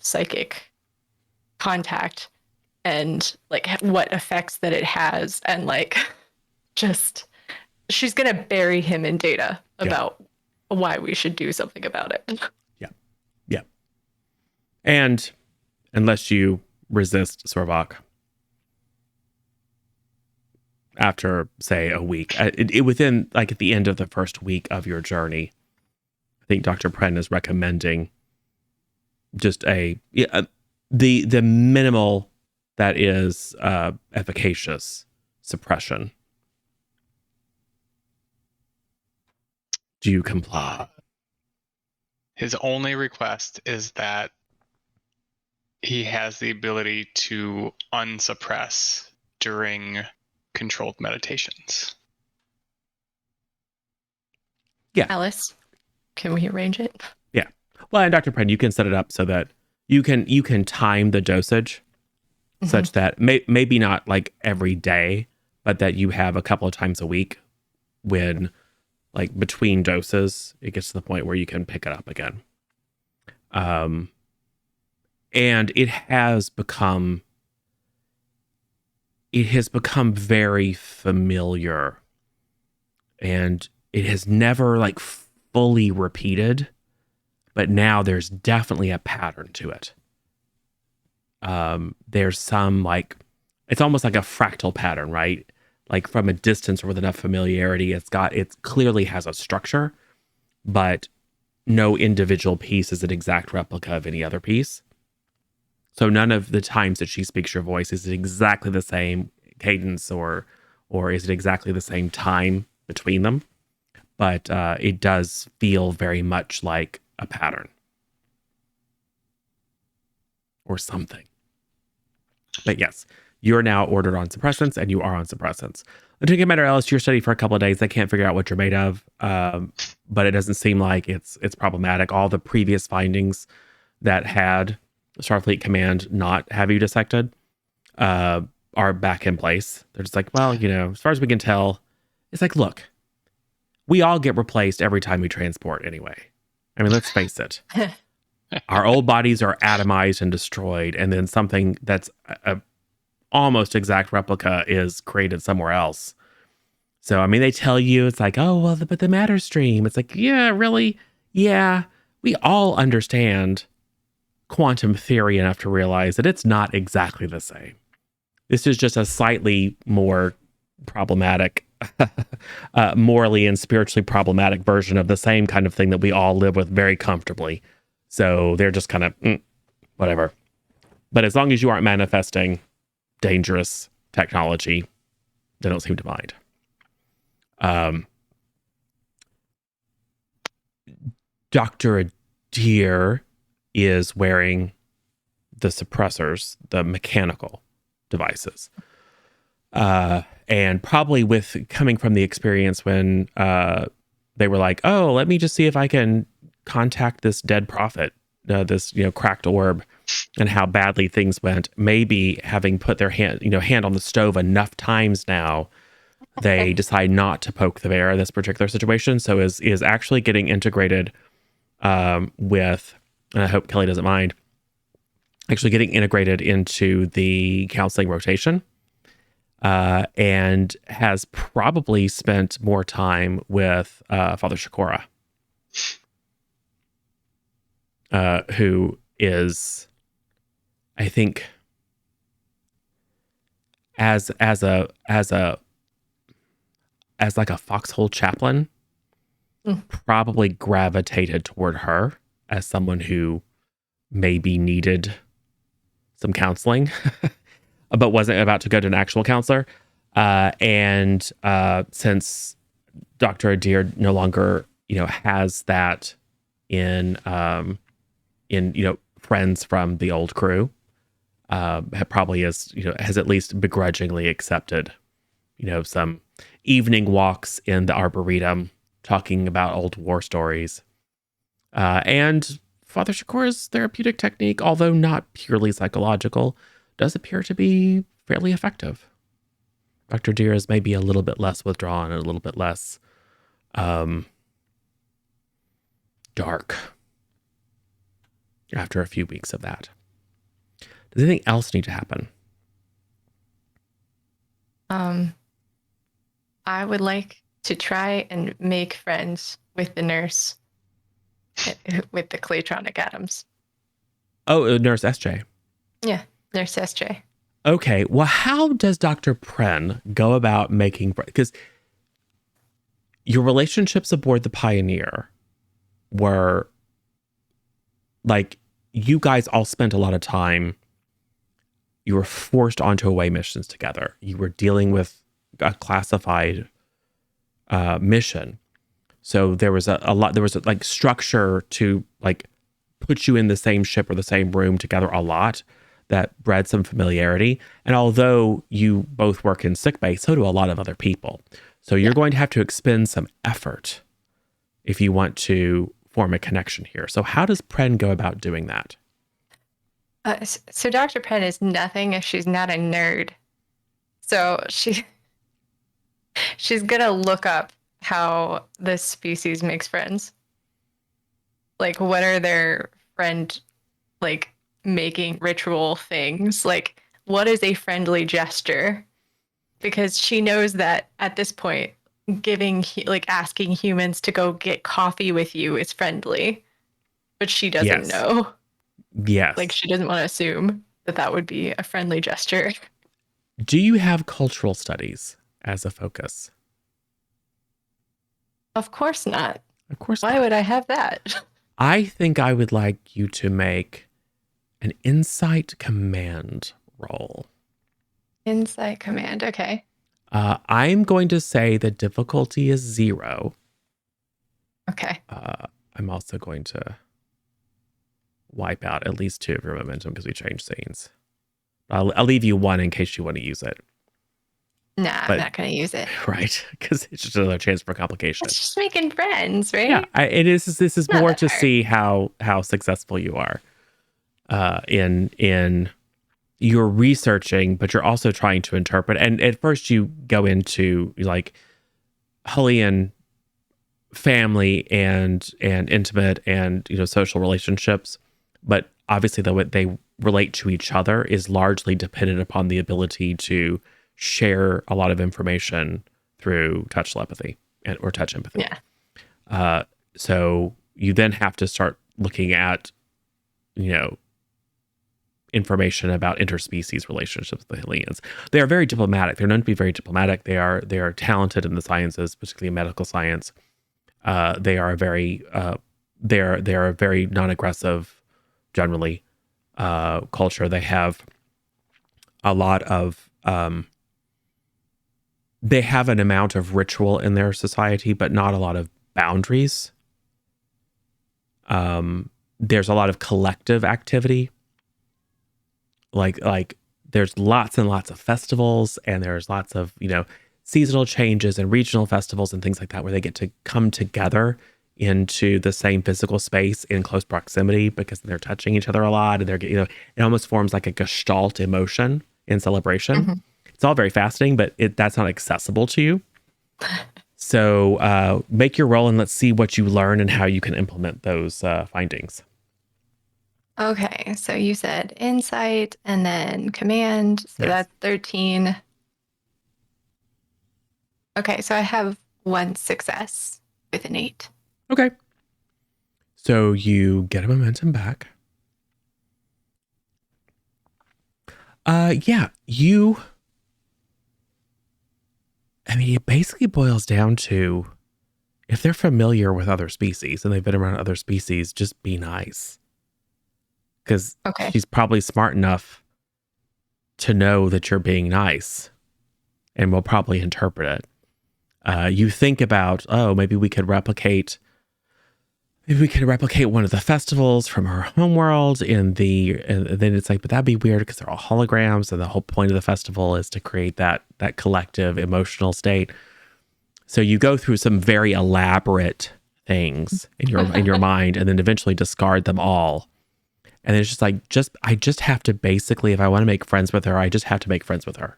B: psychic contact and like what effects that it has, and like just she's gonna bury him in data about why we should do something about it.
A: Yeah. And unless you resist Sorvok after, say, a week, within like at the end of the first week of your journey, I think Dr. Pren is recommending just the minimal that is efficacious suppression. Do you comply?
D: His only request is that he has the ability to unsuppress during controlled meditations.
A: Yeah.
B: Ellis, can we arrange it?
A: Yeah. Well, and Dr. Pren, you can set it up so that you can time the dosage such that maybe not like every day, but that you have a couple of times a week when like between doses, it gets to the point where you can pick it up again. And it has become very familiar, and it has never like fully repeated, but now there's definitely a pattern to it. There's some like, it's almost like a fractal pattern, right? Like from a distance or with enough familiarity, it clearly has a structure, but no individual piece is an exact replica of any other piece. So none of the times that she speaks your voice is it exactly the same cadence or is it exactly the same time between them. But it does feel very much like a pattern or something. But yes, you're now ordered on suppressants, and you are on suppressants. Until you get better, Ellis, you're studying for a couple of days. They can't figure out what you're made of, but it doesn't seem like it's problematic. All the previous findings that had Starfleet Command not have you dissected are back in place. They're just like, well, as far as we can tell, it's like, look, we all get replaced every time we transport anyway. I mean, let's face it. Our old bodies are atomized and destroyed, and then something that's a almost exact replica is created somewhere else. So, I mean, they tell you, it's like, oh, well, but the matter stream. It's like, yeah, really? Yeah, we all understand quantum theory enough to realize that it's not exactly the same. This is just a slightly more problematic, morally and spiritually problematic version of the same kind of thing that we all live with very comfortably. So they're just kind of whatever. But as long as you aren't manifesting dangerous technology, they don't seem to mind. Dr. Adair is wearing the suppressors, the mechanical devices. And probably with coming from the experience when they were like, oh, let me just see if I can contact this dead prophet, this cracked orb, and how badly things went. Maybe having put their hand on the stove enough times now, they decide not to poke the bear in this particular situation. So is actually getting integrated with, and I hope Kelly doesn't mind, actually getting integrated into the counseling rotation, and has probably spent more time with Father Shakora, who is, I think, as like a foxhole chaplain, probably gravitated toward her as someone who maybe needed some counseling, but wasn't about to go to an actual counselor. And since Dr. Adair no longer, has that in friends from the old crew, probably has at least begrudgingly accepted, some evening walks in the Arboretum talking about old war stories. And Father Shakur's therapeutic technique, although not purely psychological, does appear to be fairly effective. Dr. Deere is maybe a little bit less withdrawn and a little bit less dark after a few weeks of that. Does anything else need to happen?
B: I would like to try and make friends with the nurse with the Claytronic atoms.
A: Oh, Nurse SJ.
B: Yeah, Nurse SJ.
A: Okay, well, how does Dr. Pren go about making friends? Because your relationships aboard the Pioneer were like, you guys all spent a lot of time. You were forced onto away missions together. You were dealing with a classified mission. So there was a lot, there was like structure to like put you in the same ship or the same room together a lot that bred some familiarity. And although you both work in sickbay, so do a lot of other people. So you're going to have to expend some effort if you want to form a connection here. So how does Pren go about doing that?
B: So Dr. Pren is nothing if she's not a nerd. So she's gonna look up how this species makes friends. Like, what are their friend, like, making ritual things? Like, what is a friendly gesture? Because she knows that at this point, asking humans to go get coffee with you is friendly, but she doesn't know.
A: Yes.
B: Like, she doesn't want to assume that would be a friendly gesture.
A: Do you have cultural studies as a focus?
B: Of course not.
A: Of course
B: Why
A: not.
B: would I have that?
A: I think I would like you to make an insight command roll.
B: Insight command, okay.
A: I'm going to say the difficulty is 0.
B: Okay.
A: I'm also going to wipe out at least 2 of your momentum because we changed scenes. I'll leave you 1 in case you want to use it.
B: Nah, I'm not going to use it.
A: Right, because it's just another chance for complication.
B: It's just making friends, right?
A: Yeah, it is. This is
B: Not
A: more
B: that
A: to
B: hard.
A: see how successful you are in your researching, but you're also trying to interpret. And at first, you go into like Hullian family and intimate and social relationships, but obviously the way they relate to each other is largely dependent upon the ability to share a lot of information through touch telepathy or touch empathy.
B: Yeah.
A: So you then have to start looking at, information about interspecies relationships with the Hellians. They are very diplomatic. They're known to be very diplomatic. They are talented in the sciences, particularly medical science. They are very non-aggressive, generally, culture. They have a lot of they have an amount of ritual in their society, but not a lot of boundaries. There's a lot of collective activity. Like there's lots and lots of festivals, and there's lots of, seasonal changes and regional festivals and things like that, where they get to come together into the same physical space in close proximity because they're touching each other a lot, and they're, it almost forms like a gestalt emotion in celebration. Mm-hmm. It's all very fascinating, but that's not accessible to you. So make your roll and let's see what you learn and how you can implement those findings.
B: Okay, so you said insight and then command. So
A: Yes.
B: That's 13. Okay, so I have 1 success with an 8.
A: Okay. So you get a momentum back. It basically boils down to if they're familiar with other species and they've been around other species, just be nice. Because
B: Okay.
A: she's probably smart enough to know that you're being nice and will probably interpret it. You think about, maybe we could replicate one of the festivals from her homeworld and then it's like, but that'd be weird because they're all holograms and the whole point of the festival is to create that collective emotional state. So you go through some very elaborate things in your mind and then eventually discard them all. And it's just like, I just have to basically, if I want to make friends with her, I just have to make friends with her.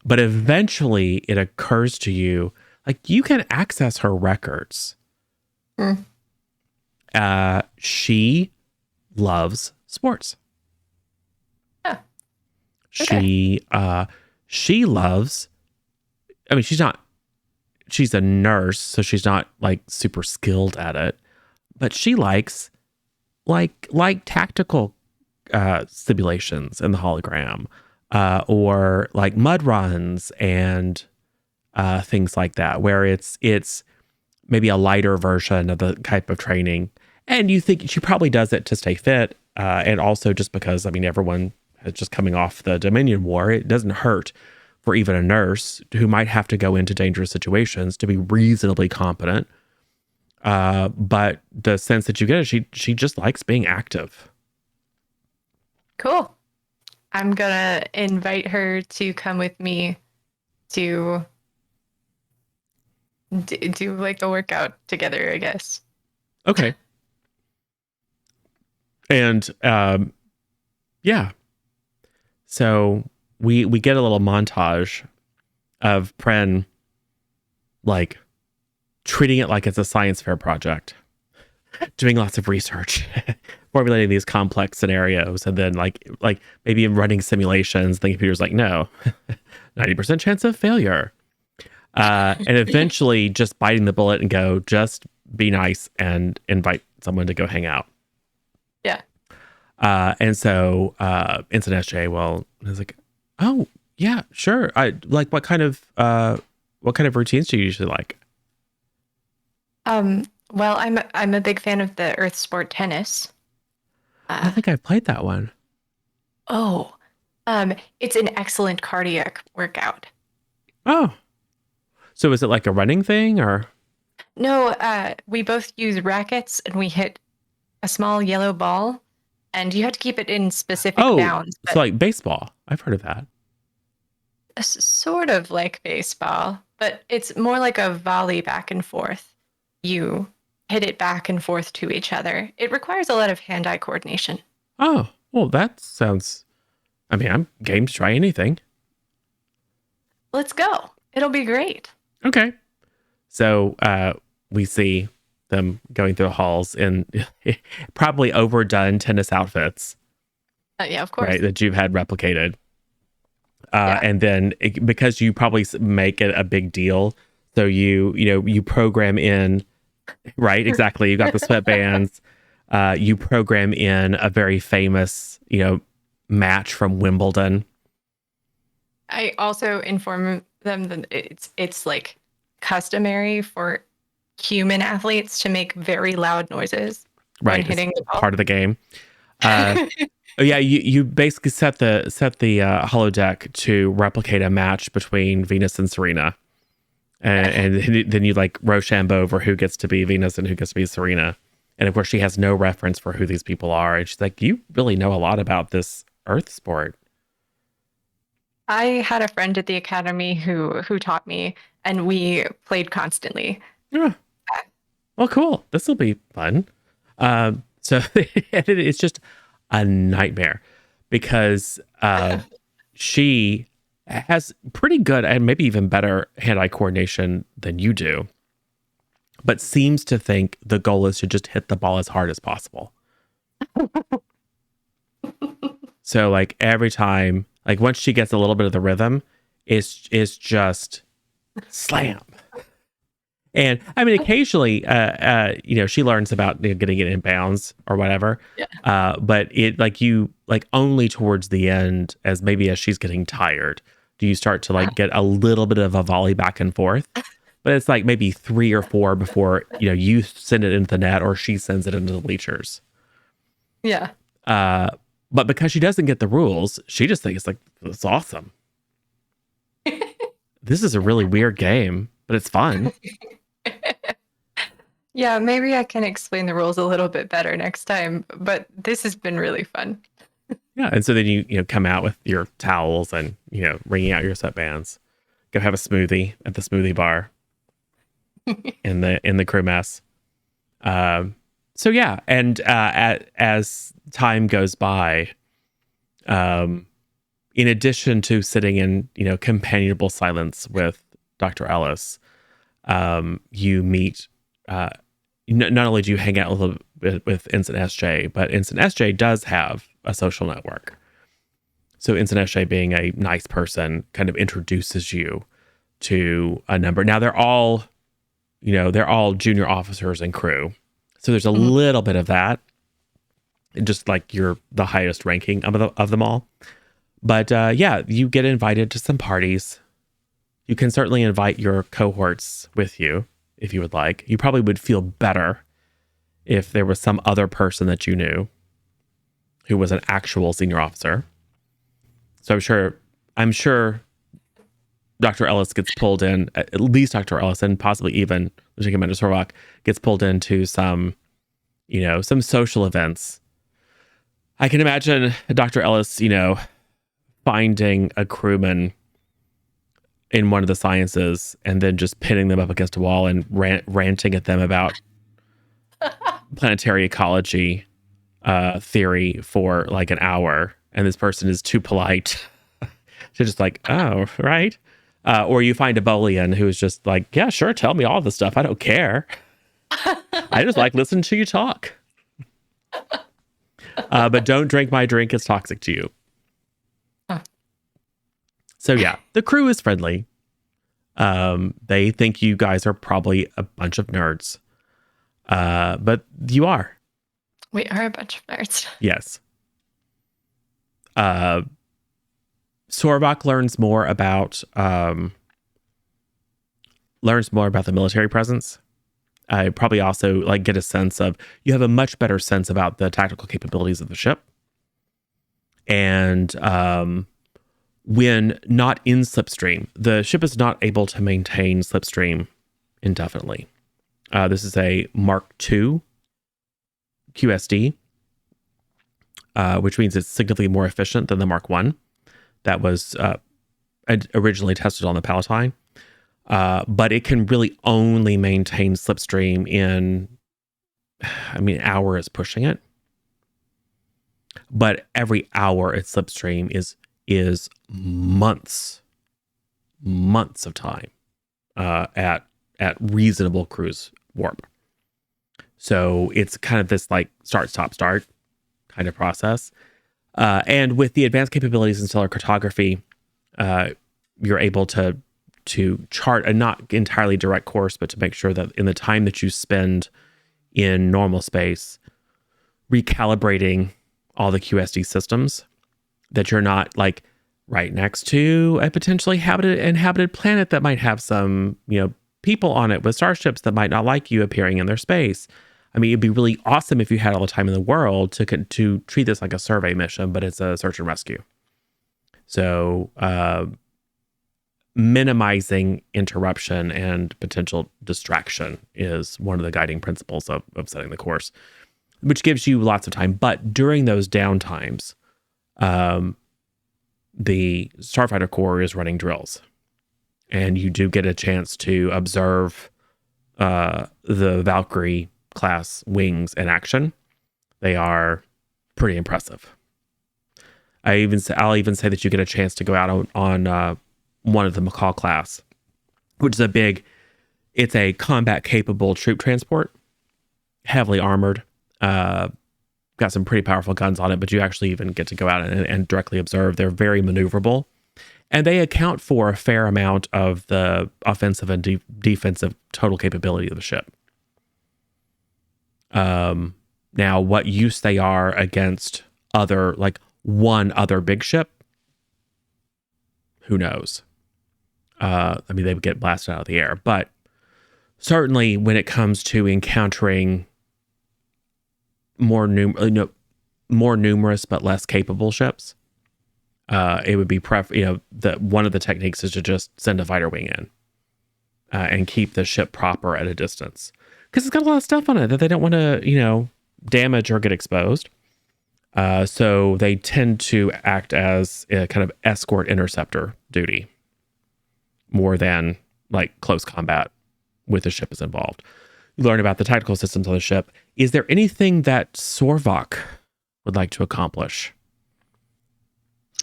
A: But eventually it occurs to you, like, you can access her records. She loves sports.
B: Oh, okay.
A: She loves, I mean, she's a nurse, so she's not like super skilled at it, but she likes like tactical simulations in the hologram, or like mud runs and things like that, where it's maybe a lighter version of the type of training. And you think she probably does it to stay fit, and also just because, I mean, everyone is just coming off the Dominion War. It doesn't hurt for even a nurse who might have to go into dangerous situations to be reasonably competent. But the sense that you get is she just likes being active.
B: Cool. I'm gonna invite her to come with me to do like a workout together, I guess.
A: Okay. And yeah. So we get a little montage of Pren like treating it like it's a science fair project, doing lots of research, formulating these complex scenarios, and then like maybe running simulations. The computer's like, no, 90% chance of failure. And eventually just biting the bullet and go, just be nice and invite someone to go hang out.
B: Yeah.
A: And so Instant SJ, well, I was like, oh yeah, sure. I like, what kind of routines do you usually like?
B: Well, I'm a big fan of the Earth sport tennis.
A: I think I've played that one.
B: Oh, it's an excellent cardiac workout.
A: Oh, so is it like a running thing or?
B: No, we both use rackets and we hit a small yellow ball, and you have to keep it in specific bounds.
A: So like baseball. I've heard of that.
B: Sort of like baseball, but it's more like a volley back and forth. You hit it back and forth to each other. It requires a lot of hand-eye coordination.
A: Oh, well, that sounds, I mean, I'm game to try anything.
B: Let's go. It'll be great.
A: Okay. So we see them going through the halls in probably overdone tennis outfits.
B: Yeah, of course.
A: Right, that you've had replicated. And then because you probably make it a big deal, so you program in, right? Exactly. You got the sweatbands. You program in a very famous, match from Wimbledon.
B: I also inform them that it's like customary for human athletes to make very loud noises when hitting the ball.
A: Part of the game. Yeah, you basically set the holodeck to replicate a match between Venus and Serena, and then you like Rochambeau over who gets to be Venus and who gets to be Serena, and of course she has no reference for who these people are, and she's like, you really know a lot about this Earth sport.
B: I had a friend at the academy who taught me, and we played constantly.
A: Yeah. Well, cool. This will be fun. So it's just a nightmare because she has pretty good and maybe even better hand-eye coordination than you do, but seems to think the goal is to just hit the ball as hard as possible. So like every time, like once she gets a little bit of the rhythm, it's just slam. And I mean, occasionally, she learns about getting it in bounds or whatever.
B: Yeah.
A: But it only towards the end, as she's getting tired, do you start to get a little bit of a volley back and forth. but it's like maybe 3 or 4 before, you send it into the net or she sends it into the bleachers.
B: Yeah.
A: But because she doesn't get the rules, she just thinks like, it's awesome. This is a really weird game, but it's fun.
B: Yeah, maybe I can explain the rules a little bit better next time, but this has been really fun.
A: Yeah, and so then you come out with your towels and wringing out your sweatbands. Go have a smoothie at the smoothie bar in the crew mess. So yeah, and as time goes by, in addition to sitting in companionable silence with Dr. Ellis, you meet. Not only do you hang out a little bit with Ensign SJ, but Ensign SJ does have a social network. So Ensign SJ, being a nice person, kind of introduces you to a number. Now they're all junior officers and crew. So there's a little bit of that, just like you're the highest ranking of them all. But yeah, you get invited to some parties. You can certainly invite your cohorts with you if you would like. You probably would feel better if there was some other person that you knew who was an actual senior officer. So I'm sure Dr. Ellis gets pulled in, at least Dr. Ellis, and possibly even Lieutenant Commander Sorvak gets pulled into some social events. I can imagine Dr. Ellis, finding a crewman in one of the sciences and then just pinning them up against a wall and ranting at them about planetary ecology theory for like an hour. And this person is too polite to just like, oh, right. Or you find a Bolian who is just like, yeah, sure, tell me all the stuff. I don't care. I just like listening to you talk. But don't drink my drink. It's toxic to you. So yeah, the crew is friendly. They think you guys are probably a bunch of nerds. But you are.
B: We are a bunch of nerds.
A: Yes. Sorvak learns more about the military presence. I probably also get a sense of, you have a much better sense about the tactical capabilities of the ship. And when not in slipstream, the ship is not able to maintain slipstream indefinitely. This is a Mark II QSD, which means it's significantly more efficient than the Mark I that was originally tested on the Palatine. But it can really only maintain slipstream in, hour is pushing it. But every hour at slipstream is months of time at reasonable cruise warp. So it's kind of this start, stop, start kind of process. And with the advanced capabilities in stellar cartography, you're able to chart a not entirely direct course, but to make sure that in the time that you spend in normal space, recalibrating all the QSD systems, that you're not right next to a potentially inhabited planet that might have some, people on it with starships that might not like you appearing in their space. It'd be really awesome if you had all the time in the world to treat this like a survey mission, but it's a search and rescue. So, minimizing interruption and potential distraction is one of the guiding principles of setting the course, which gives you lots of time. But during those downtimes, the Starfighter Corps is running drills, and you do get a chance to observe the Valkyrie class wings in action. They are pretty impressive. I'll even say that you get a chance to go out on one of the Macaw class, which is it's a combat capable troop transport, heavily armored, got some pretty powerful guns on it, but you actually even get to go out and directly observe. They're very maneuverable, and they account for a fair amount of the offensive and defensive total capability of the ship. Now what use they are against one other big ship, who knows? They would get blasted out of the air, but certainly when it comes to encountering more numerous but less capable ships, it would be one of the techniques is to just send a fighter wing in and keep the ship proper at a distance, because it's got a lot of stuff on it that they don't want to damage or get exposed. So they tend to act as a kind of escort interceptor duty more than like close combat with the ship is involved. You learn about the tactical systems on the ship. Is there anything that Sorvok would like to accomplish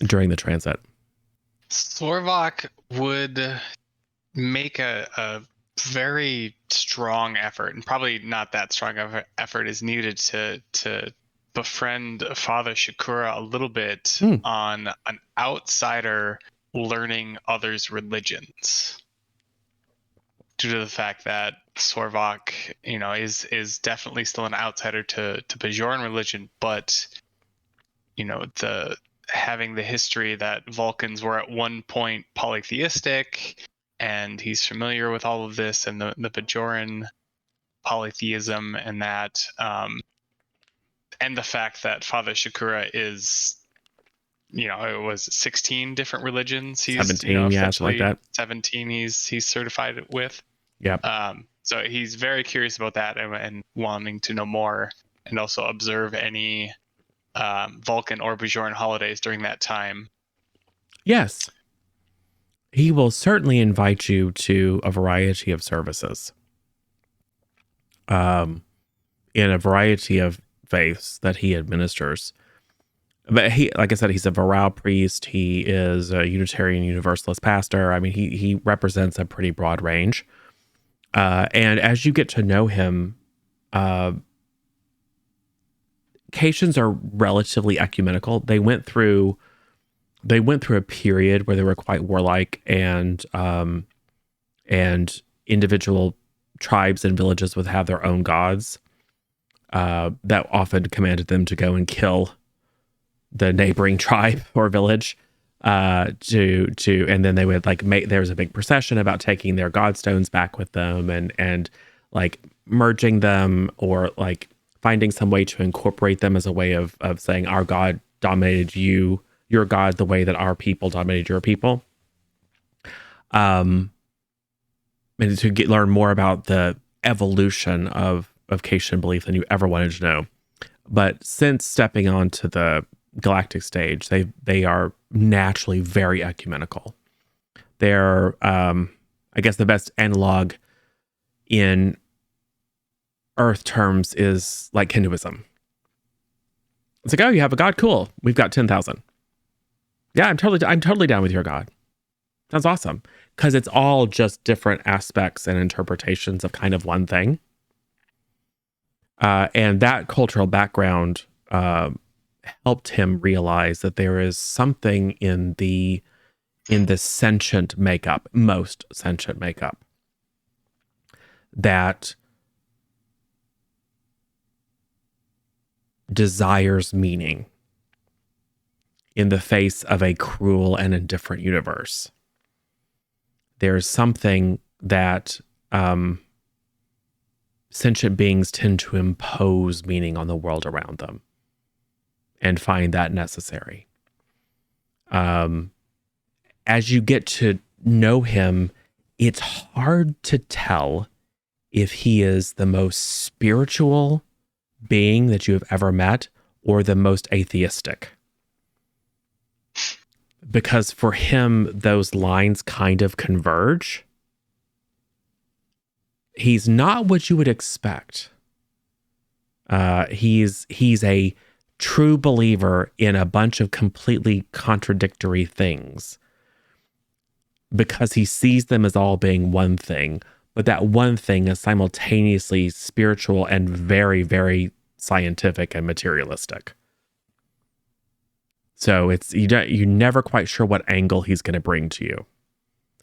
A: during the transit?
D: Sorvok would make a very strong effort, and probably not that strong of an effort is needed to befriend Father Shakura a little bit on an outsider learning others' religions, due to the fact that Sorvok, is definitely still an outsider to Bajoran religion, but having the history that Vulcans were at one point polytheistic, and he's familiar with all of this and the Bajoran polytheism and that, and the fact that Father Shakura is, it was 16 different religions. He's
A: 17, something like that.
D: 17 he's certified with.
A: Yep.
D: So he's very curious about that and wanting to know more, and also observe any Vulcan or Bajoran holidays during that time.
A: Yes. He will certainly invite you to a variety of services in a variety of faiths that he administers. But he, like I said, he's a Varal priest. He is a Unitarian Universalist pastor. I mean, he represents a pretty broad range. And as you get to know him, Caitians are relatively ecumenical. They went through a period where they were quite warlike, and individual tribes and villages would have their own gods that often commanded them to go and kill the neighboring tribe or village and then they would there was a big procession about taking their godstones back with them and like merging them, or like finding some way to incorporate them as a way of saying our God dominated your God the way that our people dominated your people. And to learn more about the evolution of Caitian belief than you ever wanted to know. But since stepping onto the galactic stage, they are naturally very ecumenical. They're, I guess the best analog in Earth terms is like Hinduism. It's like, oh, you have a God? Cool. We've got 10,000. Yeah, I'm totally down with your God. Sounds awesome. Because it's all just different aspects and interpretations of kind of one thing. And that cultural background helped him realize that there is something in the sentient makeup, most sentient makeup, that desires meaning in the face of a cruel and indifferent universe. There's something that sentient beings tend to impose meaning on the world around them and find that necessary. As you get to know him, it's hard to tell if he is the most spiritual being that you have ever met or the most atheistic. Because for him, those lines kind of converge. He's not what you would expect. He's a true believer in a bunch of completely contradictory things because he sees them as all being one thing, but that one thing is simultaneously spiritual and very, very scientific and materialistic. So you're never quite sure what angle he's going to bring to you.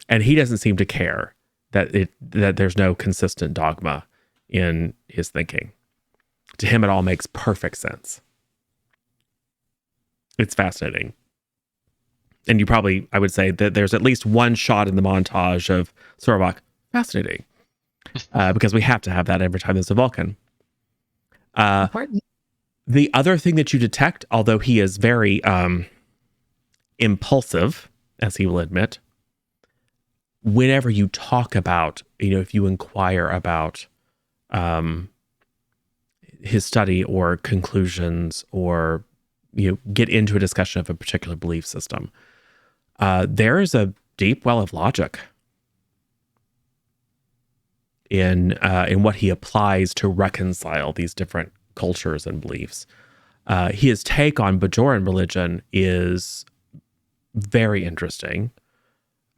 A: And he doesn't seem to care that there's no consistent dogma in his thinking. To him, it all makes perfect sense. It's fascinating. And I would say that there's at least one shot in the montage of Sorvok. Fascinating. because we have to have that every time there's a Vulcan.
B: Important.
A: The other thing that you detect, although he is very impulsive, as he will admit, whenever you talk about, if you inquire about his study or conclusions, or get into a discussion of a particular belief system, there is a deep well of logic in what he applies to reconcile these different cultures and beliefs. His take on Bajoran religion is very interesting.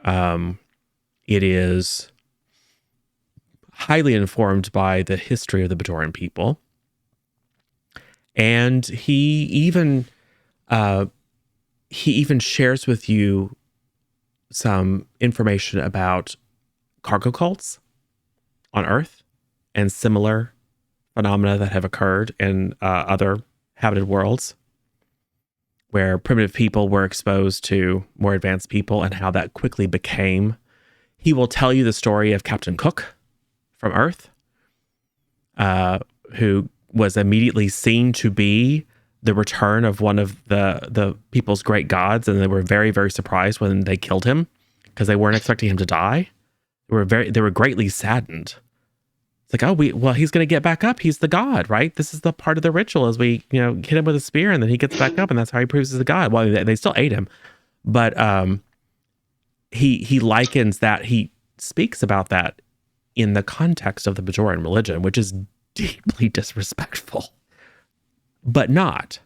A: It is highly informed by the history of the Bajoran people. And he even shares with you some information about cargo cults on Earth and similar phenomena that have occurred in other habited worlds, where primitive people were exposed to more advanced people and how that quickly became. He will tell you the story of Captain Cook from Earth, who was immediately seen to be the return of one of the people's great gods, and they were very, very surprised when they killed him because they weren't expecting him to die. They were greatly saddened. It's like, he's going to get back up. He's the god, right? This is the part of the ritual, as we, hit him with a spear and then he gets back up, and that's how he proves he's the god. Well, they still ate him, but he likens that. He speaks about that in the context of the Bajoran religion, which is deeply disrespectful, but not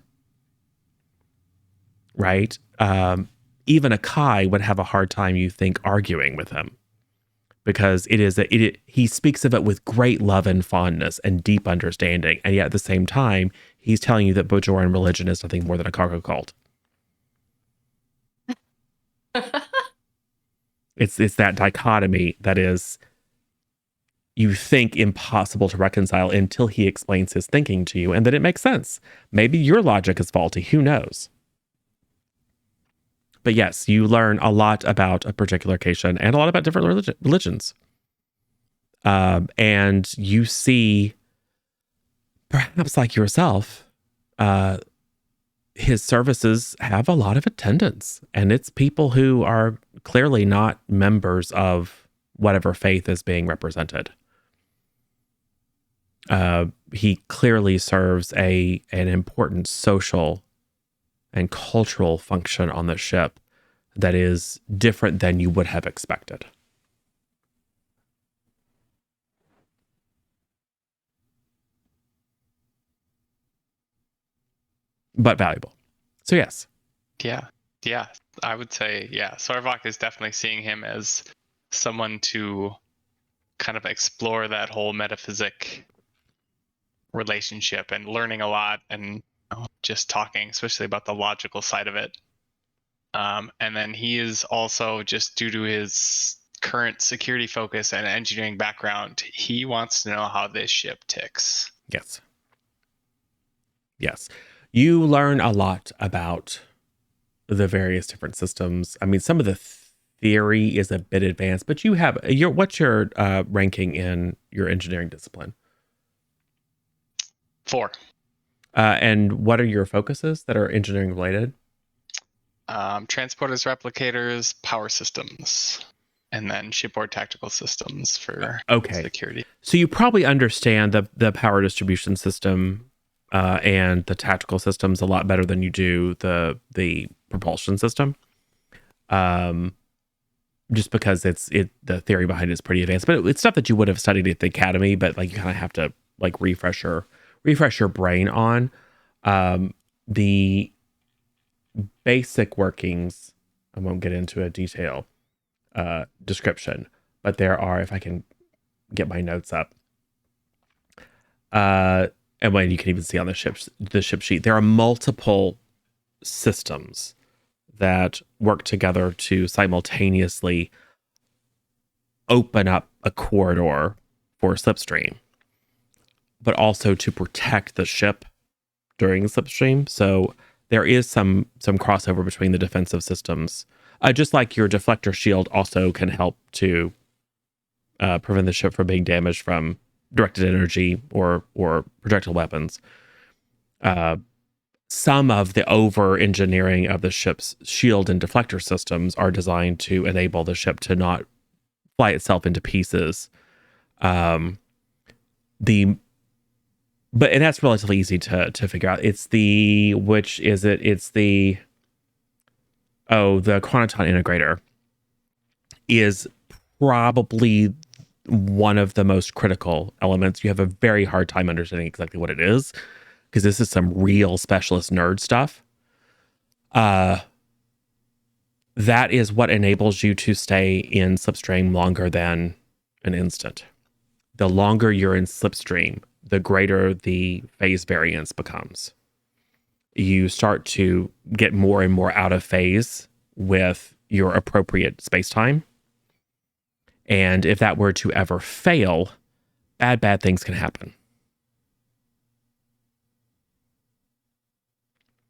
A: right. Even a Kai would have a hard time, you think, arguing with him, because he speaks of it with great love and fondness and deep understanding, and yet at the same time, he's telling you that Bajoran religion is nothing more than a cargo cult. It's that dichotomy that is, you think, impossible to reconcile until he explains his thinking to you, and then it makes sense. Maybe your logic is faulty, who knows? But yes, you learn a lot about a particular location and a lot about different religions. And you see, perhaps like yourself, his services have a lot of attendance, and it's people who are clearly not members of whatever faith is being represented. He clearly serves an important social and cultural function on the ship that is different than you would have expected. But valuable. So yes.
D: Yeah. I would say, Sarvok is definitely seeing him as someone to kind of explore that whole metaphysic relationship and learning a lot, and just talking, especially about the logical side of it. And then he is also, just due to his current security focus and engineering background, he wants to know how this ship ticks.
A: Yes. You learn a lot about the various different systems. I mean, some of the theory is a bit advanced, but what's your ranking in your engineering discipline?
D: 4.
A: And what are your focuses that are engineering related?
D: Transporters, replicators, power systems, and then shipboard tactical systems for security.
A: So you probably understand the power distribution system and the tactical systems a lot better than you do the propulsion system. Just because the theory behind it is pretty advanced, but it's stuff that you would have studied at the academy, but like you kind of have to like refresh your brain on. The basic workings, I won't get into a detail description, but there are, if I can get my notes up, and when you can even see on the ship sheet, there are multiple systems that work together to simultaneously open up a corridor for slipstream, but also to protect the ship during the slipstream. So there is some crossover between the defensive systems, just like your deflector shield also can help to prevent the ship from being damaged from directed energy or projectile weapons. Some of the over-engineering of the ship's shield and deflector systems are designed to enable the ship to not fly itself into pieces. And that's relatively easy to figure out. It's the Chronoton integrator is probably one of the most critical elements. You have a very hard time understanding exactly what it is, because this is some real specialist nerd stuff. That is what enables you to stay in slipstream longer than an instant. The longer you're in slipstream, the greater the phase variance becomes. You start to get more and more out of phase with your appropriate space-time. And if that were to ever fail, bad things can happen.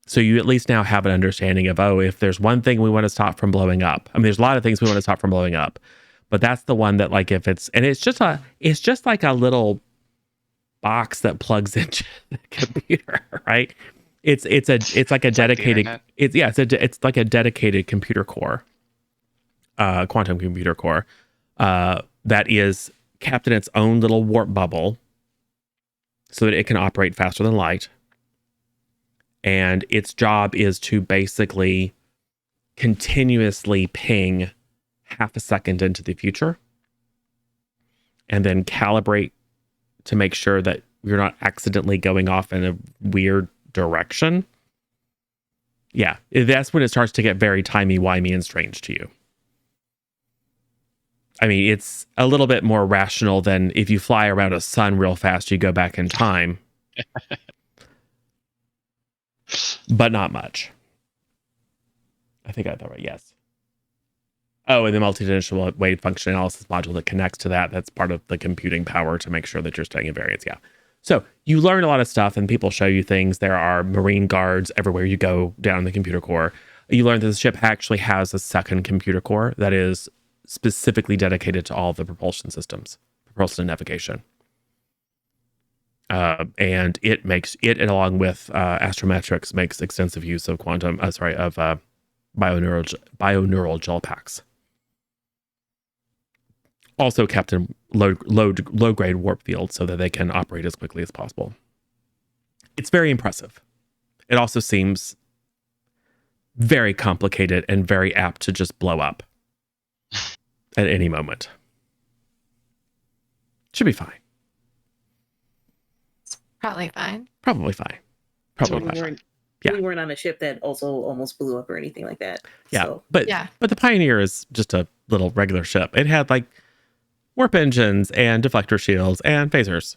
A: So you at least now have an understanding of, if there's one thing we want to stop from blowing up. I mean, there's a lot of things we want to stop from blowing up, but that's the one that, like, if it's just like a little box that plugs into the computer, right? It's like a dedicated, it's like a dedicated computer core, quantum computer core, that is kept in its own little warp bubble so that it can operate faster than light. And its job is to basically continuously ping half a second into the future and then calibrate to make sure that you're not accidentally going off in a weird direction. Yeah, that's when it starts to get very timey-wimey and strange to you. I mean, it's a little bit more rational than if you fly around a sun real fast, you go back in time. But not much. I think I got that right, yes. Oh, and the multidimensional wave function analysis module that connects to that. That's part of the computing power to make sure that you're staying in variance, yeah. So you learn a lot of stuff and people show you things. There are Marine guards everywhere you go down the computer core. You learn that the ship actually has a second computer core that is specifically dedicated to all of the propulsion systems, propulsion and navigation. And it along with astrometrics, makes extensive use of bioneural gel packs. Also kept in low grade warp fields so that they can operate as quickly as possible. It's very impressive. It also seems very complicated and very apt to just blow up at any moment. Should be fine.
B: Probably fine.
A: Probably fine.
C: We weren't on a ship that also almost blew up or anything like that.
A: Yeah,
C: So.
A: but the Pioneer is just a little regular ship. It had like warp engines and deflector shields and phasers.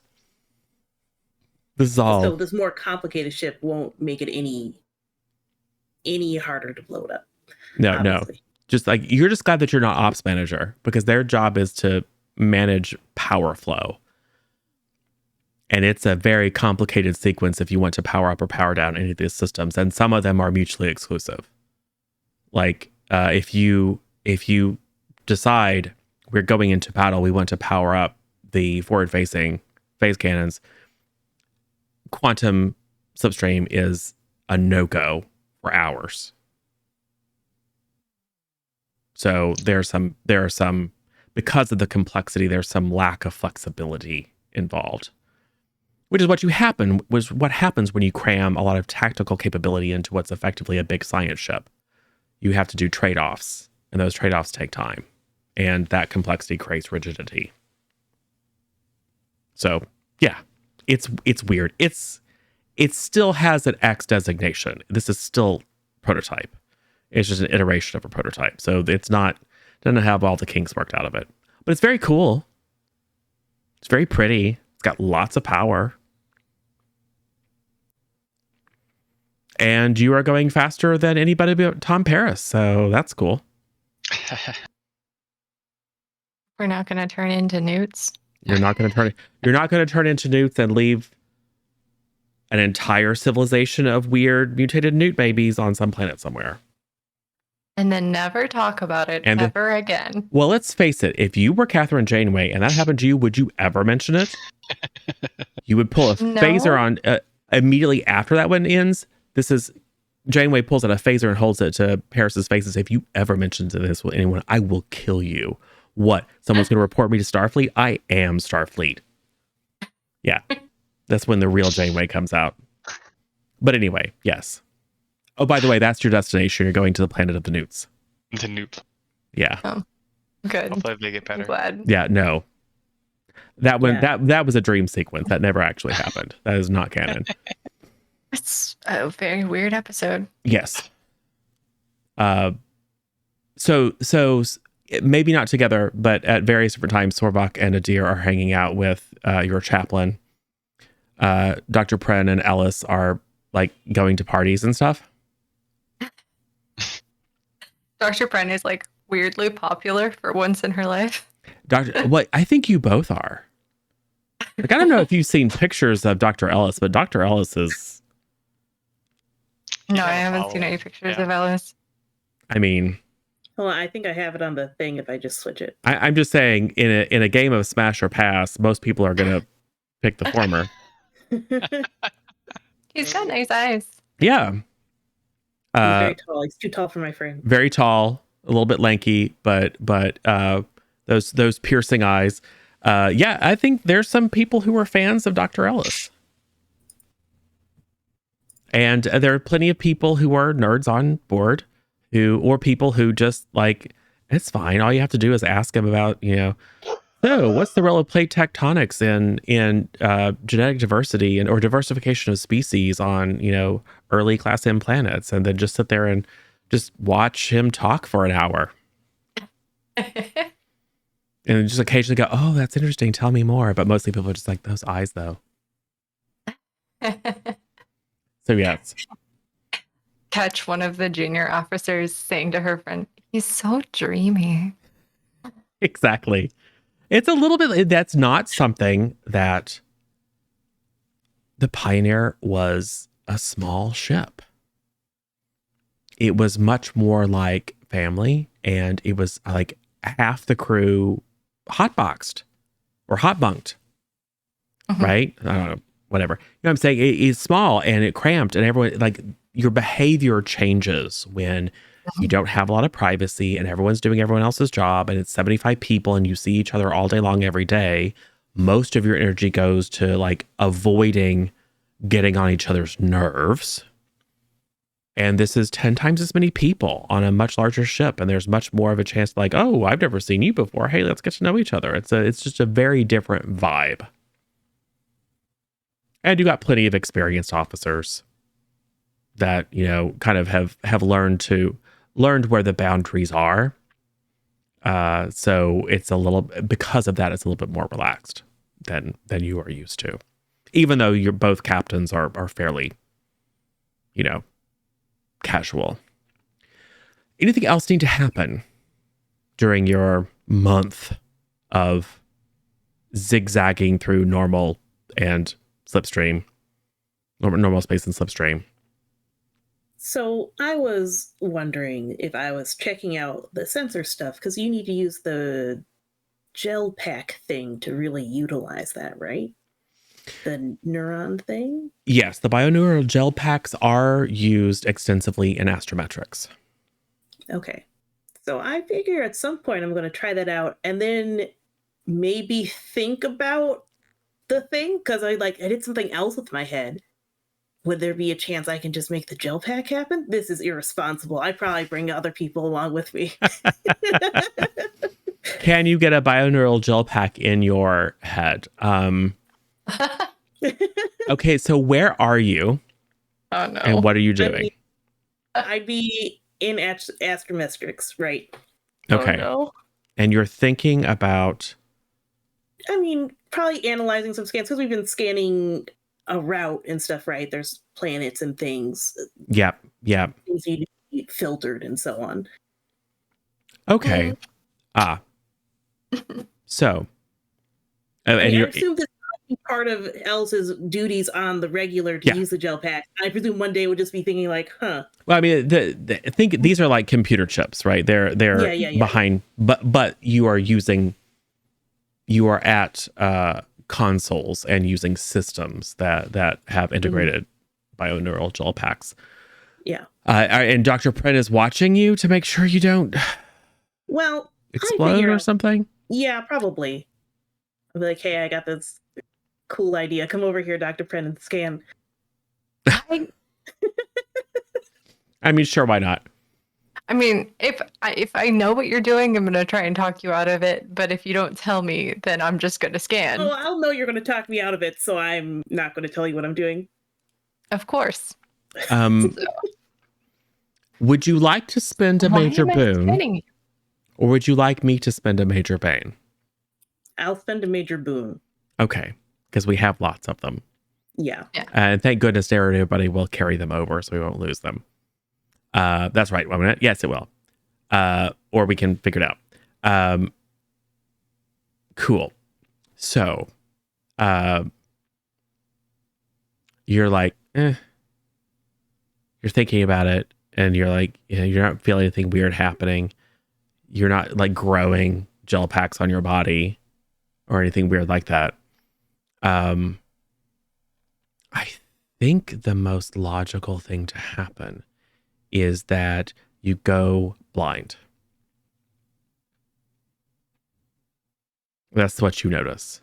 A: This is all.
C: So this more complicated ship won't make it any harder to blow it up.
A: No. Just like, you're just glad that you're not ops manager, because their job is to manage power flow. And it's a very complicated sequence if you want to power up or power down any of these systems. And some of them are mutually exclusive. Like if you decide we're going into battle, we want to power up the forward-facing phase cannons, quantum substream is a no-go for hours. So there are some, because of the complexity, there's some lack of flexibility involved. Which is what happens when you cram a lot of tactical capability into what's effectively a big science ship. You have to do trade-offs, and those trade-offs take time. And that complexity creates rigidity. So, yeah, it's weird. It still has an X designation. This is still prototype. It's just an iteration of a prototype. So doesn't have all the kinks worked out of it. But it's very cool. It's very pretty. It's got lots of power. And you are going faster than anybody but Tom Paris. So that's cool.
B: We're not going to turn into newts.
A: You're not going to turn into newts and leave an entire civilization of weird mutated newt babies on some planet somewhere.
B: and then never talk about it ever again.
A: Well, let's face it. If you were Catherine Janeway and that happened to you, would you ever mention it? You would pull a phaser on immediately after that one ends. This is Janeway pulls out a phaser and holds it to Paris's face and says, if you ever mention this with anyone, I will kill you. What? Someone's going to report me to Starfleet? I am Starfleet. Yeah. That's when the real Janeway comes out. But anyway, yes. Oh, by the way, that's your destination. You're going to the planet of the Newts.
D: The Noop.
A: Yeah.
B: Oh, good.
D: Hopefully they get better.
B: I'm glad.
A: Yeah, no. That one, that was a dream sequence. That never actually happened. That is not canon.
B: It's a very weird episode.
A: Yes. So maybe not together, but at various different times, Sorvok and Adir are hanging out with your chaplain. Dr. Pren and Ellis are like going to parties and stuff.
B: Dr. Pren is like weirdly popular for once in her life.
A: What I think you both are. Like, I don't know if you've seen pictures of Dr. Ellis, but Dr. Ellis is.
B: No, I haven't seen any pictures of Ellis.
A: I mean,
C: hold on, I think I have it on the thing if I just switch it.
A: I'm just saying, in a game of Smash or Pass, most people are gonna pick the former.
B: He's got nice eyes.
A: Yeah.
C: He's very tall. He's too tall for my frame.
A: Very tall, a little bit lanky, but those piercing eyes. Yeah, I think there's some people who are fans of Dr. Ellis. And there are plenty of people who are nerds on board or people who just like, it's fine. All you have to do is ask him about, so what's the role of plate tectonics in genetic diversity or diversification of species on, early class M planets, and then just sit there and just watch him talk for an hour. And just occasionally go, oh, that's interesting. Tell me more. But mostly people are just like, those eyes though. So yes.
B: Catch one of the junior officers saying to her friend, he's so dreamy.
A: Exactly. It's a little bit, that's not something that the Pioneer was a small ship. It was much more like family, and it was like half the crew hotboxed or hotbunked, right? I don't know, whatever. You know what I'm saying? It's small and it cramped, and everyone, like, your behavior changes when you don't have a lot of privacy and everyone's doing everyone else's job, and it's 75 people and you see each other all day long every day. Most of your energy goes to like avoiding getting on each other's nerves. And this is 10 times as many people on a much larger ship, and there's much more of a chance to like, oh, I've never seen you before. Hey, let's get to know each other. It's just a very different vibe. And you got plenty of experienced officers that, kind of have learned where the boundaries are. So it's because of that, it's a little bit more relaxed than you are used to. Even though you're both captains are fairly, casual. Anything else need to happen during your month of zigzagging through normal and slipstream, normal space and slipstream?
C: So I was wondering if I was checking out the sensor stuff, because you need to use the gel pack thing to really utilize that, right? The neuron thing? Yes,
A: the bioneural gel packs are used extensively in astrometrics.
C: Okay. So I figure at some point I'm going to try that out and then maybe think about the thing, because I did something else with my head. Would there be a chance I can just make the gel pack happen? This is irresponsible. I'd probably bring other people along with me.
A: Can you get a bioneural gel pack in your head? Okay, so where are you?
B: Oh no.
A: And what are you doing?
C: I'd be in astrometrics, right?
A: Okay.
B: Oh, no.
A: And you're thinking about...
C: I mean, probably analyzing some scans, because we've been scanning a route and stuff, right? There's planets and things.
A: Yep.
C: Things need to be filtered and so on.
A: Okay. So...
C: I assume this might be part of Ellis's duties on the regular to use the gel pack. I presume one day it would just be thinking like, huh.
A: Well, I mean, I think these are like computer chips, right? They're behind, but you are at consoles and using systems that have integrated bioneural gel packs.
C: Yeah.
A: And Dr. Pren is watching you to make sure you don't explode or something.
C: Yeah, probably. I'll be like, hey, I got this cool idea. Come over here, Dr. Pren, and scan.
A: I mean, sure, why not?
B: I mean, if I know what you're doing, I'm going to try and talk you out of it. But if you don't tell me, then I'm just going to scan.
C: Oh, I'll know you're going to talk me out of it, so I'm not going to tell you what I'm doing.
B: Of course.
A: Would you like to spend a major boon? Or would you like me to spend a major bane?
C: I'll spend a major boon.
A: Okay, because we have lots of them.
C: Yeah.
A: And thank goodness everybody will carry them over so we won't lose them. That's right. 1 minute. Yes, it will. Or we can figure it out. Cool. So, you're like, you're thinking about it and you're like, you're not feeling anything weird happening. You're not like growing gel packs on your body or anything weird like that. I think the most logical thing to happen is that you go blind. That's what you notice,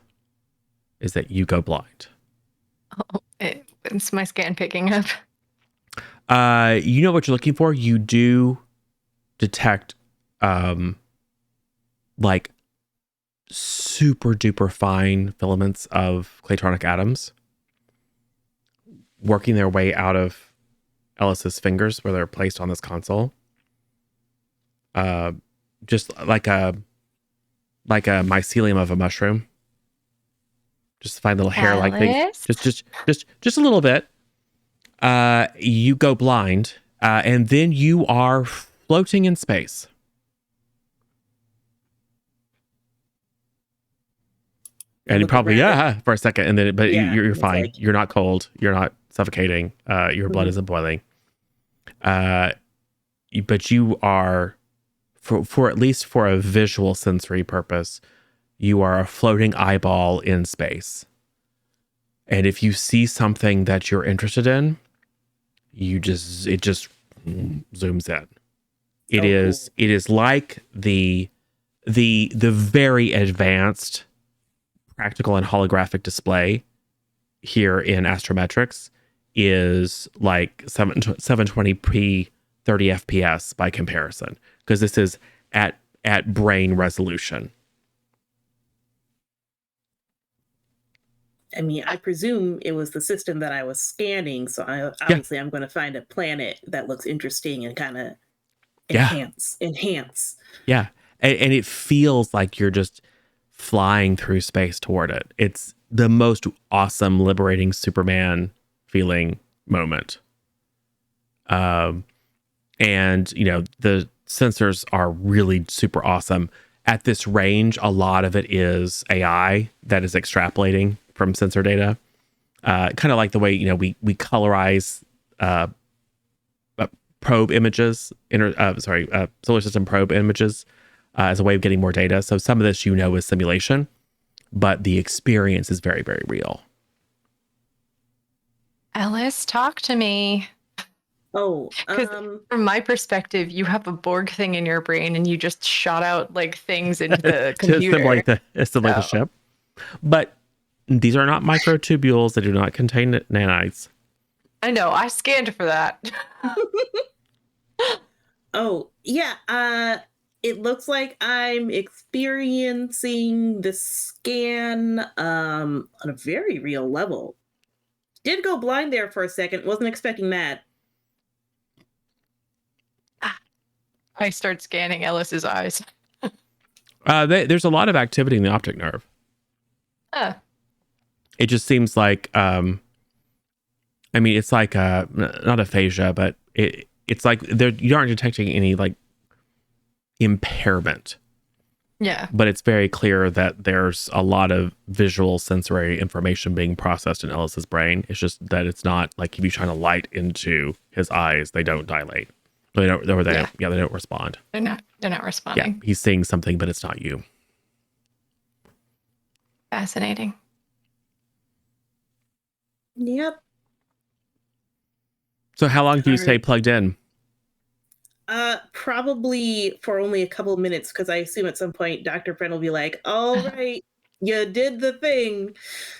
A: is that you go blind.
B: Oh, it's my scan picking up.
A: You know what you're looking for. You do detect like super duper fine filaments of claytronic atoms working their way out of Ellis's fingers where they're placed on this console. Just like a mycelium of a mushroom. Just fine little hair-like things. Just a little bit. You go blind, and then you are floating in space. And you probably for a second, and then you're fine. Like, you're not cold. You're not suffocating. Your blood isn't boiling. But you are, for at least for a visual sensory purpose, you are a floating eyeball in space. And if you see something that you're interested in, it just zooms in. It is like the very advanced practical and holographic display here in Astrometrics is like 720p 30 FPS by comparison, because this is at brain resolution.
C: I mean, I presume it was the system that I was scanning, so I'm going to find a planet that looks interesting and kind of enhance.
A: Yeah, and it feels like you're just flying through space toward it. It's the most awesome, liberating Superman feeling moment. And the sensors are really super awesome. At this range, a lot of it is AI that is extrapolating from sensor data. Kind of like the way, we colorize probe images, solar system probe images as a way of getting more data. So some of this, is simulation, but the experience is very, very real.
B: Ellis, talk to me.
C: Oh,
B: because from my perspective, you have a Borg thing in your brain and you just shot out like things into the computer.
A: to assimilate the ship. But these are not microtubules. They do not contain nanites.
B: I know. I scanned for that.
C: Oh, yeah. It looks like I'm experiencing the scan on a very real level. Did go blind there for a second. Wasn't expecting that.
B: I start scanning Ellis's eyes.
A: There's a lot of activity in the optic nerve. It just seems like, it's like not aphasia, but it's like you aren't detecting any like impairment.
B: Yeah.
A: But it's very clear that there's a lot of visual sensory information being processed in Ellis's brain. It's just that it's not like if you shine a light into his eyes, they don't dilate. They don't, or they don't respond.
B: They're not responding.
A: Yeah, he's seeing something, but it's not you.
B: Fascinating.
C: Yep.
A: So how long do you stay plugged in?
C: Probably for only a couple of minutes, because I assume at some point Dr. Bren will be like, all right, you did the thing.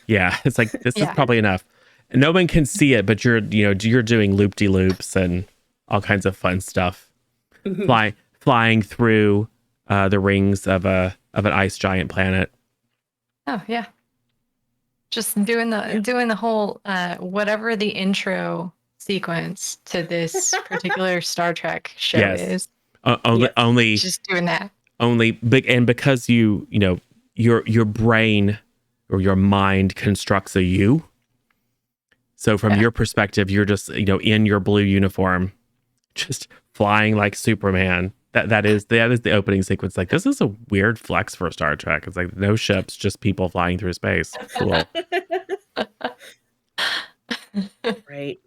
A: Yeah, it's like, this is probably enough. No one can see it, but you're doing loop-de-loops and all kinds of fun stuff. Flying through the rings of an ice giant planet.
B: Oh yeah. Just doing the whole whatever the intro sequence to this particular Star Trek show is.
A: Only
B: just doing that.
A: Only big, and because your brain or your mind constructs a you. So from your perspective, you're just in your blue uniform, just flying like Superman. That is the opening sequence. Like, this is a weird flex for Star Trek. It's like no ships, just people flying through space. Cool.
C: Right.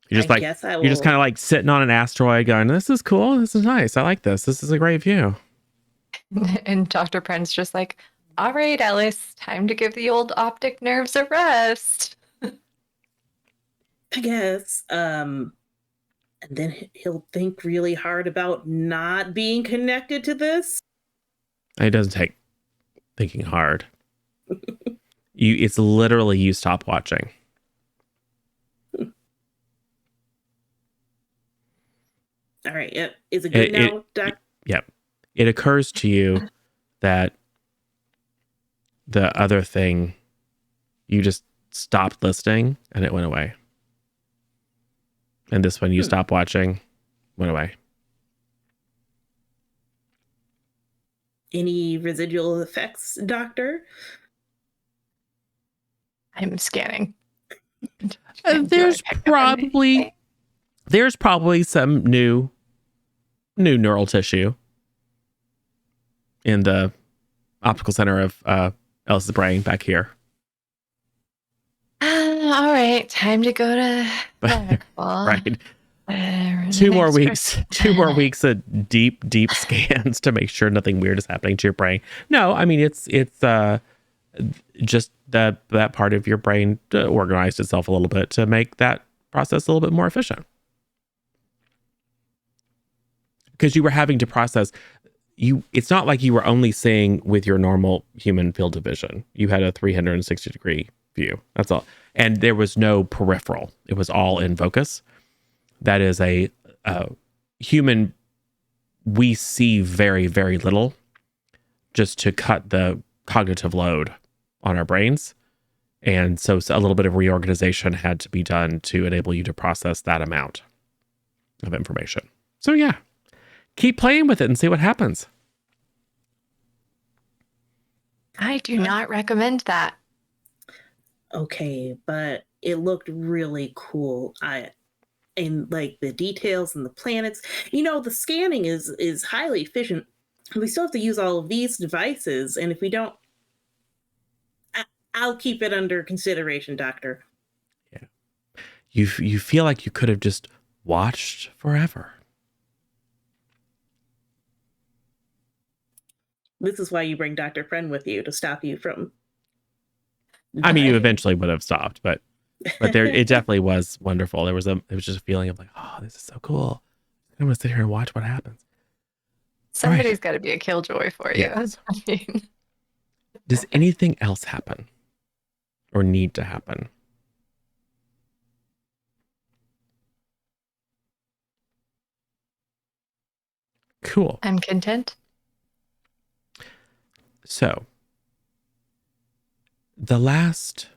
A: You're just you're just kind of like sitting on an asteroid going, this is cool. This is nice. I like this. This is a great view.
B: And Dr. Pren's just like, all right, Ellis, time to give the old optic nerves a rest.
C: I guess. And then he'll think really hard about not being connected to this.
A: It doesn't take thinking hard. It's literally you stop watching.
C: All right. Yeah. Is it good now, Doc?
A: Yep. It occurs to you that the other thing, you just stopped listening and it went away. And this one, you stopped watching, went away.
C: Any residual effects, Doctor?
B: I'm scanning.
A: There's probably some new neural tissue in the optical center of Ellis's brain back here.
B: All right, time to go to
A: Right. 2 more weeks of deep scans to make sure nothing weird is happening to your brain. No, I mean it's just that part of your brain organized itself a little bit to make that process a little bit more efficient. Because you were having to process, it's not like you were only seeing with your normal human field of vision. You had a 360-degree view. That's all. And there was no peripheral. It was all in focus. That is a human, we see very, very little just to cut the cognitive load on our brains. And so a little bit of reorganization had to be done to enable you to process that amount of information. So yeah, keep playing with it and see what happens.
B: I do not recommend that.
C: Okay, but it looked really cool. And like the details and the planets. The scanning is highly efficient. We still have to use all of these devices, and if we don't, I'll keep it under consideration, Doctor.
A: Yeah. You feel like you could have just watched forever.
C: This is why you bring Dr. Friend with you, to stop you from...
A: I mean, you eventually would have stopped, but there, it definitely was wonderful. It was just a feeling of like, oh, this is so cool. I'm going to sit here and watch what happens.
B: Somebody's got to be a killjoy for you.
A: Yes.
B: I mean.
A: Does anything else happen or need to happen? Cool.
B: I'm content.
A: So, the last,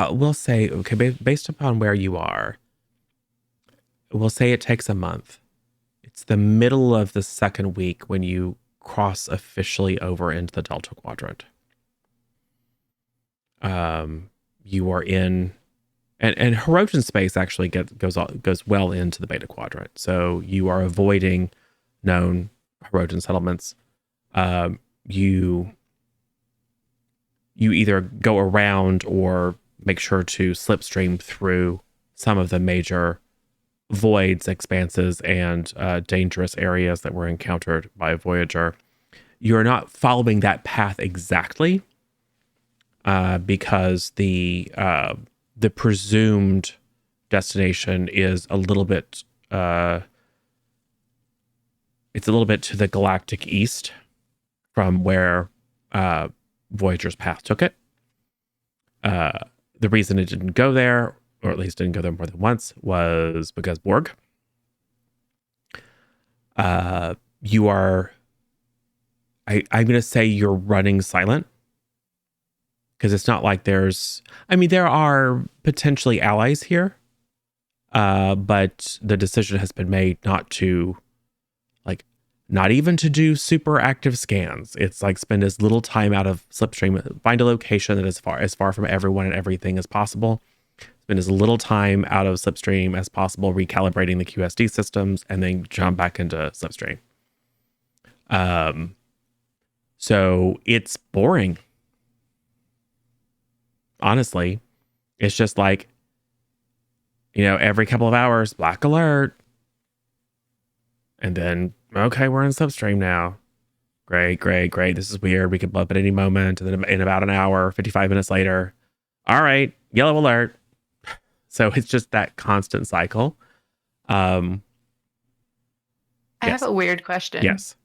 A: we'll say, okay, based upon where you are, we'll say it takes a month. It's the middle of the second week when you cross officially over into the Delta Quadrant. You are in, and Hirogen space actually goes well into the Beta Quadrant. So you are avoiding known Bajoran settlements, you either go around or make sure to slipstream through some of the major voids, expanses, and dangerous areas that were encountered by Voyager. You're not following that path exactly, because the presumed destination is a little bit it's a little bit to the galactic east from where Voyager's path took it. The reason it didn't go there, or at least didn't go there more than once, was because Borg. You are, I'm going to say you're running silent, because it's not like there's, I mean, there are potentially allies here, but the decision has been made not to, like, not even to do super active scans. It's like spend as little time out of slipstream, find a location that is as far from everyone and everything as possible. Spend as little time out of slipstream as possible recalibrating the QSD systems, and then jump back into slipstream. So it's boring. Honestly, it's just like, every couple of hours, black alert. And then, okay, we're in slipstream now. Great. This is weird. We could blow up at any moment. And then in about an hour, 55 minutes later, all right, yellow alert. So it's just that constant cycle.
B: I have a weird question.
A: Yes.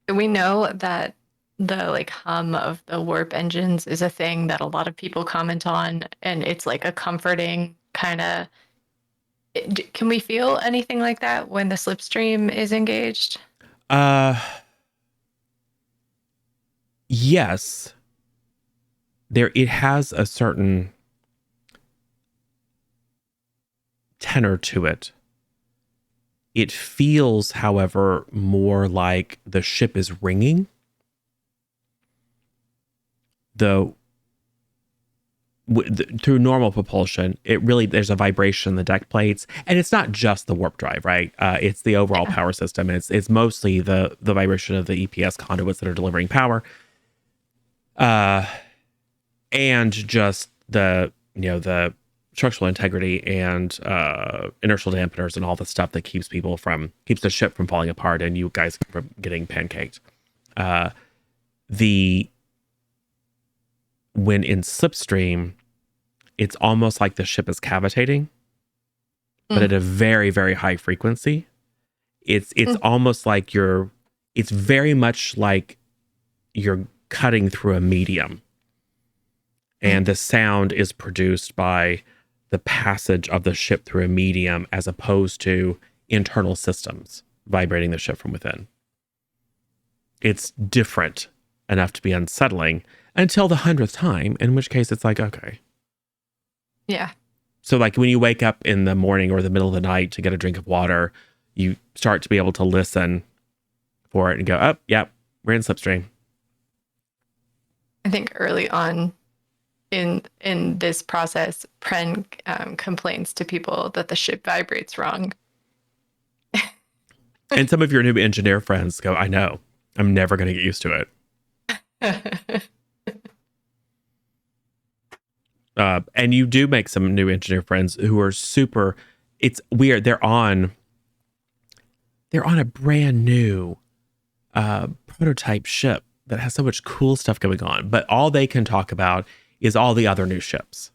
B: We know that the hum of the warp engines is a thing that a lot of people comment on, and it's like a comforting kind of. Can we feel anything like that when the slipstream is engaged?
A: Yes. It has a certain tenor to it. It feels, however, more like the ship is ringing. Though through normal propulsion, there's a vibration in the deck plates, and it's not just the warp drive, right? It's the overall power system. It's mostly the vibration of the EPS conduits that are delivering power, and just the structural integrity and inertial dampeners and all the stuff that keeps the ship from falling apart and you guys from getting pancaked. When in slipstream, it's almost like the ship is cavitating, but at a very, very high frequency. It's almost like it's very much like you're cutting through a medium, and the sound is produced by the passage of the ship through a medium as opposed to internal systems vibrating the ship from within. It's different enough to be unsettling until the 100th time, in which case it's like, okay.
B: Yeah.
A: So like when you wake up in the morning or the middle of the night to get a drink of water, you start to be able to listen for it and go, oh, yep, we're in slipstream.
B: I think early on in this process, Pren complains to people that the ship vibrates wrong.
A: And some of your new engineer friends go, I know, I'm never going to get used to it. And you do make some new engineer friends who are super, it's weird. They're on a brand new prototype ship that has so much cool stuff going on, but all they can talk about is all the other new ships.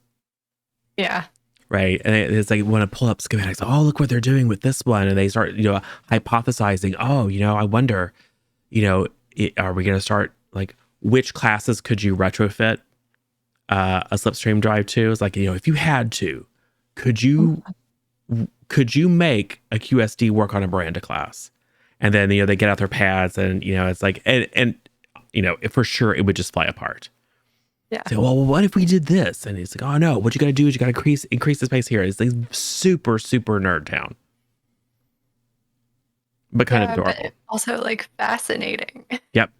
B: Yeah.
A: Right. And it's like, want to pull up schematics. Oh, look what they're doing with this one. And they start, hypothesizing, I wonder, are we going to start, like, which classes could you retrofit a slipstream drive to? It's like, if you had to, could you make a QSD work on a Miranda class? And then, they get out their pads and, it's like, and for sure it would just fly apart.
B: Yeah.
A: So, well, what if we did this? And he's like, oh no, what you got to do is you got to increase the space here. It's like super, super nerd town. But kind of adorable.
B: But also like fascinating.
A: Yep.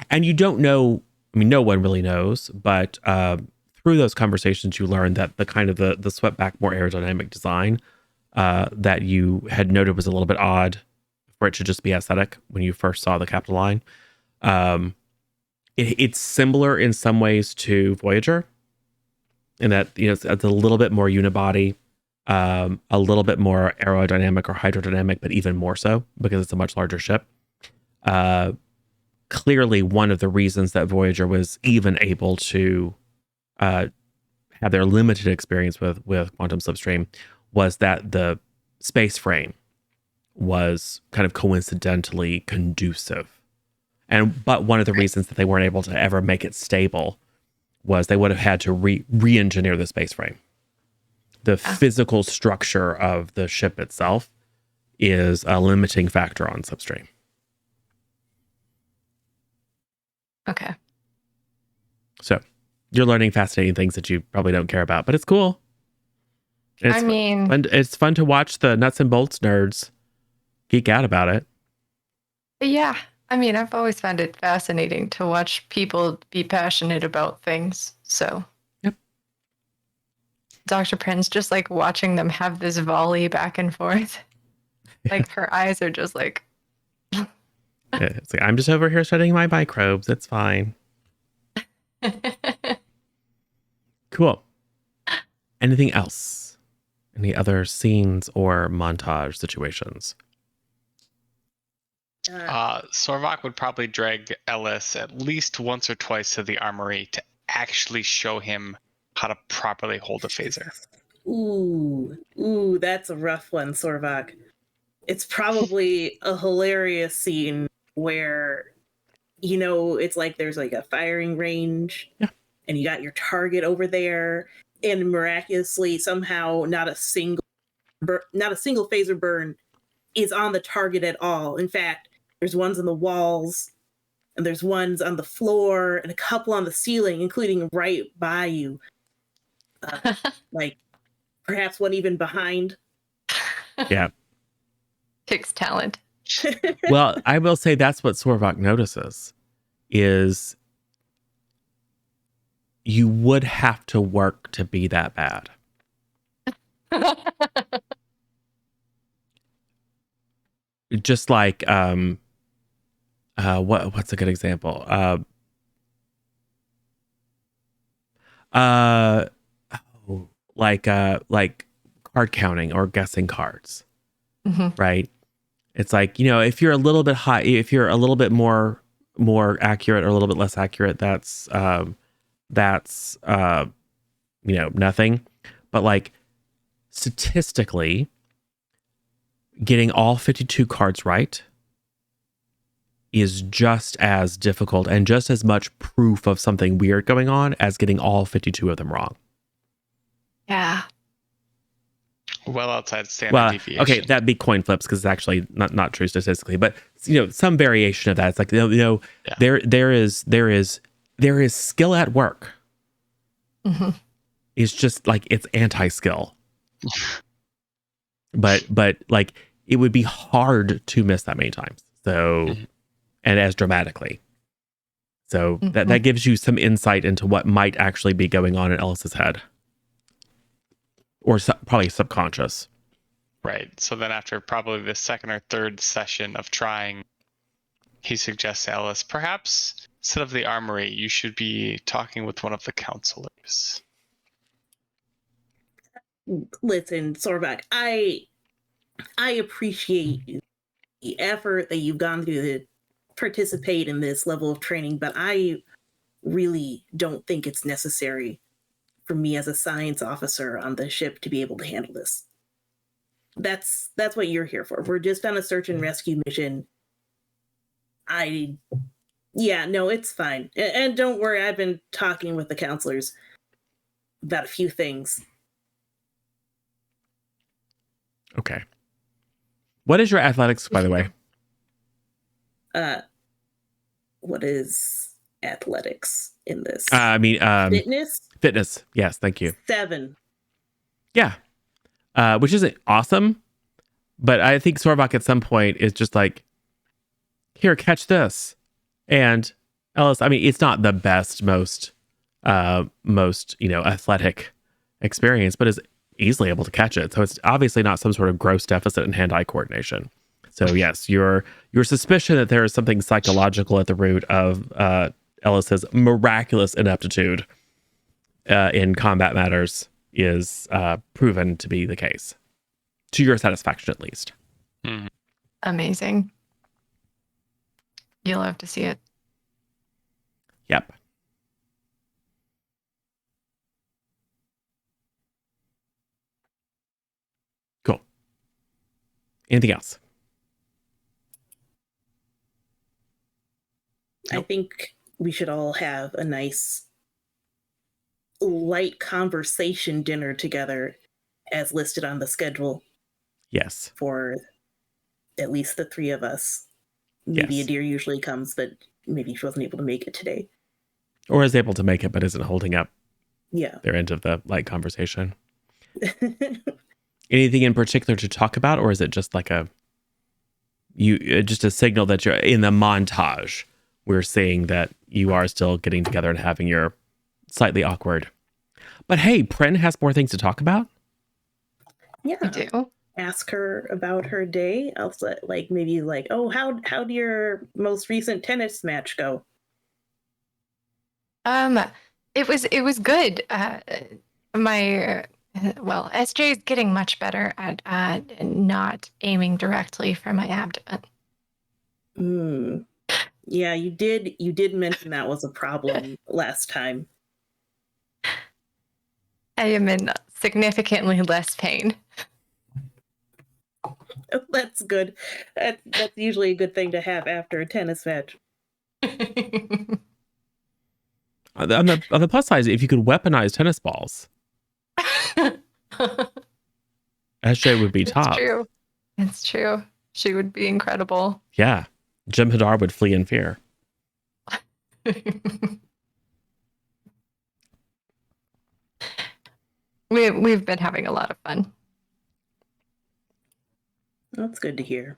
A: And you don't know, no one really knows, but through those conversations, you learn that the kind of the swept back, more aerodynamic design that you had noted was a little bit odd for it to just be aesthetic when you first saw the capital line. It's similar in some ways to Voyager, in that it's a little bit more unibody, a little bit more aerodynamic or hydrodynamic, but even more so because it's a much larger ship. Clearly, one of the reasons that Voyager was even able to have their limited experience with quantum slipstream was that the space frame was kind of coincidentally conducive. But one of the reasons that they weren't able to ever make it stable was they would have had to re-engineer the space frame. The physical structure of the ship itself is a limiting factor on slipstream.
B: Okay.
A: So you're learning fascinating things that you probably don't care about, but it's cool. It's fun to watch the nuts and bolts nerds geek out about it.
B: Yeah. I mean, I've always found it fascinating to watch people be passionate about things. So,
A: yep.
B: Dr. Prince, just like watching them have this volley back and forth. Like her eyes are just like.
A: It's like, I'm just over here studying my microbes. It's fine. Cool. Anything else? Any other scenes or montage situations?
D: Sorvak would probably drag Ellis at least once or twice to the armory to actually show him how to properly hold a phaser.
C: Ooh, that's a rough one, Sorvak. It's probably a hilarious scene where, it's like there's like a firing range, and you got your target over there, and miraculously somehow not a single phaser burn is on the target at all. In fact, there's ones on the walls, and there's ones on the floor, and a couple on the ceiling, including right by you. Like perhaps one even behind.
A: Yeah.
B: Takes talent.
A: Well, I will say that's what Sorvak notices is you would have to work to be that bad. Just like what's a good example? Like card counting or guessing cards.
B: Mm-hmm.
A: Right? It's like, if you're a little bit high, if you're a little bit more accurate or a little bit less accurate, that's nothing. But like statistically, getting all 52 cards right is just as difficult and just as much proof of something weird going on as getting all 52 of them wrong.
B: Yeah.
D: Well outside standard deviation.
A: Okay, that'd be coin flips because it's actually not true statistically, but some variation of that. It's like there is skill at work.
B: Mm-hmm.
A: It's just like it's anti-skill. but like it would be hard to miss that many times. So and as dramatically. So that gives you some insight into what might actually be going on in Ellis's head. Or probably subconscious.
D: Right. So then after probably the second or third session of trying, he suggests to Ellis, perhaps instead of the armory, you should be talking with one of the counselors.
C: Listen, Sorvak, I appreciate the effort that you've gone through to participate in this level of training, but I really don't think it's necessary for me as a science officer on the ship to be able to handle this. That's what you're here for. We're just on a search and rescue mission. It's fine. And don't worry, I've been talking with the counselors about a few things.
A: Okay. What is your athletics, by the way?
C: What is athletics in this?
A: Fitness? Fitness. Yes, thank you.
C: 7.
A: Yeah. Which isn't awesome, but I think Sorvak at some point is just like, here, catch this. And Ellis, it's not the most athletic experience, but easily able to catch it. So it's obviously not some sort of gross deficit in hand-eye coordination. So yes, your suspicion that there is something psychological at the root of Ellis's miraculous ineptitude in combat matters is proven to be the case, to your satisfaction at least.
D: Mhm.
B: Amazing. You'll have to see it.
A: Yep. Cool. Anything else?
C: I think we should all have a nice light conversation dinner together as listed on the schedule
A: Yes.
C: for at least the three of us. Maybe
A: Yes.
C: Adir usually comes, but maybe she wasn't able to make it today.
A: Or is able to make it but isn't holding up
C: Yeah.
A: their end of the light conversation. Anything in particular to talk about, or is it just like just a signal that you're in the montage? We're seeing that you are still getting together and having your slightly awkward. But hey, Prin has more things to talk about.
C: Yeah.
B: I do.
C: Ask her about her day. I'll say, like, maybe like, oh, how'd your most recent tennis match go?
B: It was good. SJ is getting much better at not aiming directly for my abdomen.
C: Yeah, you did mention that was a problem last time.
B: I am in significantly less pain.
C: That's good. That's usually a good thing to have after a tennis match.
A: On the plus side, if you could weaponize tennis balls, SJ would be top.
B: True. It's true. She would be incredible.
A: Yeah. Jim Hadar would flee in fear.
B: We've been having a lot of fun.
C: That's good to hear.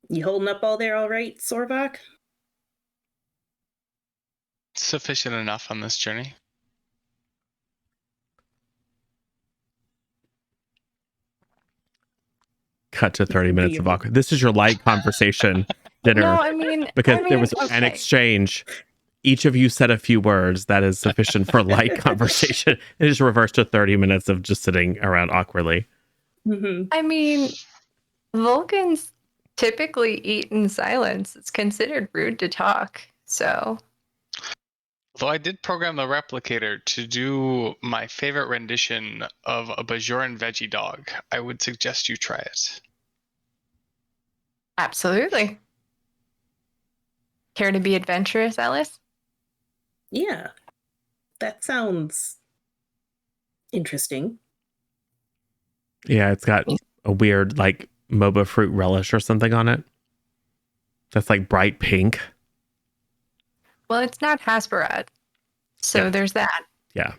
C: You holding up all there all right, Sorvok?
D: Sufficient enough on this journey.
A: Cut to 30 minutes of awkward. This is your light conversation dinner.
B: No, I mean,
A: there was
B: okay.
A: an exchange. Each of you said a few words. That is sufficient for light conversation. It just reversed to 30 minutes of just sitting around awkwardly.
C: Mm-hmm.
B: I mean, Vulcans typically eat in silence. It's considered rude to talk. So,
D: Though I did program the replicator to do my favorite rendition of a Bajoran veggie dog, I would suggest you try it.
B: absolutely. Care to be adventurous, Ellis?
C: Yeah. That sounds interesting.
A: Yeah, it's got a weird like moba fruit relish or something on it. That's like bright pink.
B: Well, it's not Hasperat. So
A: Yeah.
B: there's that.
A: Yeah.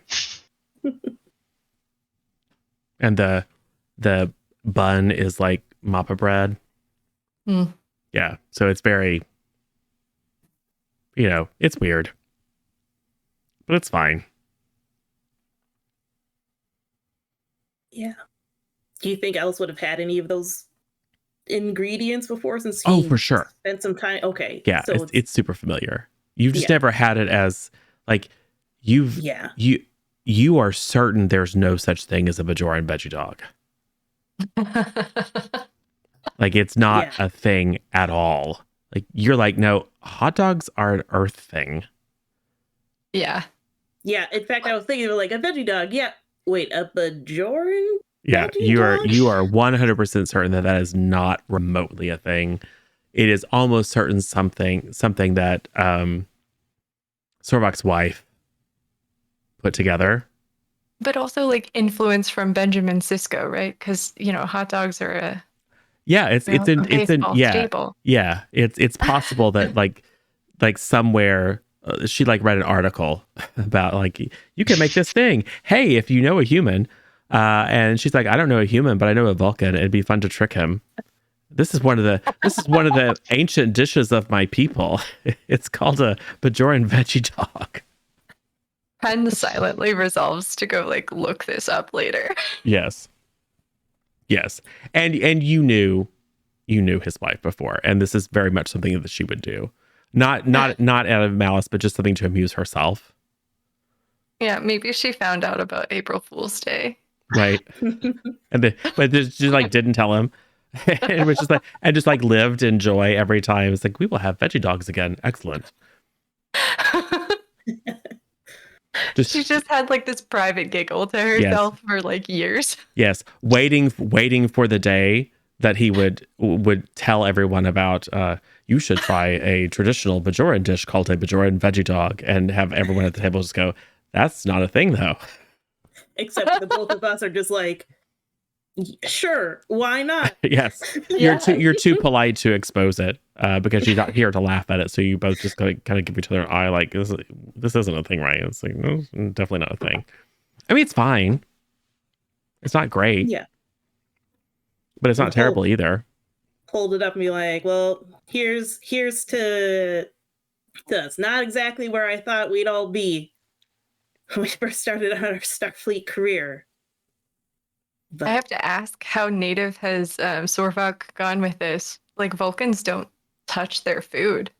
A: And the bun is like mappa bread.
B: Hmm.
A: Yeah. So it's very, it's weird. But it's fine.
C: Yeah. Do you think Alice would have had any of those ingredients before since
A: Oh,
C: he
A: for sure.
C: spent some time? Okay.
A: Yeah.
C: So
A: It's super familiar. You've just
C: Yeah.
A: never had it as like
C: yeah.
A: you are certain there's no such thing as a Bajoran veggie dog. Like it's not
C: Yeah.
A: a thing at all. Like you're like, no, hot dogs are an earth thing.
B: Yeah.
C: Yeah. In fact, I was thinking of like a veggie dog. Yeah. Wait, a Bajoran?
A: Yeah,
C: Veggie dog?
A: you are 100% certain that is not remotely a thing. It is almost certain something that Sorvok's wife put together.
B: But also like influence from Benjamin Sisko, right? Because hot dogs are a
A: Yeah,
B: staple.
A: Yeah, it's possible that like somewhere she like read an article about like you can make this thing. Hey, if you know a human, and she's like, I don't know a human, but I know a Vulcan. It'd be fun to trick him. This is one of the ancient dishes of my people. It's called a Bajoran veggie dog.
B: Pen silently resolves to go like look this up later.
A: Yes. Yes. And you knew his wife before, and this is very much something that she would do. Not out of malice, but just something to amuse herself.
B: Yeah, maybe she found out about April Fool's Day.
A: Right. But she like didn't tell him. It was just like, and just like lived in joy every time. It's like, we will have veggie dogs again. Excellent.
B: She just had like this private giggle to herself for like years.
A: Yes, waiting for the day that he would tell everyone about. You should try a traditional Bajoran dish called a Bajoran veggie dog, and have everyone at the table just go, "That's not a thing, though."
C: Except the both of us are just like, sure, why not?
A: Yes, you're too polite to expose it because you're not here to laugh at it. So you both just kind of give each other an eye, like this isn't a thing, right? It's like, no, it's definitely not a thing. I mean, it's fine. It's not great.
C: Yeah,
A: but it's not terrible either.
C: Hold it up and be like, well, here's to us. Not exactly where I thought we'd all be when we first started on our Starfleet career. But
B: I have to ask, how native has Sorvok gone with this? Like, Vulcans don't touch their food.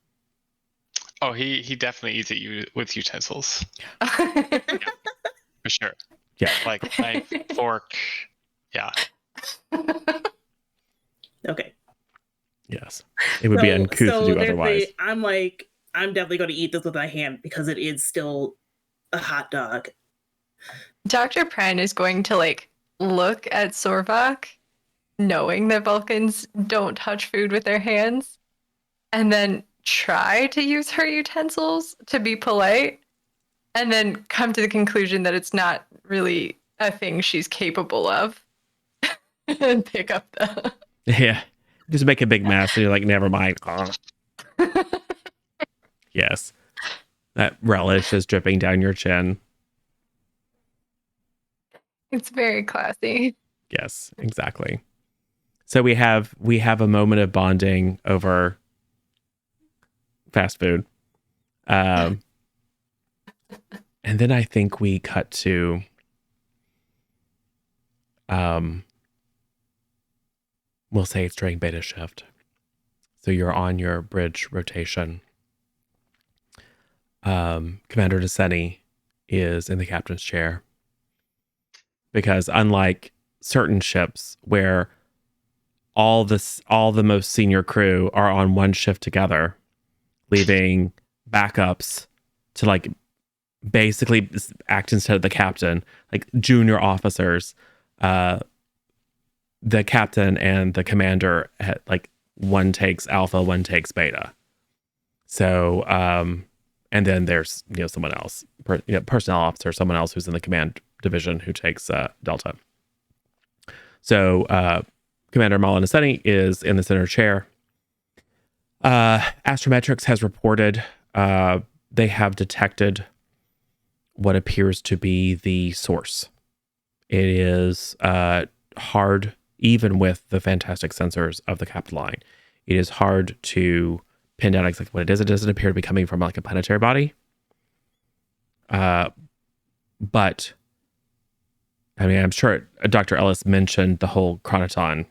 D: Oh, he definitely eats it with utensils. Yeah, for sure.
A: Yeah.
D: Like knife, fork. Yeah.
C: Okay.
A: Yes. It would be uncouth to do otherwise.
C: I'm definitely going to eat this with my hand because it is still a hot dog.
B: Dr. Pren is going to like look at Sorvok, knowing that Vulcans don't touch food with their hands, and then try to use her utensils to be polite, and then come to the conclusion that it's not really a thing she's capable of. And pick up the...
A: Yeah. Just make a big mess and you're like, never mind. Yes. That relish is dripping down your chin.
B: It's very classy.
A: Yes, exactly. So we have a moment of bonding over fast food. And then I think we cut to we'll say it's during beta shift. So you're on your bridge rotation. Commander Deseni is in the captain's chair. Because unlike certain ships where all the most senior crew are on one shift together, leaving backups to like basically act instead of the captain, like junior officers, the captain and the commander like one takes alpha, one takes beta. So and then there's someone else, personnel officer, someone else who's in the command division who takes delta. So Commander Malinaseni is in the center chair. Astrometrics has reported they have detected what appears to be the source. It is hard, even with the fantastic sensors of the Captain line, it is hard to pin down exactly what it is. It doesn't appear to be coming from like a planetary body. But I mean, I'm sure Dr. Ellis mentioned the whole chronoton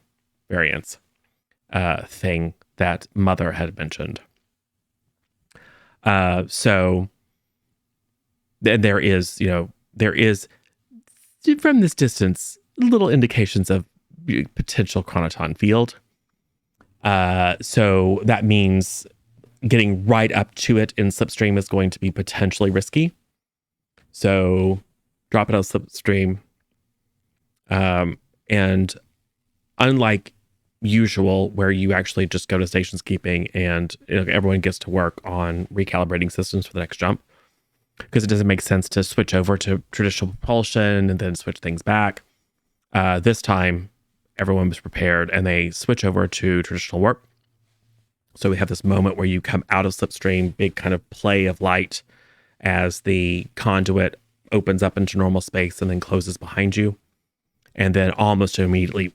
A: variance thing that Mother had mentioned. So there is from this distance little indications of potential chronoton field. So that means getting right up to it in slipstream is going to be potentially risky. So drop it on slipstream. And unlike usual, where you actually just go to stations keeping and everyone gets to work on recalibrating systems for the next jump, because it doesn't make sense to switch over to traditional propulsion and then switch things back. This time, everyone was prepared and they switch over to traditional warp. So we have this moment where you come out of slipstream, big kind of play of light as the conduit opens up into normal space and then closes behind you. And then almost immediately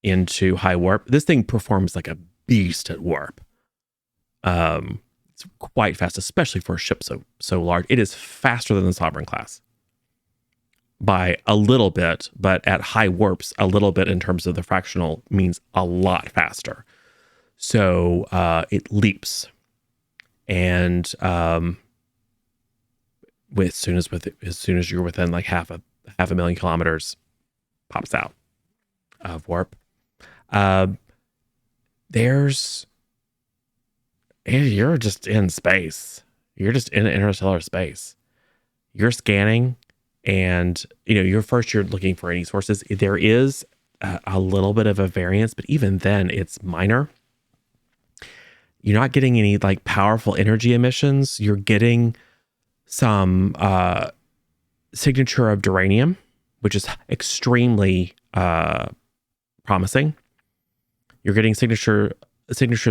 A: into high warp. This thing performs like a beast at warp. It's quite fast, especially for a ship so large. It is faster than the Sovereign class by a little bit, but at high warps, a little bit in terms of the fractional means a lot faster. So it leaps, and as soon as you're within like half a million kilometers, pops out of warp. You're just in space. You're just in interstellar space. You're scanning, and you're looking for any sources. There is a little bit of a variance, but even then it's minor. You're not getting any like powerful energy emissions. You're getting some signature of duranium, which is extremely promising. You're getting signatures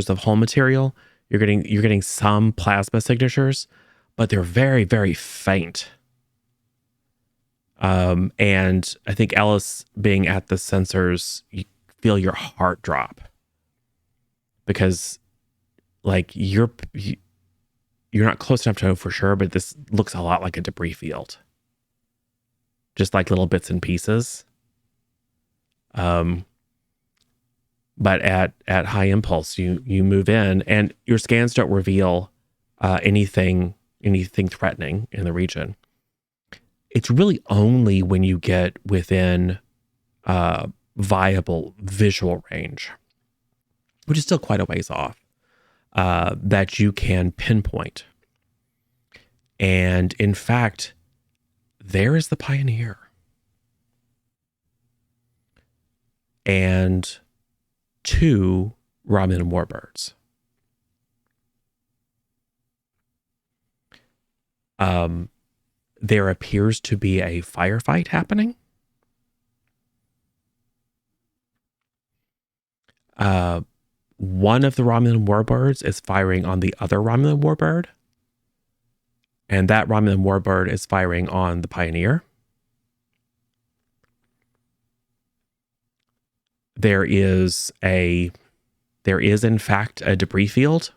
A: of hull material. You're getting some plasma signatures, but they're very, very faint. And I think Ellis, being at the sensors, you feel your heart drop because like you're not close enough to know for sure, but this looks a lot like a debris field, just like little bits and pieces. But at high impulse, you move in, and your scans don't reveal anything threatening in the region. It's really only when you get within viable visual range, which is still quite a ways off, that you can pinpoint. And in fact, there is the Pioneer. And 2 Romulan warbirds. There appears to be a firefight happening. One of the Romulan warbirds is firing on the other Romulan warbird, and that Romulan warbird is firing on the Pioneer. There is in fact a debris field.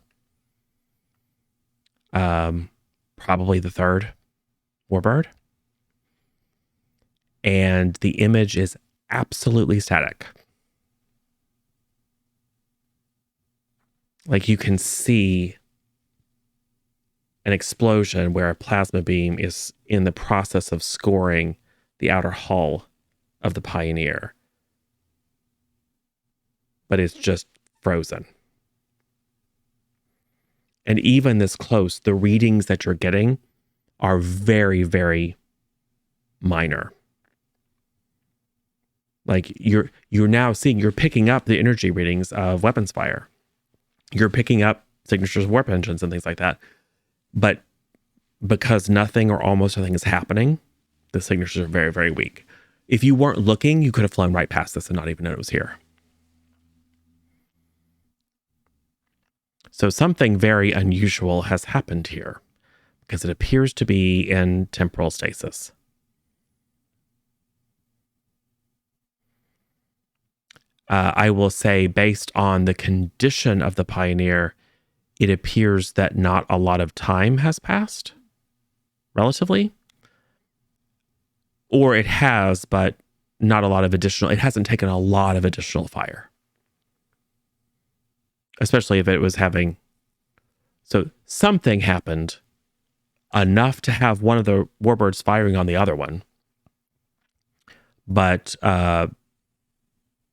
A: Probably the 3rd warbird. And the image is absolutely static. Like you can see an explosion where a plasma beam is in the process of scoring the outer hull of the Pioneer. But it's just frozen. And even this close, the readings that you're getting are very, very minor. Like you're now seeing, you're picking up the energy readings of weapons fire. You're picking up signatures of warp engines and things like that. But because nothing or almost nothing is happening, the signatures are very, very weak. If you weren't looking, you could have flown right past this and not even know it was here. So something very unusual has happened here because it appears to be in temporal stasis. I will say, based on the condition of the Pioneer, it appears that not a lot of time has passed, relatively. Or it has, but not a lot of additional, it hasn't taken a lot of additional fire. Especially if it was having, so something happened enough to have one of the warbirds firing on the other one. But,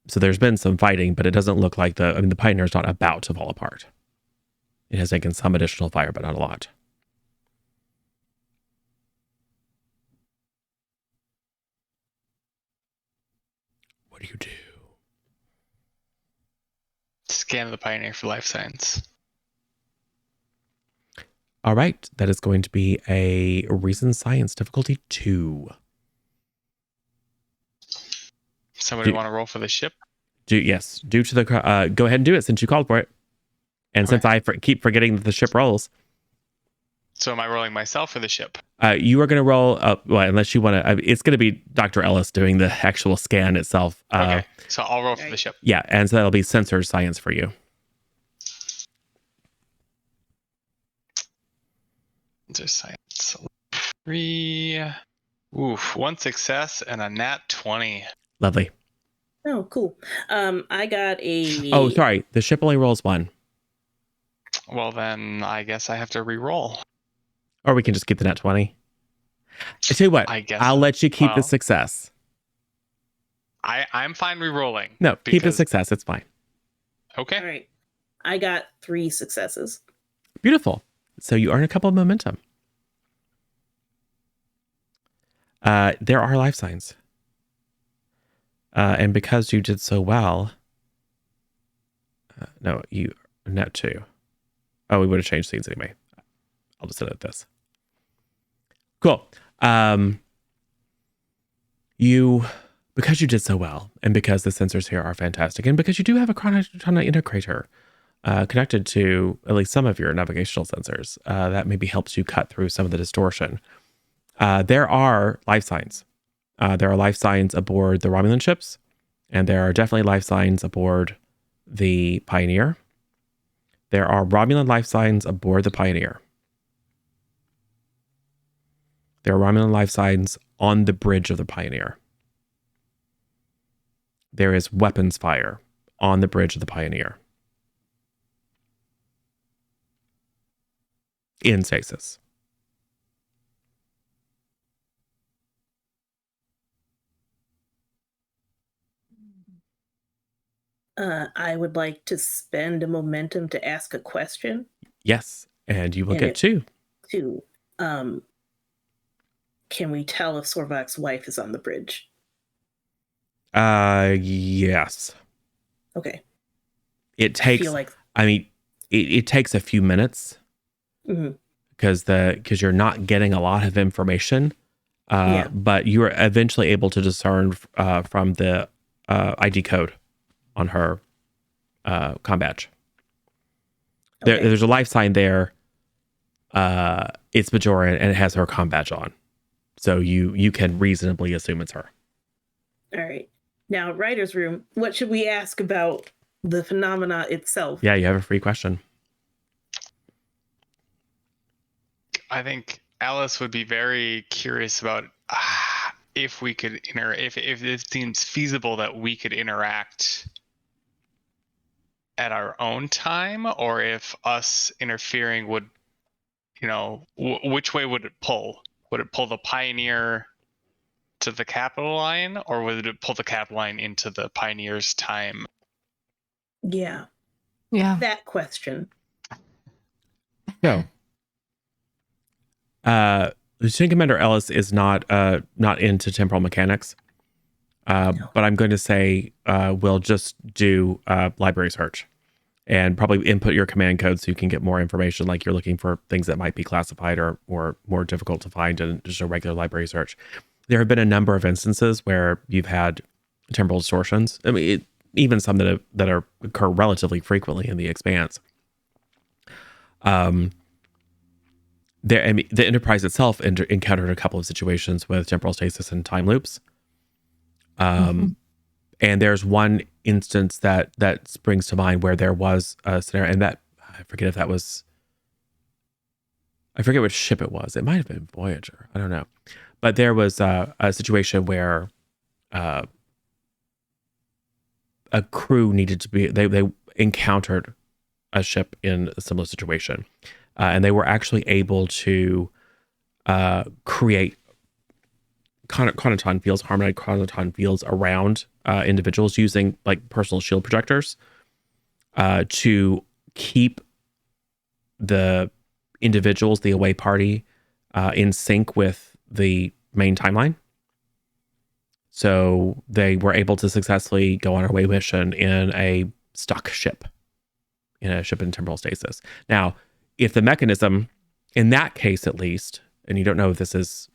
A: so there's been some fighting, but it doesn't look like the Pioneer's not about to fall apart. It has taken some additional fire, but not a lot. What do you do?
D: Scan the Pioneer for life signs.
A: All right. That is going to be a reason science difficulty 2.
D: Somebody want to roll for the ship?
A: Yes. Due to the go ahead and do it since you called for it. And
D: Okay.
A: since I keep forgetting that the ship rolls.
D: So am I rolling myself for the ship?
A: You are going to roll, well, unless you want to, it's going to be Dr. Ellis doing the actual scan itself.
D: Okay, so I'll roll for the ship.
A: Yeah, and so that'll be sensor science for you.
D: Sensor science. 3. Oof, 1 success and a nat 20.
A: Lovely.
C: Oh, cool. I got a.
A: Oh, sorry. The ship only rolls 1.
D: Well, then I guess I have to re-roll.
A: Or we can just keep the net 20. I tell you what,
D: I guess
A: I'll let you keep the
D: well,
A: success.
D: I'm fine re-rolling.
A: No, keep the
D: because-
A: success. It's fine.
D: Okay.
C: All right. I got 3 successes.
A: Beautiful. So you earn a couple of momentum. There are life signs. And because you did so well, no, you net 2. Oh, we would have changed scenes anyway. I'll just edit this. Cool. Because you did so well, and because the sensors here are fantastic, and because you do have a chronotronic integrator connected to at least some of your navigational sensors, that maybe helps you cut through some of the distortion. There are life signs. There are life signs aboard the Romulan ships, and there are definitely life signs aboard the Pioneer. There are Romulan life signs aboard the Pioneer. There are Romulan life signs on the bridge of the Pioneer. There is weapons fire on the bridge of the Pioneer. In stasis.
C: I would like to spend a momentum to ask a question.
A: Yes, and you will
C: And
A: get
C: it-
A: 2.
C: 2. Can we tell if Sorvak's wife is on the bridge?
A: Yes.
C: Okay.
A: It takes.
C: I feel like.
A: I mean, it takes a few minutes
C: Mhm.
A: because you're not getting a lot of information.
C: Yeah.
A: But you are eventually able to discern from the ID code on her comm badge.
C: Okay.
A: There's a life sign there. It's Bajoran and it has her comm badge on, so you can reasonably assume it's her.
C: All right. Now, writer's room. What should we ask about the phenomena itself?
A: Yeah, you have a free question.
D: I think Alice would be very curious about if we could if it seems feasible that we could interact at our own time, or if us interfering would, which way would it pull? Would it pull the Pioneer to the capital line, or would it pull the capital line into the Pioneer's time?
C: Yeah.
B: Yeah.
C: That question.
A: So, Lieutenant Commander Ellis is not into temporal mechanics,
C: No.
A: but I'm going to say we'll just do library search and probably input your command code so you can get more information, like you're looking for things that might be classified or more difficult to find in just a regular library search. There have been a number of instances where you've had temporal distortions. I mean, even some that occur relatively frequently in the Expanse. The Enterprise itself encountered a couple of situations with temporal stasis and time loops. And there's one instance that springs to mind where there was a scenario, and that I forget which ship it was. It might have been Voyager. I don't know. But there was a situation where a crew needed to be, they encountered a ship in a similar situation. And they were actually able to create chronoton fields, harmonized chronoton fields around individuals using like personal shield projectors to keep the individuals, the away party, in sync with the main timeline. So they were able to successfully go on a away mission in a stuck ship, in a ship in temporal stasis. Now, if the mechanism, in that case at least, and you don't know if this is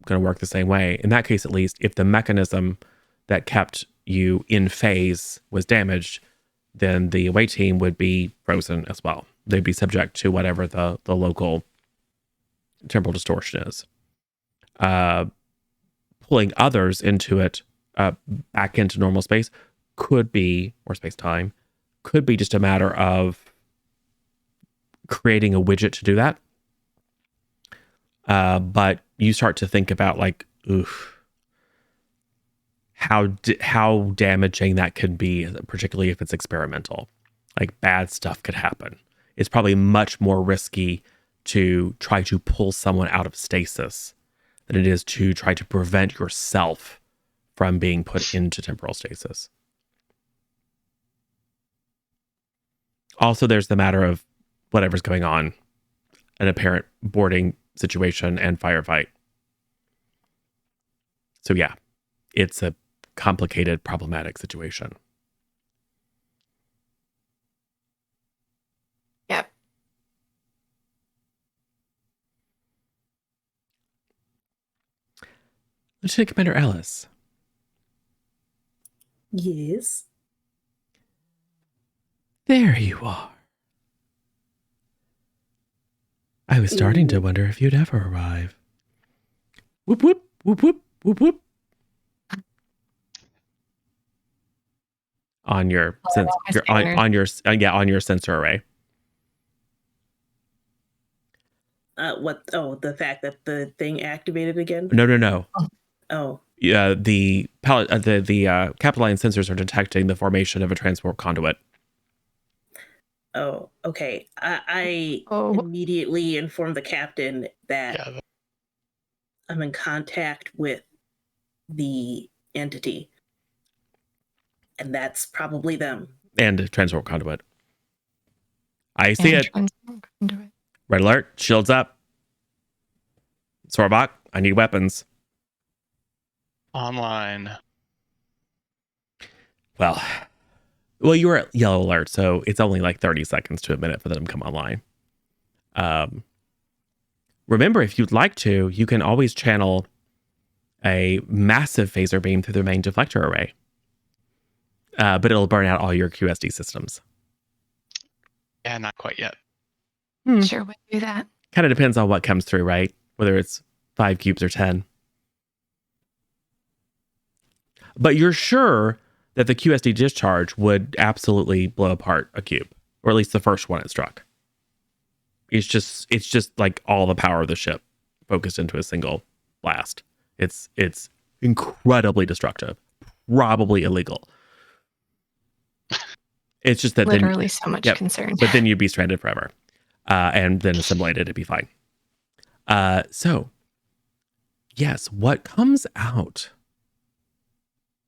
A: going to work the same way, in that case at least, if the mechanism that kept you in phase was damaged, then the away team would be frozen as well. They'd be subject to whatever the local temporal distortion is. Pulling others into it, back into normal space could be, or space-time, could be just a matter of creating a widget to do that. But you start to think about like, oof, how damaging that could be, particularly if it's experimental. Like bad stuff could happen. It's probably much more risky to try to pull someone out of stasis than it is to try to prevent yourself from being put into temporal stasis. Also, there's the matter of whatever's going on, an apparent boarding situation and firefight. So yeah, it's a complicated, problematic situation.
B: Yep.
A: Lieutenant Commander Ellis.
C: Yes.
A: There you are. I was starting to wonder if you'd ever arrive. Whoop, whoop, whoop, whoop, whoop, whoop. On your on your sensor array.
C: What? Oh, the fact that the thing activated again?
A: No.
C: Oh.
A: Yeah, the Capital Line sensors are detecting the formation of a transport conduit.
C: Oh, okay. I immediately informed the captain that I'm in contact with the entity. And that's probably them.
A: And a transport conduit. I see it. Red alert. Shields up. Sorbach, I need weapons.
D: Online.
A: Well, you were at yellow alert, so it's only like 30 seconds to a minute for them to come online. Remember, if you'd like to, you can always channel a massive phaser beam through the main deflector array. But it'll burn out all your QSD systems.
D: Yeah, not quite yet.
B: Sure would do that.
A: Kind of depends on what comes through, right? Whether it's 5 cubes or 10. But you're sure that the QSD discharge would absolutely blow apart a cube, or at least the first one it struck. It's just like all the power of the ship focused into a single blast. It's incredibly destructive, probably illegal. It's just that
B: literally so much concern.
A: But then you'd be stranded forever, and then assimilated, it'd be fine. So, yes, what comes out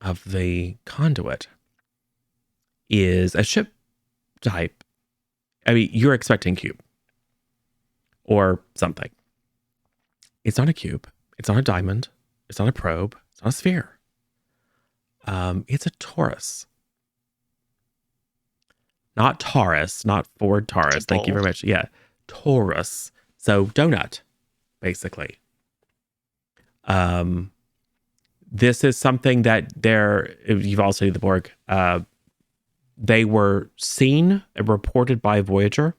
A: of the conduit is a ship type. I mean, you're expecting cube or something. It's not a cube. It's not a diamond. It's not a probe. It's not a sphere. It's a torus. Not Taurus, not Ford Taurus. Thank you very much. Yeah, torus. So donut, basically. This is something that you've all studied the Borg. They were seen and reported by Voyager.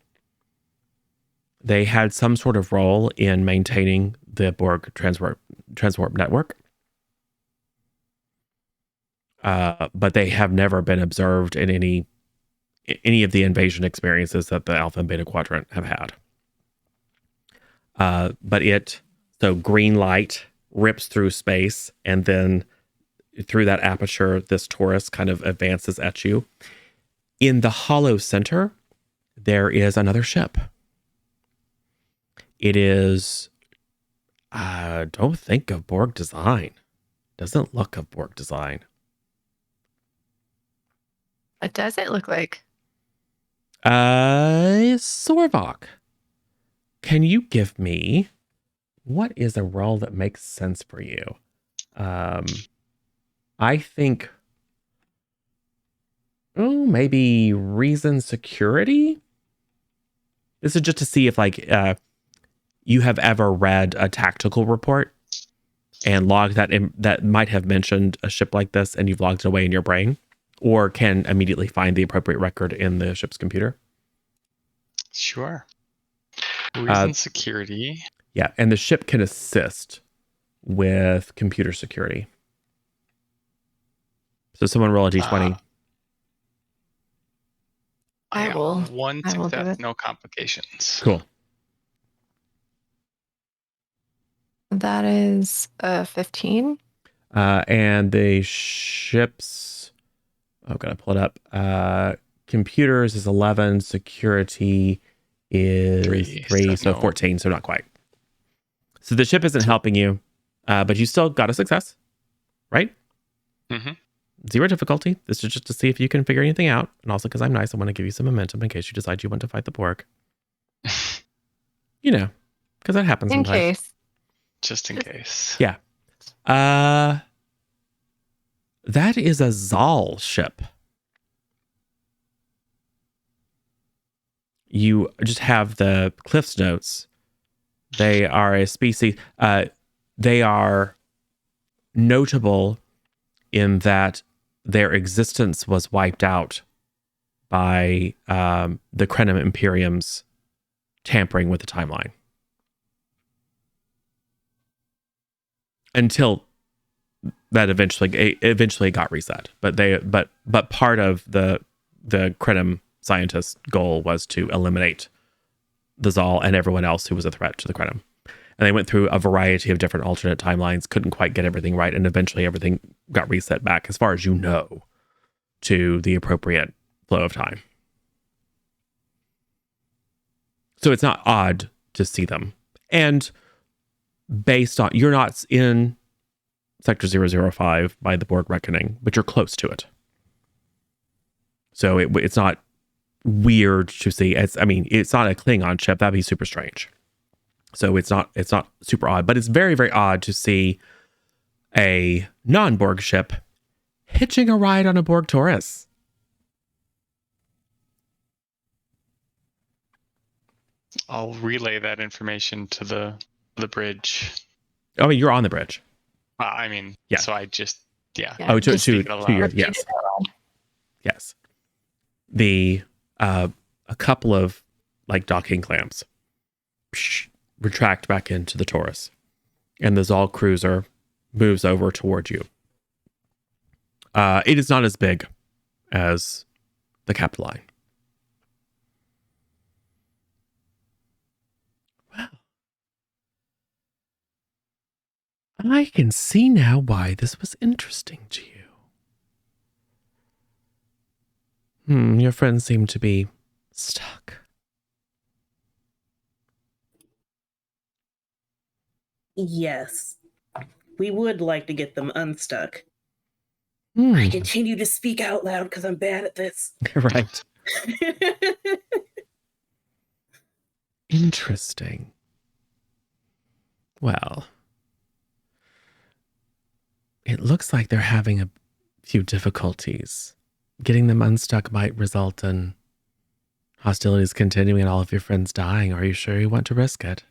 A: They had some sort of role in maintaining the Borg transport network. But they have never been observed in any of the invasion experiences that the Alpha and Beta Quadrant have had. So green light rips through space, and then through that aperture, this torus kind of advances at you. In the hollow center, there is another ship. It is, don't think of Borg design. Doesn't look of Borg design.
B: What does it look like?
A: Sorvok, can you give me what is a role that makes sense for you? I think, maybe reason security. This is just to see if you have ever read a tactical report and logged that might have mentioned a ship like this, and you've logged it away in your brain, or can immediately find the appropriate record in the ship's computer.
D: Sure. Reason security.
A: Yeah, and the ship can assist with computer security. So someone roll a d20.
D: I
B: will.
D: One
B: I will do
D: success,
B: it.
D: no complications.
A: Cool.
B: That is 15.
A: And the ship's, I've got to pull it up. Computers is 11. Security is 3. So
D: no.
A: 14. So not quite. So the ship isn't helping you, but you still got a success, right?
D: Mm-hmm.
A: 0 difficulty. This is just to see if you can figure anything out. And also because I'm nice, I want to give you some momentum in case you decide you want to fight the Borg. You know, because that happens
B: In
A: sometimes.
B: case.
D: Just in case.
A: Yeah. That is a Zal ship. You just have the Cliff's Notes. They are a species. They are notable in that their existence was wiped out by the Krenim Imperium's tampering with the timeline. Until that eventually got reset. But part of the Krenim scientists' goal was to eliminate the Zal and everyone else who was a threat to the Krenim. And they went through a variety of different alternate timelines, couldn't quite get everything right, and eventually everything got reset back, as far as you know, to the appropriate flow of time. So it's not odd to see them. And based on, you're not in Sector 005 by the Borg reckoning, but you're close to it. So it's not weird to see. It's not a Klingon ship. That'd be super strange. So it's not super odd, but it's very, very odd to see a non-Borg ship hitching a ride on a Borg Taurus.
D: I'll relay that information to the bridge.
A: I mean, you're on the bridge.
D: Yeah. So I just, yeah.
A: Oh, to
D: speak it out loud.
A: yes. Yes. A couple of like docking clamps retract back into the Taurus, and the Zal cruiser moves over toward you. It is not as big as the Capitoline. Wow. I can see now why this was interesting to you. Your friends seem to be stuck.
C: Yes. We would like to get them unstuck.
A: Hmm.
C: I continue to speak out loud because I'm bad at this.
A: Right. Interesting. Well, it looks like they're having a few difficulties. Getting them unstuck might result in hostilities continuing and all of your friends dying. Are you sure you want to risk it?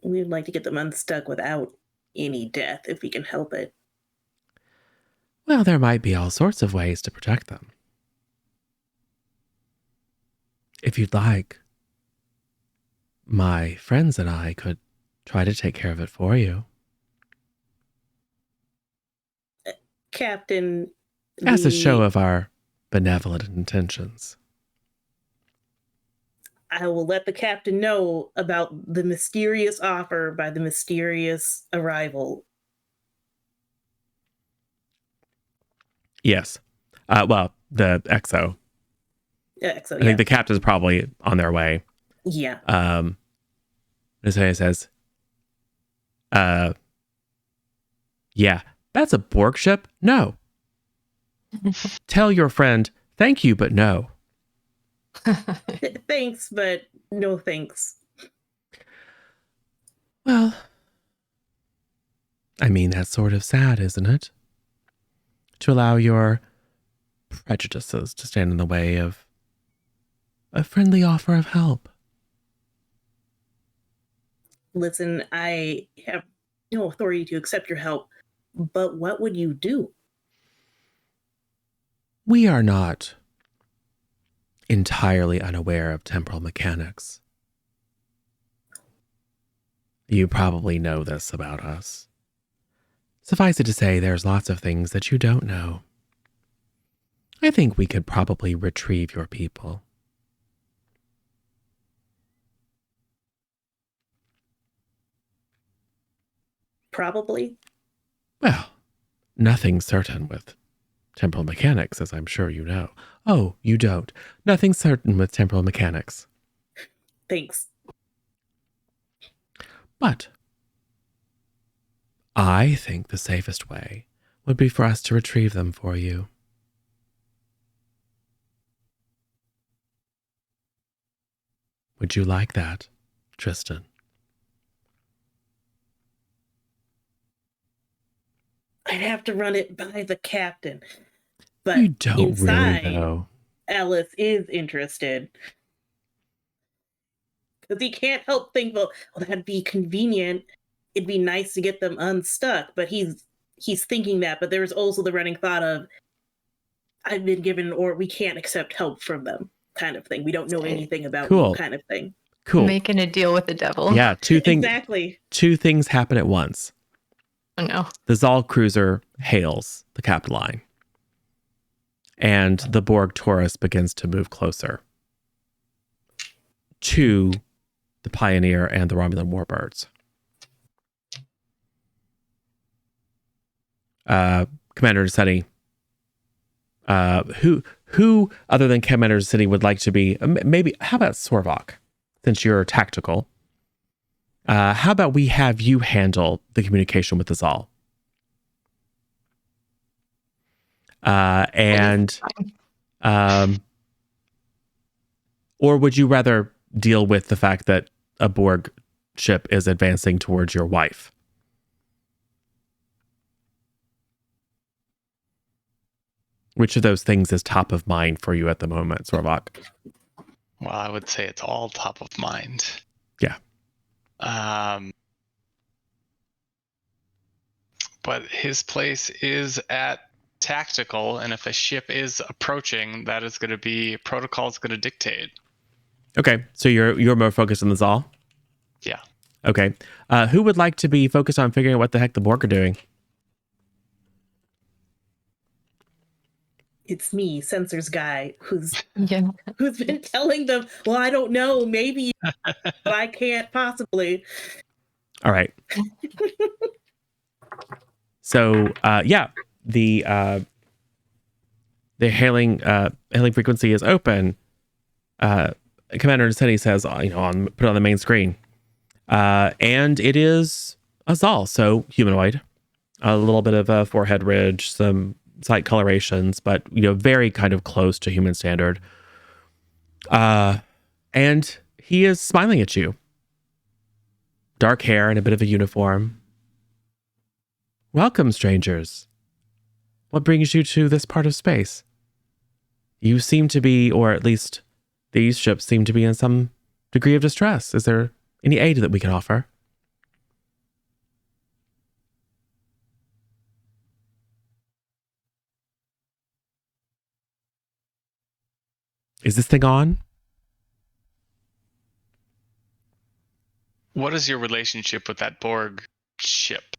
C: We would like to get them unstuck without any death if we can help it.
A: Well, there might be all sorts of ways to protect them. If you'd like, my friends and I could try to take care of it for you.
C: Captain,
A: As a show of our benevolent intentions.
C: I will let the captain know about the mysterious offer by the mysterious arrival.
A: Yes. Well, the EXO.
C: EXO,
A: I think the captain's probably on their way.
C: Yeah.
A: It says, yeah, that's a Borg ship? No. Tell your friend, thank you, but no.
C: Thanks, but no thanks.
A: Well, I mean, that's sort of sad, isn't it? To allow your prejudices to stand in the way of a friendly offer of help.
C: Listen, I have no authority to accept your help, but what would you do?
A: We are not entirely unaware of temporal mechanics. You probably know this about us. Suffice it to say, there's lots of things that you don't know. I think we could probably retrieve your people.
C: Probably.
A: Well, nothing's certain with temporal mechanics, as I'm sure you know. Oh, you don't. Nothing's certain with temporal mechanics.
C: Thanks.
A: But I think the safest way would be for us to retrieve them for you. Would you like that, Tristan?
C: I'd have to run it by the captain. But
A: You don't really,
C: inside,
A: though.
C: Ellis is interested. Because he can't help think, well, that'd be convenient. It'd be nice to get them unstuck. But he's thinking that. But there's also the running thought of, I've been given, or we can't accept help from them kind of thing. We don't know anything about you kind of thing.
A: Cool.
B: Making a deal with the devil.
A: Yeah, two things.
C: Exactly.
A: Two things happen at once.
B: Oh no.
A: The Zal cruiser hails the Cap line, and the Borg Taurus begins to move closer to the Pioneer and the Romulan warbirds. Commander Desetti, who other than Commander Desetti would like to be, maybe, how about Sorvok, since you're tactical? How about we have you handle the communication with the Zal? Or would you rather deal with the fact that a Borg ship is advancing towards your wife? Which of those things is top of mind for you at the moment, Sorvok?
D: Well, I would say it's all top of mind.
A: Yeah.
D: But his place is at tactical, and if a ship is approaching, that is going to be protocol is going to dictate.
A: Okay, so you're more focused on the Zal?
D: Yeah.
A: Okay. Who would like to be focused on figuring out what the heck the Borg are doing?
C: It's me, sensors guy, who's
B: Yeah.
C: who's been telling them, well, I don't know, maybe, but I can't possibly.
A: All right. So, yeah, the hailing frequency is open. Commander Desetti says, put it on the main screen, and it is a Zal, so humanoid, a little bit of a forehead ridge, some slight colorations, but very kind of close to human standard. And he is smiling at you. Dark hair and a bit of a uniform. Welcome, strangers. What brings you to this part of space? You seem to be, or at least these ships seem to be, in some degree of distress. Is there any aid that we can offer? Is this thing on?
D: What is your relationship with that Borg ship?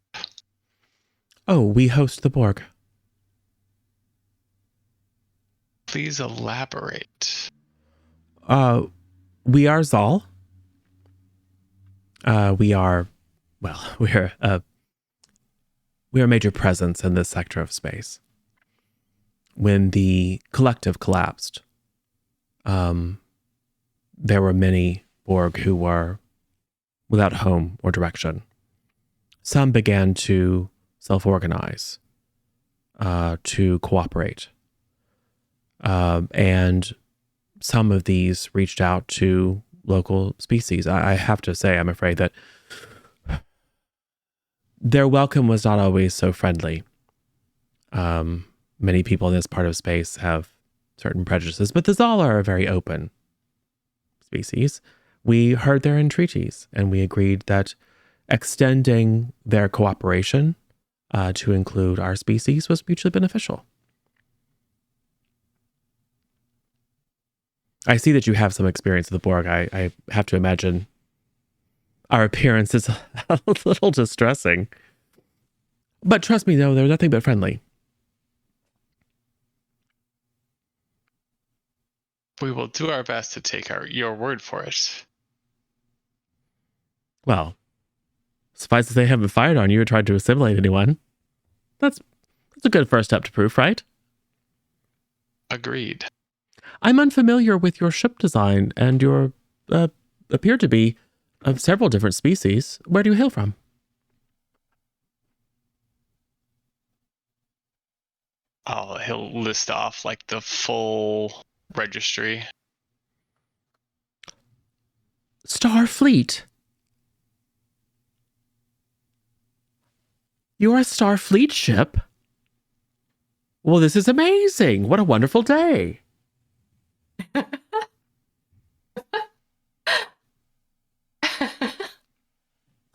A: Oh, we host the Borg.
D: Please elaborate.
A: We are Zal. We're a major presence in this sector of space. When the collective collapsed, there were many Borg who were without home or direction. Some began to self-organize, to cooperate. And some of these reached out to local species. I have to say, I'm afraid that their welcome was not always so friendly. Many people in this part of space have certain prejudices, but the Zal are a very open species. We heard their entreaties, and we agreed that extending their cooperation to include our species was mutually beneficial. I see that you have some experience with the Borg. I have to imagine our appearance is a little distressing. But trust me, though, they're nothing but friendly.
D: We will do our best to take your word for it.
A: Well, Suffice to say, haven't fired on you or tried to assimilate anyone. That's a good first step to proof, right?
D: Agreed.
A: I'm unfamiliar with your ship design, and your appear to be of several different species. Where do you hail from?
D: Oh, he'll list off like the full registry.
A: Starfleet. You're a Starfleet ship? Well, this is amazing. What a wonderful day.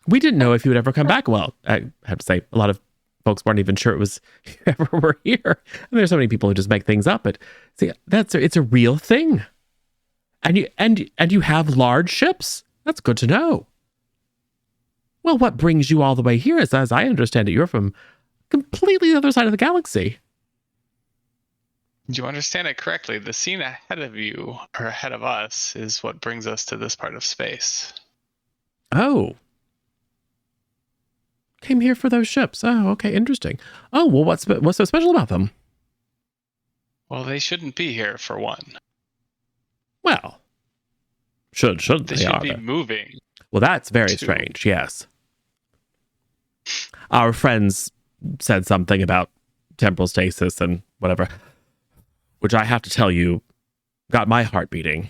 A: We didn't know if you would ever come back. Well, I have to say, a lot of folks weren't even sure it was you ever were here. And there's so many people who just make things up. But see, it's a real thing. And you have large ships. That's good to know. Well, what brings you all the way here is, as I understand it, you're from completely the other side of the galaxy.
D: You understand it correctly. The scene ahead of you, or ahead of us, is what brings us to this part of space.
A: Oh. Came here for those ships. Oh, okay, interesting. Oh, well, what's so special about them?
D: Well, they shouldn't be here, for one.
A: Well, should
D: They should be moving.
A: Well, that's very strange, yes. Our friends said something about temporal stasis and whatever, which I have to tell you, got my heart beating.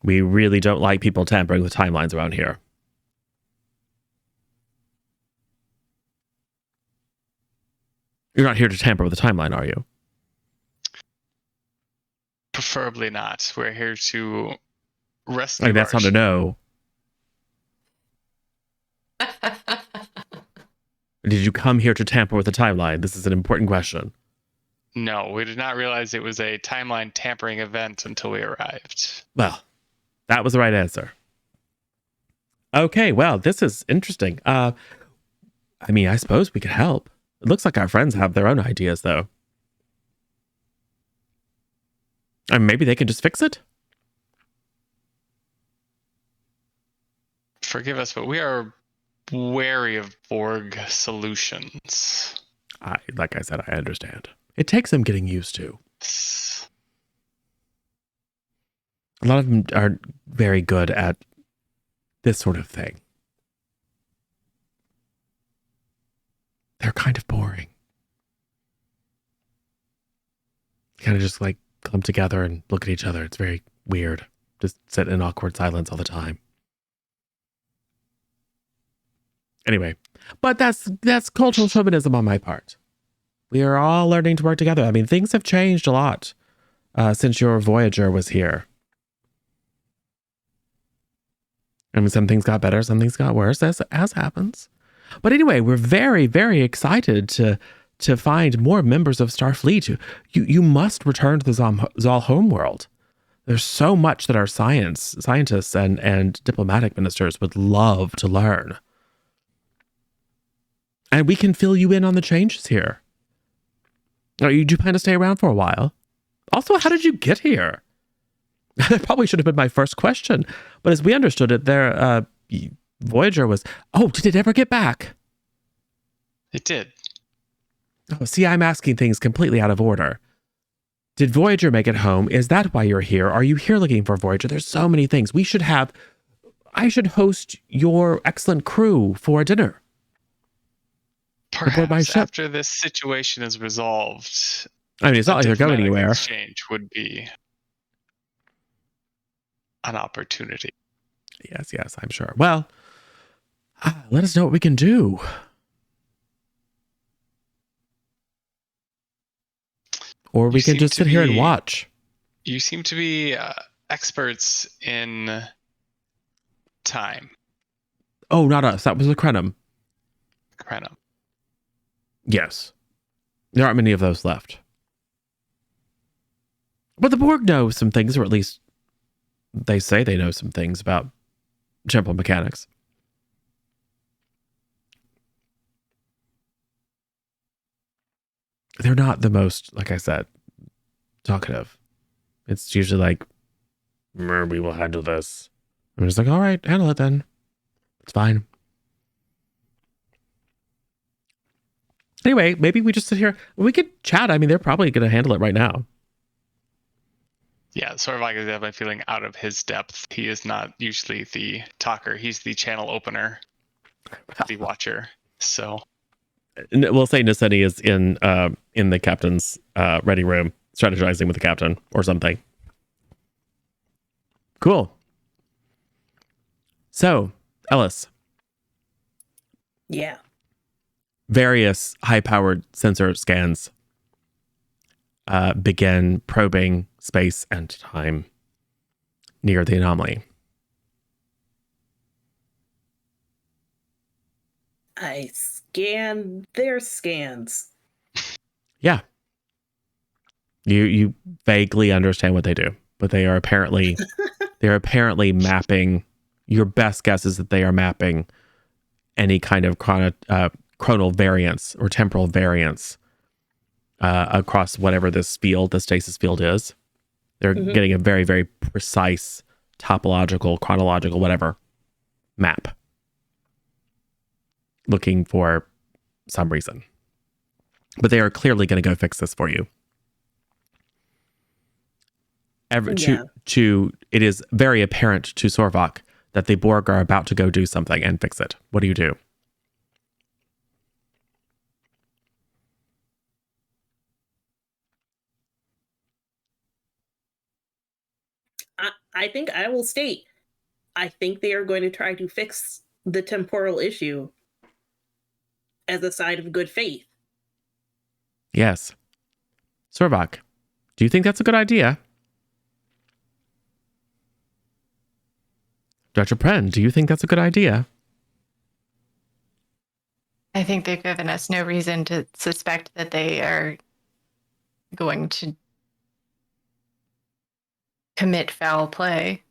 A: We really don't like people tampering with timelines around here. You're not here to tamper with the timeline, are you?
D: Preferably not. We're here to rescue.
A: Like, that's not a no. Did you come here to tamper with the timeline? This is an important question.
D: No, we did not realize it was a timeline tampering event until we arrived.
A: Well, that was the right answer. Okay, well, this is interesting. I mean, I suppose we could help. It looks like our friends have their own ideas, though. And maybe they can just fix it?
D: Forgive us, but we are wary of Borg solutions.
A: Like I said, I understand. It takes them getting used to. A lot of them are very good at this sort of thing. They're kind of boring. Kind of just like come together and look at each other. It's very weird. Just sit in awkward silence all the time. Anyway, but that's cultural chauvinism on my part. We are all learning to work together. I mean, things have changed a lot since your Voyager was here. I mean, some things got better, some things got worse, as happens. But anyway, we're very, very excited to find more members of Starfleet. You must return to the Zal homeworld. There's so much that our scientists and diplomatic ministers would love to learn. And we can fill you in on the changes here. Do you plan to stay around for a while? Also, how did you get here? That probably should have been my first question. But as we understood it, their Voyager was... Oh, did it ever get back?
D: It did.
A: Oh, see, I'm asking things completely out of order. Did Voyager make it home? Is that why you're here? Are you here looking for Voyager? There's so many things. I should host your excellent crew for a dinner.
D: Perhaps after this situation is resolved.
A: I mean, it's not like they're going anywhere.
D: Exchange would be an opportunity.
A: Yes, I'm sure. Well, let us know what we can do. Or we can just sit here and watch.
D: You seem to be experts in time.
A: Oh, not us. That was the Krenim.
D: Krenim.
A: Yes. There aren't many of those left. But the Borg know some things, or at least they say they know some things about temporal mechanics. They're not the most, like I said, talkative. It's usually like, we will handle this. I'm just like, all right, handle it then. It's fine. Anyway, maybe we just sit here. We could chat. I mean, they're probably going to handle it right now.
D: Yeah, Sorvak is definitely feeling out of his depth. He is not usually the talker. He's the channel opener, the watcher. So
A: We'll say Naseni is in the captain's ready room, strategizing with the captain or something. Cool. So, Ellis.
C: Yeah.
A: Various high-powered sensor scans begin probing space and time near the anomaly.
C: I scan their scans.
A: Yeah. You vaguely understand what they do, but they are apparently mapping. Your best guess is that they are mapping any kind of chronal variance or temporal variance across whatever this field, the stasis field is. They're getting a very, very precise topological, chronological, whatever map, looking for some reason. But they are clearly going to go fix this for you. It is very apparent to Sorvak that the Borg are about to go do something and fix it. What do you do?
C: I think I will state, I think they are going to try to fix the temporal issue as a sign of good faith.
A: Yes. Sorvak, do you think that's a good idea? Dr. Pren, do you think that's a good idea?
B: I think they've given us no reason to suspect that they are going to commit foul play.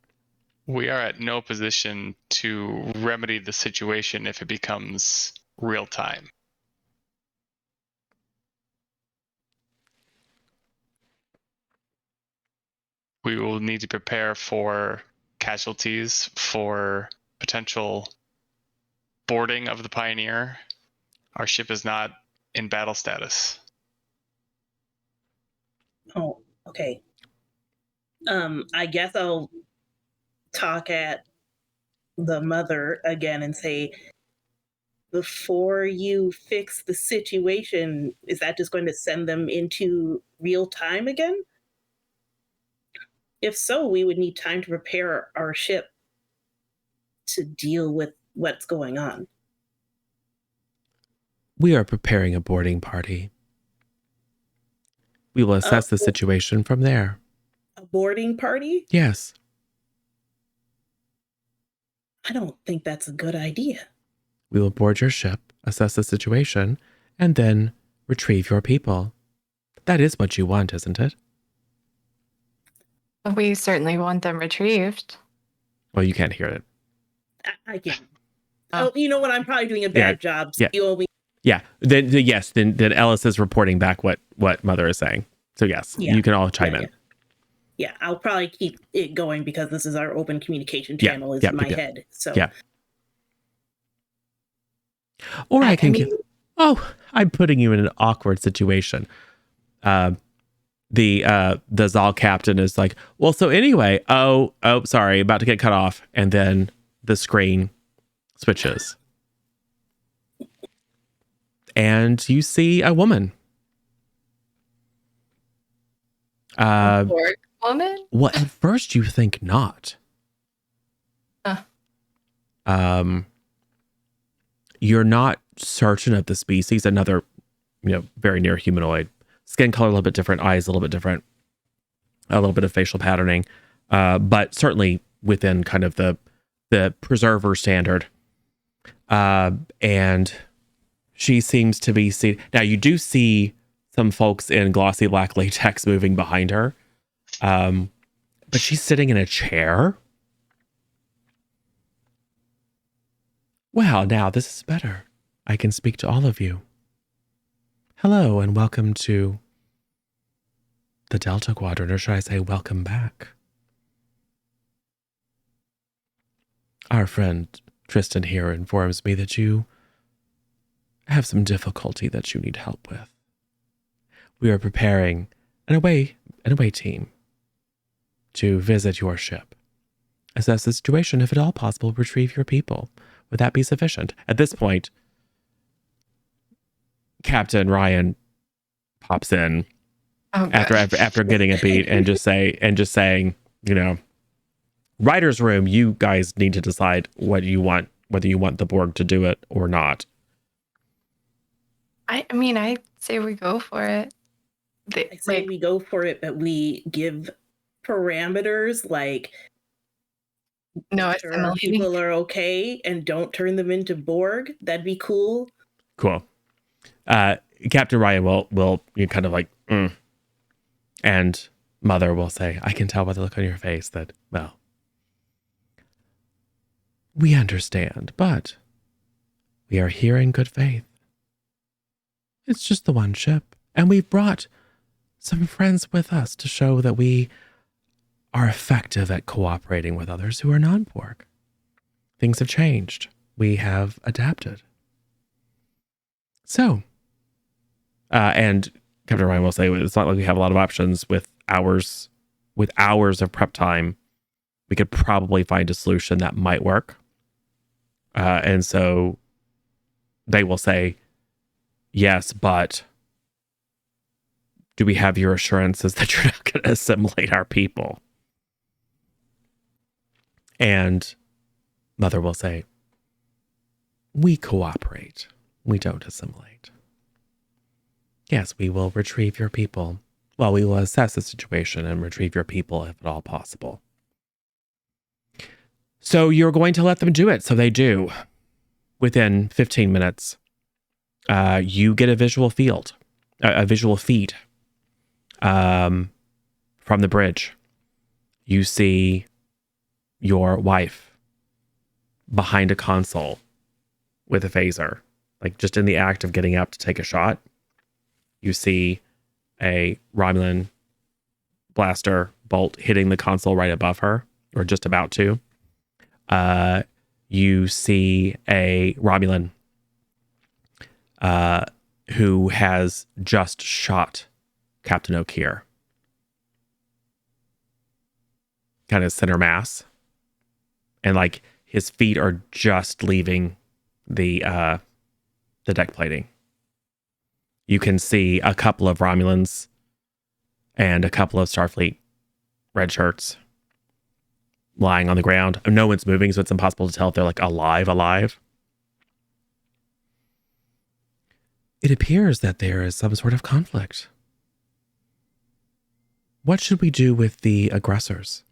D: we are at no position to remedy the situation if it becomes real time. We will need to prepare for casualties, for potential boarding of the Pioneer. Our ship is not in battle status.
C: Oh, okay. I guess I'll talk at the mother again and say, before you fix the situation, is that just going to send them into real time again? If so, we would need time to prepare our ship to deal with what's going on.
A: We are preparing a boarding party. We will assess the situation from there.
C: A boarding party?
A: Yes.
C: I don't think that's a good idea.
A: We will board your ship, assess the situation, and then retrieve your people. That is what you want, isn't it?
B: We certainly want them retrieved.
A: Well, you can't hear it.
C: I can't. Oh, you know what? I'm probably doing a bad job.
A: So
C: you only...
A: Yeah. Then Ellis is reporting back what Mother is saying. So yes, you can all chime in.
C: Yeah, I'll probably keep it going because this is our open communication channel is my head. So
A: Or I can I'm putting you in an awkward situation. The Zal captain is like, well, so anyway, sorry, about to get cut off, and then the screen switches. And you see a woman.
B: A Borg woman?
A: Well, at first you think not. You're not certain of the species. Another, very near humanoid. Skin color a little bit different, eyes a little bit different, a little bit of facial patterning, but certainly within kind of the preserver standard. And she seems to be seen. Now you do see some folks in glossy black latex moving behind her, but she's sitting in a chair. Well, now this is better. I can speak to all of you. Hello and welcome to the Delta Quadrant, or should I say welcome back. Our friend Tristan here informs me that you have some difficulty that you need help with. We are preparing an away team to visit your ship. Assess the situation, if at all possible, retrieve your people. Would that be sufficient? At this point, Captain Ryan pops in after getting a beat and just saying, writer's room, you guys need to decide what you want, whether you want the Borg to do it or not.
B: I mean, I say we go for it.
C: I say we go for it, but we give parameters like
B: no
C: sure our people are okay and don't turn them into Borg. That'd be cool.
A: Cool. Captain Ryan will kind of like, and Mother will say, I can tell by the look on your face that, well, we understand, but we are here in good faith. It's just the one ship, and we've brought some friends with us to show that we are effective at cooperating with others who are non-Borg. Things have changed. We have adapted. So, and Captain Ryan will say, it's not like we have a lot of options with hours of prep time. We could probably find a solution that might work. And so they will say, yes, but do we have your assurances that you're not going to assimilate our people? And Mother will say, we cooperate. We don't assimilate. Yes, we will retrieve your people. Well, we will assess the situation and retrieve your people if at all possible. So you're going to let them do it. So they do. Within 15 minutes, you get a visual feed from the bridge. You see your wife behind a console with a phaser, like just in the act of getting up to take a shot. You see a Romulan blaster bolt hitting the console right above her, or just about to. You see a Romulan who has just shot Captain O'Keefe, kind of center mass, and like his feet are just leaving the deck plating. You can see a couple of Romulans and a couple of Starfleet red shirts lying on the ground. No one's moving, so it's impossible to tell if they're like alive. It appears that there is some sort of conflict. What should we do with the aggressors?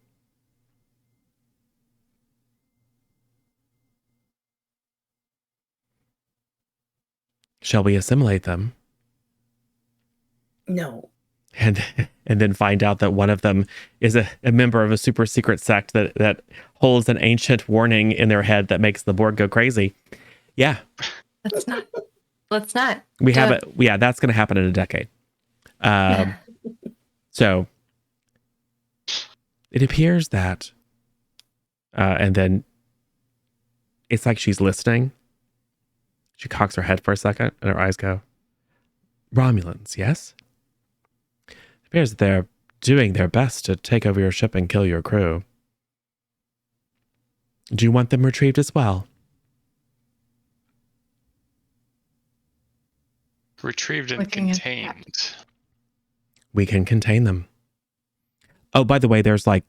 A: Shall we assimilate them?
C: No.
A: And then find out that one of them is a member of a super secret sect that holds an ancient warning in their head that makes the Borg go crazy. Yeah.
B: Let's not.
A: We have it. Yeah, that's going to happen in a decade. So it appears that, and then it's like she's listening. She cocks her head for a second and her eyes go, Romulans, yes? It appears that they're doing their best to take over your ship and kill your crew. Do you want them retrieved as well?
D: Retrieved and contained.
A: We can contain them. Oh, by the way, there's like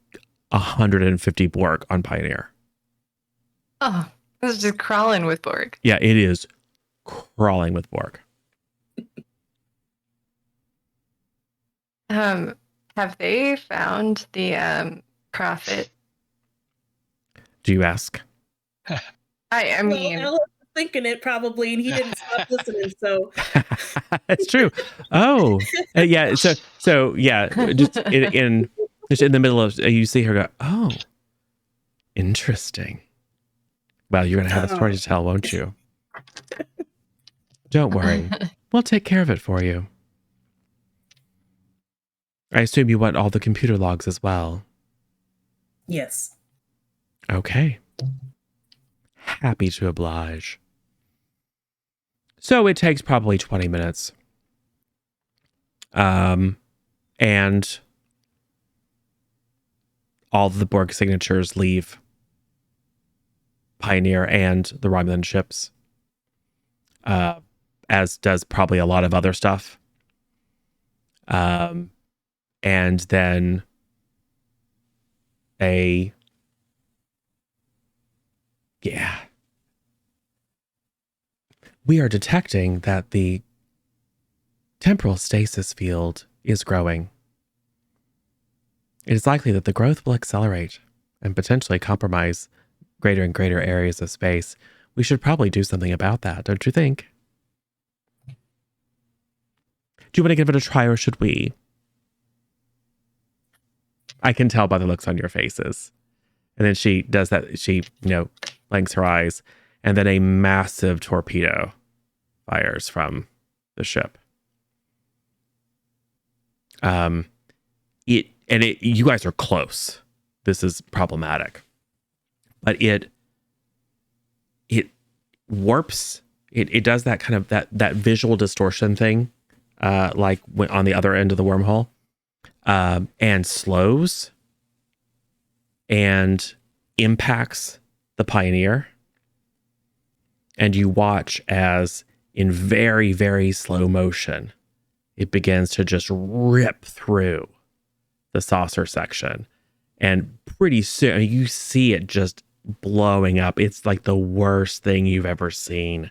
A: 150 Borg on Pioneer.
B: Oh, this is just crawling with Borg.
A: Yeah, it is crawling with Borg.
B: Have they found the prophet?
A: Do you ask?
B: I mean,
C: Ellis was thinking it probably, and he didn't stop listening. So
A: it's true. Oh, yeah. So yeah, just in the middle of, you see her go, oh, interesting. Well, you're gonna have a story to tell, won't you? Don't worry, we'll take care of it for you. I assume you want all the computer logs as well.
C: yes.
A: Okay. Happy to oblige. So it takes probably 20 minutes. And all of the Borg signatures leave Pioneer and the Romulan ships, as does probably a lot of other stuff. And then we are detecting that the temporal stasis field is growing. It is likely that the growth will accelerate and potentially compromise greater and greater areas of space. We should probably do something about that, don't you think? Do you want to give it a try, or should we? I can tell by the looks on your faces. And then she does that. She, blinks her eyes, and then a massive torpedo fires from the ship. You guys are close. This is problematic, but it warps. It does that kind of that visual distortion thing, like when on the other end of the wormhole, and slows and impacts the Pioneer. And you watch as in very, very slow motion, it begins to just rip through the saucer section. And pretty soon you see it just blowing up. It's like the worst thing you've ever seen.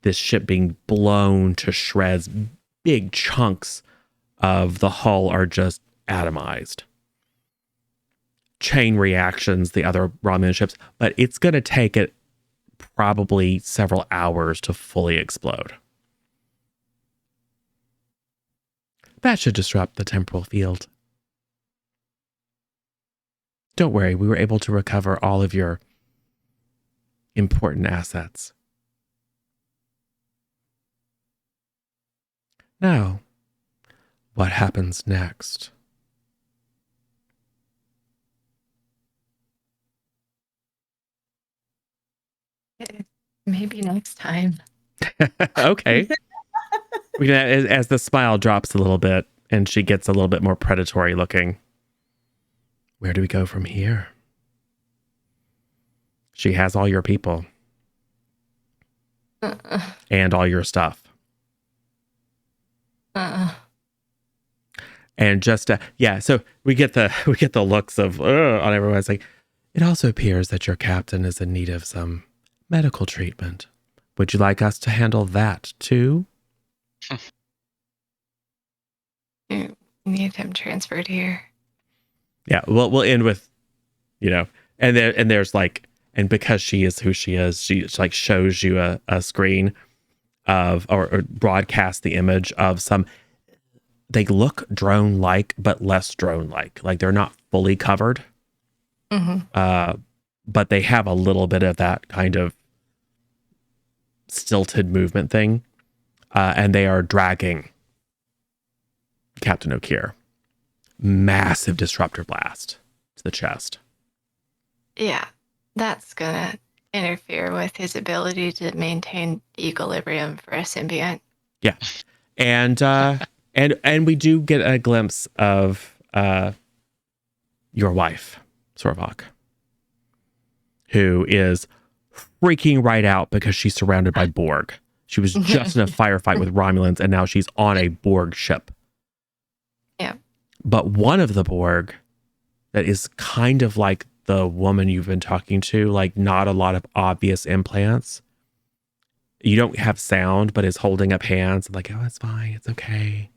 A: This ship being blown to shreds. Big chunks of the hull are just atomized. Chain reactions, the other Romulan ships, but it's going to take it probably several hours to fully explode. That should disrupt the temporal field. Don't worry, we were able to recover all of your important assets. Now, what happens next?
B: Maybe next time.
A: Okay. We can, as the smile drops a little bit and she gets a little bit more predatory looking. Where do we go from here? She has all your people. And all your stuff. And just so we get the looks of on everyone. It's like, it also appears that your captain is in need of some medical treatment. Would you like us to handle that too?
B: You need him transferred here.
A: Yeah, we'll end with, and there's like, and because she is who she is, she like shows you a screen of or broadcasts the image of some. They look drone-like, but less drone-like. Like they're not fully covered, but they have a little bit of that kind of stilted movement thing, and they are dragging Captain O'Keefe. Massive disruptor blast to the chest.
B: Yeah, that's gonna interfere with his ability to maintain equilibrium for a symbiont.
A: Yeah, and we do get a glimpse of your wife, Sorvok, who is freaking right out because she's surrounded by Borg. She was just in a firefight with Romulans, and now she's on a Borg ship.
B: Yeah.
A: But one of the Borg that is kind of like the woman you've been talking to, like not a lot of obvious implants. You don't have sound, but is holding up hands like, oh, it's fine. It's okay.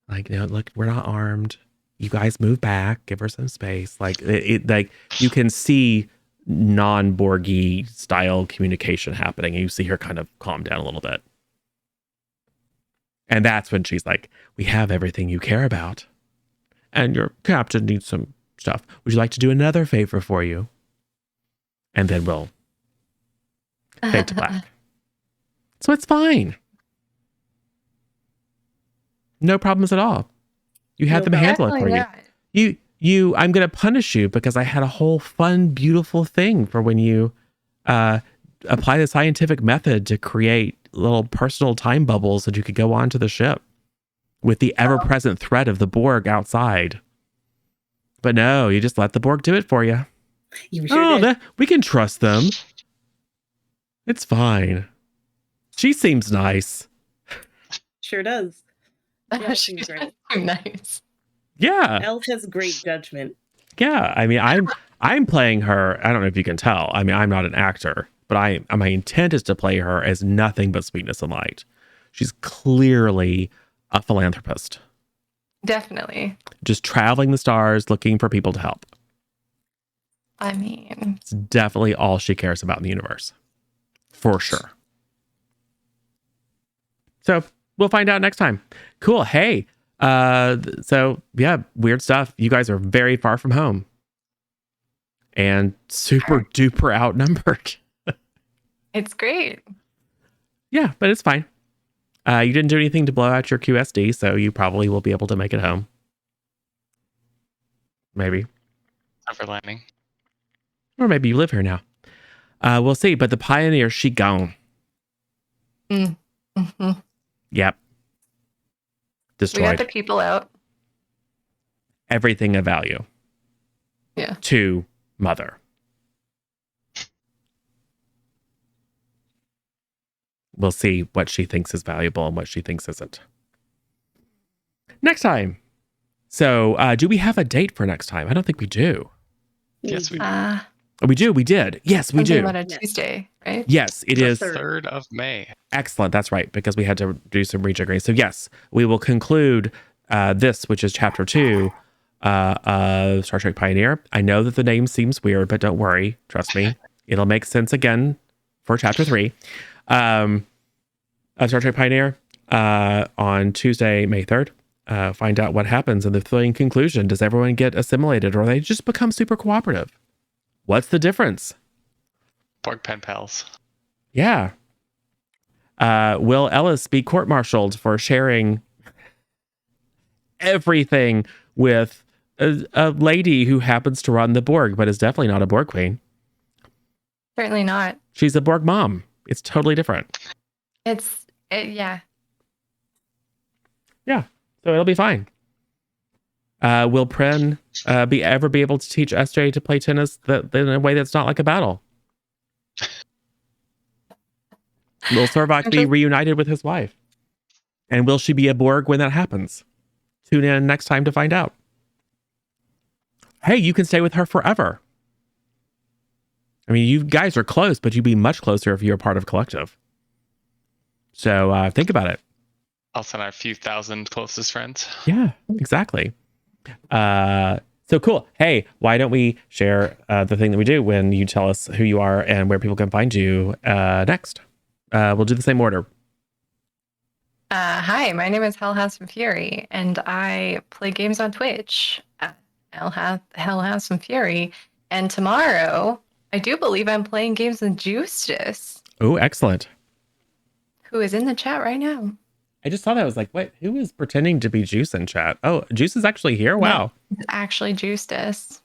A: Like, look, we're not armed. You guys move back. Give her some space. Like like you can see non-Borgy style communication happening. And you see her kind of calm down a little bit. And that's when she's like, we have everything you care about. And your captain needs some stuff. Would you like to do another favor for you? And then we'll fade to black. So it's fine. No problems at all. You had them handle it for you. I'm going to punish you because I had a whole fun, beautiful thing for when you apply the scientific method to create little personal time bubbles that you could go onto the ship with the ever-present threat of the Borg outside. But no, you just let the Borg do it for you.
C: You sure did.
A: We can trust them. It's fine. She seems nice.
C: Sure does. Yeah, seems great.
B: Nice.
A: Yeah.
C: Elf has great judgment.
A: Yeah. I mean, I'm playing her. I don't know if you can tell. I mean, I'm not an actor, but my intent is to play her as nothing but sweetness and light. She's clearly a philanthropist.
B: Definitely.
A: Just traveling the stars, looking for people to help.
B: I mean,
A: It's definitely all she cares about in the universe. For sure. So we'll find out next time. Cool. Hey, so yeah, weird stuff. You guys are very far from home and super duper outnumbered.
B: it's great.
A: Yeah, but it's fine. You didn't do anything to blow out your QSD, so you probably will be able to make it home. Maybe.
D: Silver lining.
A: Or maybe you live here now. We'll see. But the Pioneer, she gone.
B: Mm-hmm.
A: Yep.
B: We
A: Destroyed.
B: got the people out.
A: Everything of value.
B: Yeah.
A: To Mother. We'll see what she thinks is valuable and what she thinks isn't. Next time. So, do we have a date for next time? I don't think we do.
D: Yes, we do.
A: Oh, we do. We did. Yes, we do.
B: On a Tuesday, right?
A: Yes, it is.
D: 3rd of May.
A: Excellent. That's right, because we had to do some rejiggering. So yes, we will conclude this, which is chapter 2 of Star Trek Pioneer. I know that the name seems weird, but don't worry. Trust me. It'll make sense again for chapter 3 of Star Trek Pioneer on Tuesday, May 3rd. Find out what happens in the thrilling conclusion. Does everyone get assimilated or they just become super cooperative? What's the difference?
D: Borg pen pals.
A: Yeah. Will Ellis be court-martialed for sharing everything with a lady who happens to run the Borg, but is definitely not a Borg queen?
B: Certainly not.
A: She's a Borg mom. It's totally different.
B: Yeah.
A: Yeah. So it'll be fine. Will Pren ever be able to teach SJ to play tennis in a way that's not like a battle? Will Sorvak be reunited with his wife? And will she be a Borg when that happens? Tune in next time to find out. Hey, you can stay with her forever. I mean, you guys are close, but you'd be much closer if you're part of Collective. So think about it.
D: I'll send our few thousand closest friends.
A: Yeah, exactly. So cool. Hey, why don't we share the thing that we do when you tell us who you are and where people can find you next? We'll do the same order.
B: Hi, my name is Hell Has Some Fury, and I play games on Twitch. Hell Has Some Fury. And tomorrow, I do believe I'm playing games with Justice,
A: Oh, excellent.
B: who is in the chat right now.
A: I just saw that. I was like, wait, who is pretending to be Juice in chat? Oh, Juice is actually here? Wow.
B: It's actually Justice.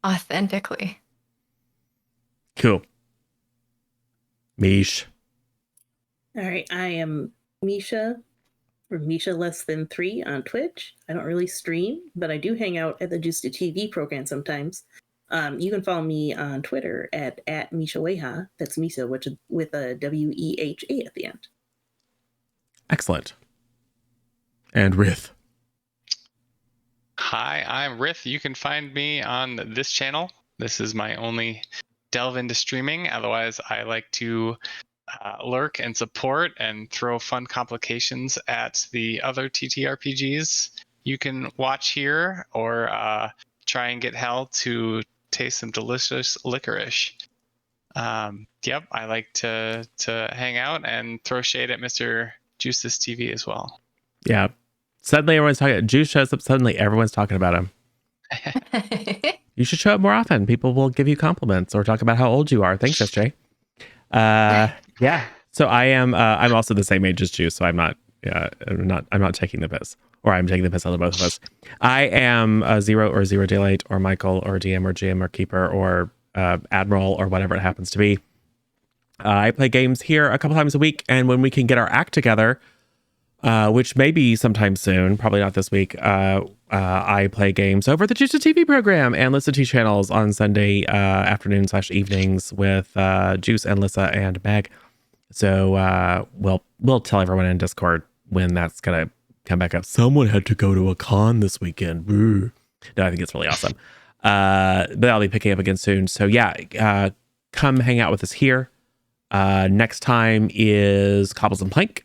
B: Authentically.
A: Cool. Mish.
C: All right, I am Misha, or Misha Less Than 3 on Twitch. I don't really stream, but I do hang out at the Juice to TV program sometimes. You can follow me on Twitter at Misha Weha. That's Misha, which is with a WEHA at the end.
A: Excellent. And Rith.
D: Hi, I'm Rith. You can find me on this channel. This is my only delve into streaming. Otherwise, I like to lurk and support and throw fun complications at the other TTRPGs you can watch here, or try and get Hell to taste some delicious licorice. Yep, I like to hang out and throw shade at Mr. Juice's TV as well.
A: Yeah. Suddenly everyone's talking. Juice shows up. Suddenly everyone's talking about him. You should show up more often. People will give you compliments or talk about how old you are. Thanks, SJ. Yeah. So I am. I'm also the same age as Juice, so I'm not. I'm not taking the piss, or I'm taking the piss out of both of us. I am Zero or Zero Daylight or Michael or DM or GM or Keeper or Admiral or whatever it happens to be. I play games here a couple times a week, and when we can get our act together, which may be sometime soon, probably not this week, I play games over the Juice to TV program and Lissa T channels on Sunday afternoon/evenings with Juice and Lissa and Meg. So we'll tell everyone in Discord when that's gonna come back up. Someone had to go to a con this weekend. Boo. No, I think it's really awesome. But I'll be picking up again soon. So yeah, come hang out with us here. Next time is Cobbles and Plank,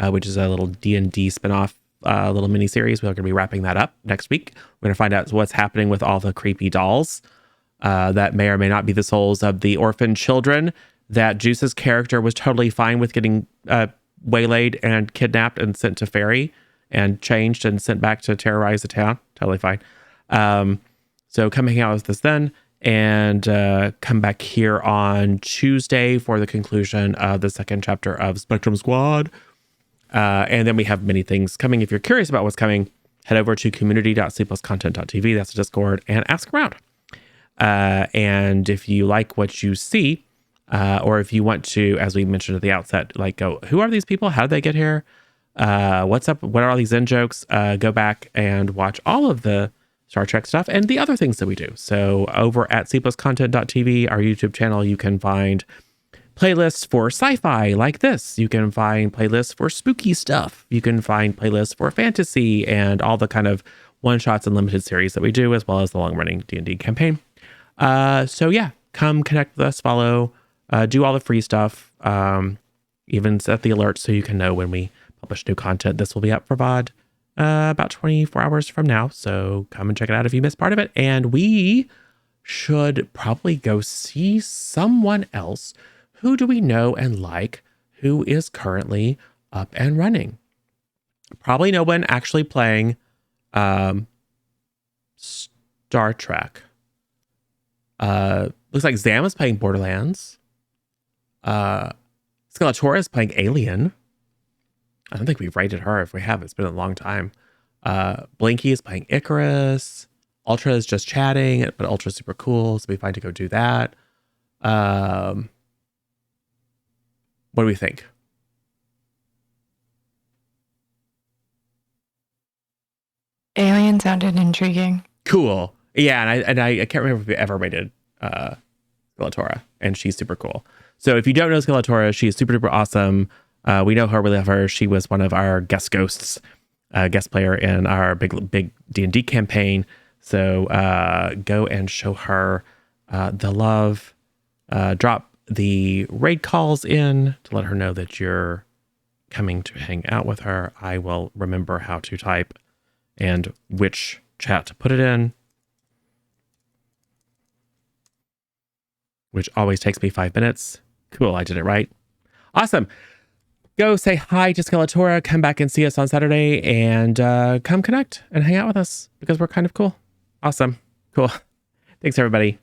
A: which is a little D&D spinoff, little mini series. We're going to be wrapping that up next week. We're going to find out what's happening with all the creepy dolls that may or may not be the souls of the orphan children that Juice's character was totally fine with getting waylaid and kidnapped and sent to Fairy and changed and sent back to terrorize the town. Totally fine. So come hang out with us then, and come back here on Tuesday for the conclusion of the second chapter of Spectrum Squad. And then we have many things coming. If you're curious about what's coming, head over to community.c+content.tv. That's the Discord, and ask around. And if you like what you see, or if you want to, as we mentioned at the outset, like go, who are these people? How did they get here? What's up? What are all these in jokes? Go back and watch all of the Star Trek stuff and the other things that we do. So over at c+content.tv, our YouTube channel, you can find playlists for sci-fi like this. You can find playlists for spooky stuff. You can find playlists for fantasy and all the kind of one-shots and limited series that we do, as well as the long-running D&D campaign. So yeah, come connect with us, follow, do all the free stuff, even set the alerts so you can know when we publish new content. This will be up for VOD about 24 hours from now. So come and check it out if you missed part of it. And we should probably go see someone else. Who do we know and like who is currently up and running? Probably no one actually playing Star Trek. Looks like Zam is playing Borderlands. Skeletora is playing Alien. I don't think we've rated her. If we have, it's been a long time. Blinky is playing Icarus. Ultra is just chatting, but Ultra's super cool, so it'd be fine to go do that. What do we think?
B: Alien sounded intriguing.
A: Cool. Yeah, and I can't remember if we ever rated Skeletora, and she's super cool. So if you don't know Skeletora, she is super duper awesome. We know her, we love her. She was one of our guest ghosts, guest player in our big D&D campaign. So go and show her the love. Drop the raid calls in to let her know that you're coming to hang out with her. I will remember how to type and which chat to put it in, which always takes me 5 minutes. Cool, I did it right. Awesome. Go say hi to Skeletora, come back and see us on Saturday, and come connect and hang out with us because we're kind of cool. Awesome. Cool. Thanks, everybody.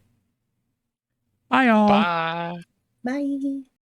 A: Bye, y'all.
D: Bye.
C: Bye.